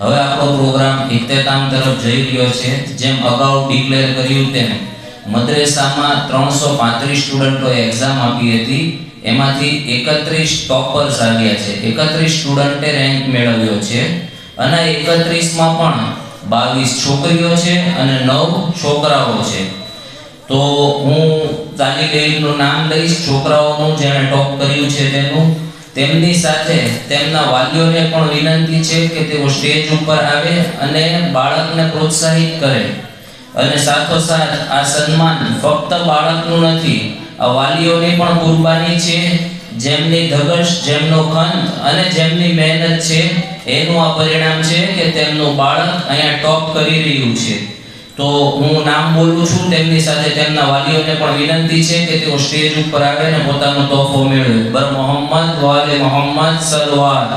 હવે આપણો પ્રોગ્રામ ઇખ્તિતામ તરફ જઈ રહ્યો છે. જેમ અગાઉ ડિક્લેર કર્યું તેમ મદ્રેસામાં 335 સ્ટુડન્ટોએ એક્ઝામ આપી હતી. એમાંથી 31 ટોપર્સ આવ્યા છે, 31 સ્ટુડન્ટે રેન્ક મેળવ્યો છે. અને 31માં પણ 22 છોકરીઓ છે અને 9 છોકરાઓ છે. તો હું તાલીબેનનું નામ લઈશ, છોકરાઓનું જેણે ટોપ કર્યું છે તેનું. તેમની સાથે તેમના વાલીઓને પણ વિનંતી છે કે તેઓ સ્ટેજ ઉપર આવે અને બાળકને પ્રોત્સાહિત કરે. અને સાથોસાથ આ સન્માન ફક્ત બાળકનું નથી, આ વાલીઓની પણ કુરબાની છે. જેમની ધગશ, જેમનો ખંત અને જેમની મહેનત છે એનું આ પરિણામ છે કે તેમનું બાળક અહીંયા ટોપ કરી રહ્યું છે. તો હું નામ બોલું છું, તેમની સાથે તેમના વાલીઓને પણ વિનંતી છે કે તેઓ સ્ટેજ ઉપર આવે અને પોતાનો તોહફો મેળવે. બર મોહમ્મદ વાલે મોહમ્મદ સલવાત.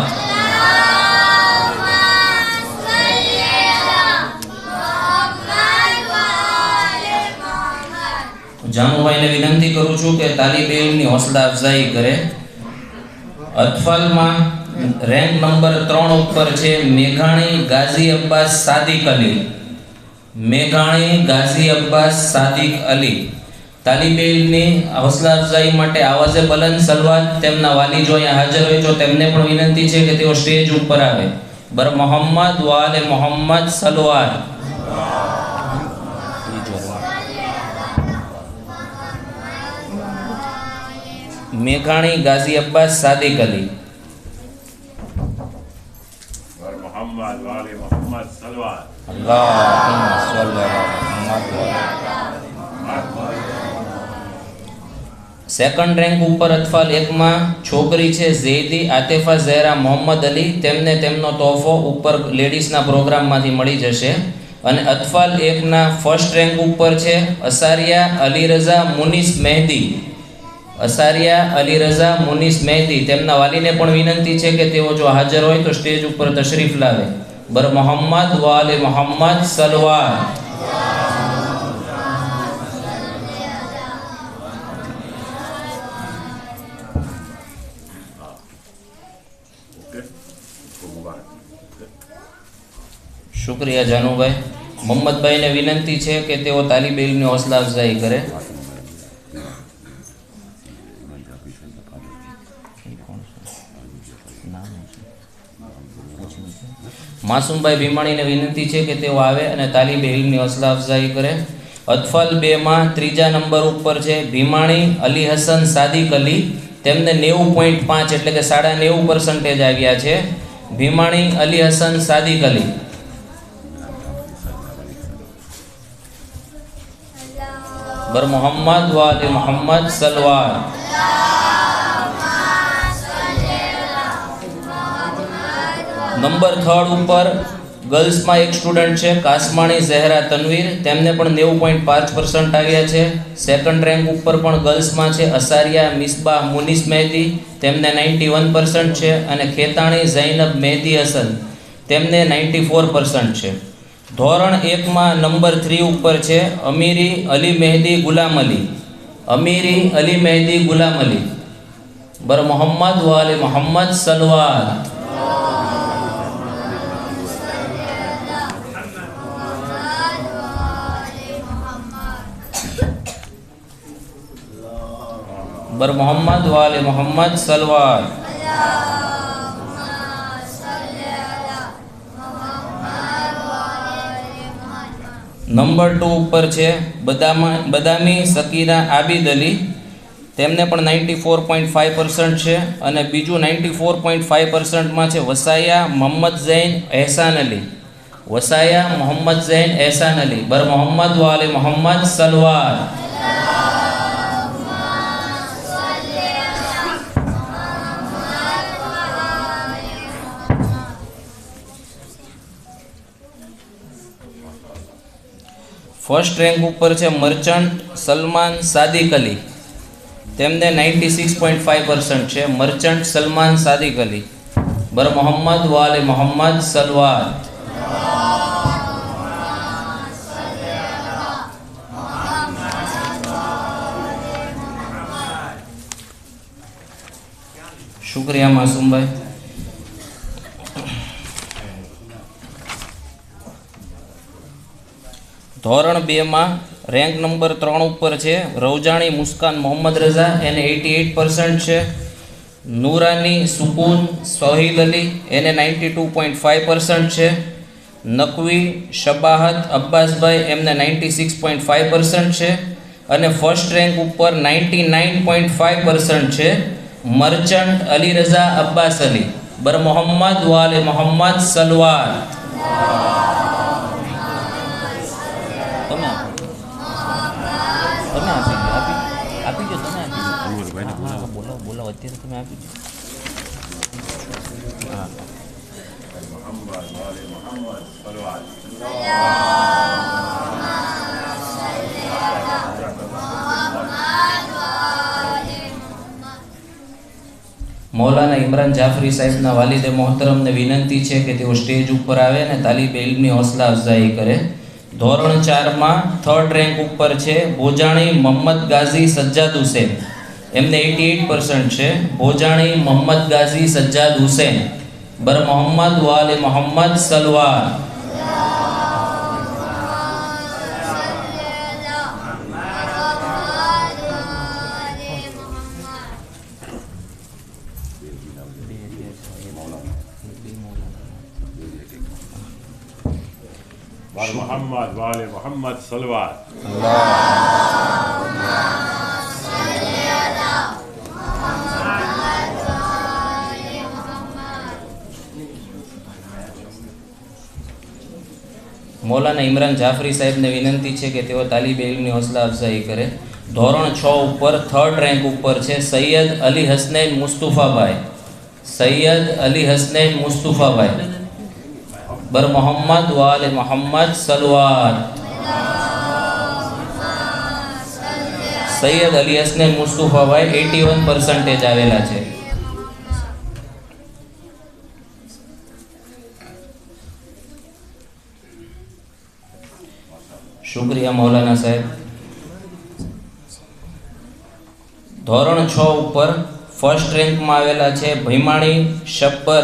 જાનુભાઈને વિનંતી કરું છું કે તાલીબ ઇલ્મની હૌસલા અફઝાઈ કરે. અતફાલમાં રેન્ક નંબર 3 ઉપર છે મેઘાણી ગાઝી અબ્બાસ સાદિક અલી. મેઘાણી ગાઝી અબ્બાસ સાદિક અલી. તાલીબ ઇલ્મની હૌસલા અફઝાઈ માટે આવાજે બલંદ સલવાત. તેમના વાલી જો અહીંયા હાજર હોય તો તેમને પણ વિનંતી છે કે તેઓ સ્ટેજ ઉપર આવે. બર મોહમ્મદ વાલે મોહમ્મદ સલવાત. મેઘાણી ગાઝી અબ્બાસ સાદિક અલી. મોહમ્મદ વાલે મોહમ્મદ સલવાત. અલ્લાહુમ્મા સલ્લી અલા મુહમ્મદ. સેકન્ડ રેન્ક ઉપર અતફાલ 1માં છોકરી છે ઝૈદી આતિફા ઝહેરા મોહમ્મદ અલી. તેમને તેમનો તોહફો ઉપર લેડીઝના પ્રોગ્રામમાંથી મળી જશે. અને અતફાલ 1ના ફર્સ્ટ રેન્ક ઉપર છે અસારિયા અલી રઝા મુનિસ મહેદી. અસારિયા અલી રઝા મુનિસ મહેદી. તેમના વાલીને પણ વિનંતી છે કે તેઓ જો હાજર હોય તો સ્ટેજ ઉપર તશરીફ લાવે. બર મોહમ્મદ વાલે મોહમ્મદ સલવાર. શુક્રિયા જાનુભાઈ. મોહમ્મદભાઈને વિનંતી છે કે તેઓ તાલીબ ઇલ્મની હૌસલા અફઝાઈ કરે. માસુમભાઈ ભીમાણીને વિનંતી છે કે તેઓ આવે અને તાલીબ ઇલ્મની હૌસલા અફઝાઈ કરે. અતફલ 2માં 3જા નંબર ઉપર છે ભીમાણી અલી હસન સાદિક અલી. તેમને 90.5 એટલે કે 90% આવ્યા છે. ભીમાણી અલી હસન સાદિક અલી. बर मोहम्मद वाले मोहम्मद सलवार। नंबर 3 ऊपर गर्ल्स में एक स्टूडेंट है कासमाणी जहरा तनवीर, तेमने पण 90.5% આવ્યા છે। सेकंड रैंक ऊपर पण गर्ल्स में है असारिया मिसबाह मुनीस मेहदी, तेमने 91% છે અને ખેતાણી ઝૈનબ मेहदी हसन, तेमने 94% છે। धोरण 1 में नंबर 3 ऊपर है अमीरी अली मेहदी गुलाम अली, अमीरी अली मेहदी गुलाम अली बर मोहम्मद वाले मोहम्मद सलवार। बर मोहम्मद वाले मोहम्मद सलवार। नंबर 2 ऊपर है बदामी सकीरा आबिद अली, तेमने पण 94.5% है और बीजू 94.5% में है वसाया मोहम्मद जैन एहसान अली, वसाया मोहम्मद जैन एहसान अली बर मोहम्मद वाले मोहम्मद सलवार। फर्स्ट रैंक ऊपर है मर्चेंट सलमान सादिक अली, तेमने 96.5% है मर्चेंट सलमान सादिक अली बर मोहम्मद वाले मोहम्मद सलवार। शुक्रिया मासूम भाई। धोरण 2 में रैंक नंबर 3 ऊपर है रौजाणी मुस्कान मोहम्मद रजा, एने 88% है। नूरानी सुकून सोहिल अली, एने 92.5% है। नकवी शबाहत अब्बास भाई, एमने 96.5% है। अने फर्स्ट रैंक ऊपर 99.5% है मर्चेंट अली रजा अब्बास अली बर मोहम्मद वाले मोहम्मद सलवार। मौलाना इमरान जाफरी साहेबना वालिदे मोहतरम ने विनंती है कि तेओ स्टेज ऊपर आवे ने तालीबे इल्मनी हौसला अफजाई करे। धोरण 4 में थर्ड रैंक ऊपर है बोजाणी मोहम्मद गाजी सज्जाद हुसैन, एमने 88% है। बोजाणी मोहम्मद गाजी सज्जाद हुसैन बर मोहम्मद वाले मोहम्मद सलवार। मोहम्मद वाले मोहम्मद सलवार। मौलाना इमरान जाफरी साहेब ने विनंती है कि तेओ तालीबे इल्मनी हौसला अफजाई करे। धोरण 6 ऊपर थर्ड रैंक ऊपर है सैयद अली हसनैन मुस्तफा भाई, सैयद अली हसनैन मुस्तफा भाई बर मोहम्मद वाले मोहम्मद सलवार। सैयद अली हसनैन मुस्तफा भाई 81% आवेला है। शुक्रिया मौलाना साहेब। धोरण 6 ऊपर फर्स्ट रैंक में आवेला है भीमाणी शब्बर,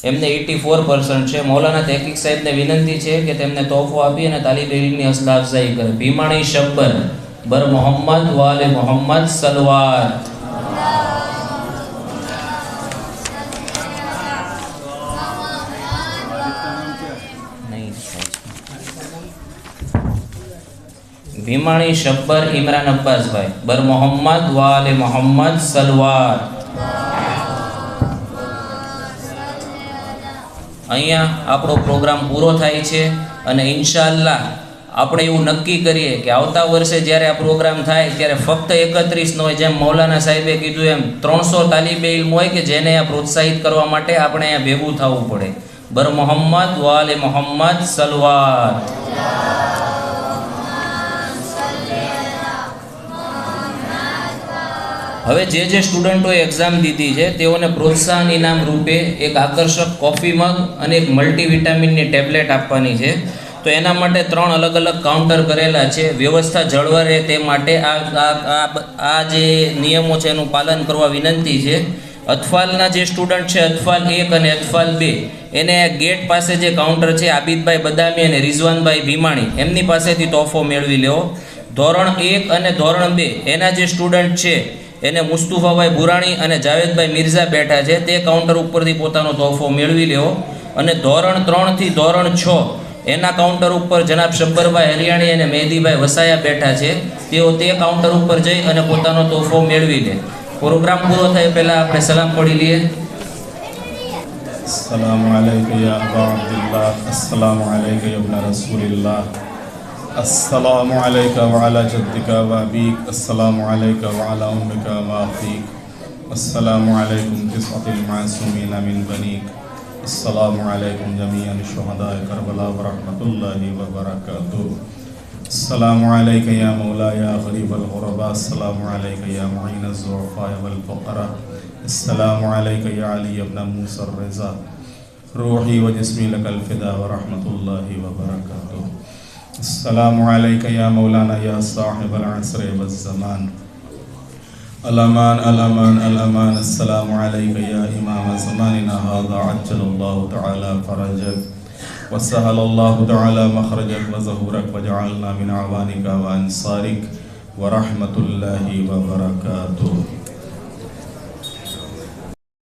एमने 84% है। मौलाना तहकीक साहेब ने विनंती है कि तेमने तोहफो आपी अने तालीबे इल्मनी हौसला अफजाई करे। भीमाणी शब्बर बर मोहम्मद वाले मोहम्मद सलवार। भीमाणी शब्बर इमरान अब्बास भाई बर मोहम्मद वाले मोहम्मद सलवार। अहींया आपणो प्रोग्राम पूरो थाय छे अने इंशाअल्लाह આપણે એવું નક્કી કરીએ કે આવતા વર્ષે જ્યારે આ પ્રોગ્રામ થાય ત્યારે ફક્ત 31 હોય, જેમ મૌલાના સાહેબે કીધું એમ 300 તાલીબે ઇલ્મ હોય કે જેને આ પ્રોત્સાહિત કરવા માટે આપણે અહીંયા ભેગું થવું પડે. બર મોહમ્મદ વાલે મોહમ્મદ સલવાત. હવે જે સ્ટુડન્ટોએ એક્ઝામ દીધી છે તેઓને પ્રોત્સાહન ઇનામ રૂપે એક આકર્ષક કોફી મગ અને એક મલ્ટીવિટામિનની ટેબ્લેટ આપવાની છે. તો એના માટે 3 અલગ અલગ કાઉન્ટર કરેલા છે. વ્યવસ્થા જળવાઈ રહે તે માટે આ જે નિયમો છે એનું પાલન કરવા વિનંતી છે. અથફાલના જે સ્ટુડન્ટ છે, અથફાલ 1 અને અથફાલ 2, એને ગેટ પાસે જે કાઉન્ટર છે આબિદભાઈ બદામી અને રિઝવાનભાઈ ભીમાણી એમની પાસેથી તોહફો મેળવી લેવો. ધોરણ 1 અને ધોરણ 2 એના જે સ્ટુડન્ટ છે એને મુસ્તુફાભાઈ ભુરાણી અને જાવેદભાઈ મિર્ઝા બેઠા છે, તે કાઉન્ટર ઉપરથી પોતાનો તોહફો મેળવી લેવો. અને ધોરણ 3 થી ધોરણ 6 એના કાઉન્ટર ઉપર જનાબ શબ્બરભાઈ હરિયાણી અને મહેદીભાઈ વસાયા બેઠા છે, તેઓ તે કાઉન્ટર ઉપર જઈ અને પોતાનો તોહફો મેળવી લે. પ્રોગ્રામ પૂરો થાય પહેલાં આપણે સલામ પડી લઈએ. अस्सलामु अलैकुम या अबा अब्दुल्लाह, अस्सलामु अलैकुम या इब्न रसूलिल्लाह, अस्सलामु अलैका व अला जद्दिका व अबीक, अस्सलामु अलैका व अला उम्मिका व अखीक, अस्सलामु अलैकुम तिस्अतिल मासूमीन मिन बनीक, अस्सलामु अलैकुम जमीअन शुहदाए करबला व रहमतुल्लाहि व बरकातुहू, अस्सलामु अलैका या मौला या गरीबल गुरबा, अस्सलामु अलैका या मुईनज़ ज़ुअफ़ा वल फ़ुक़रा, अस्सलामु अलैका या अली इब्न मूसा रज़ा, रूही व जिस्मी लकल फ़िदा व रहमतुल्लाहि व बरकातुहू, अस्सलामु अलैका या मौलाना या साहिबल अस्र व ज़मान, अल-अमान अल-अमान अल-अमान, अस्सलामु अलैका या इमाम ज़मानिना हाज़ा अज्जलल्लाहु तआला फ़रजक व सहलल्लाहु तआला मखरजक व ज़हूरक व जअलना मिन अवानिका व अंसारिक व रहमतुल्लाहि व बरकातुहू.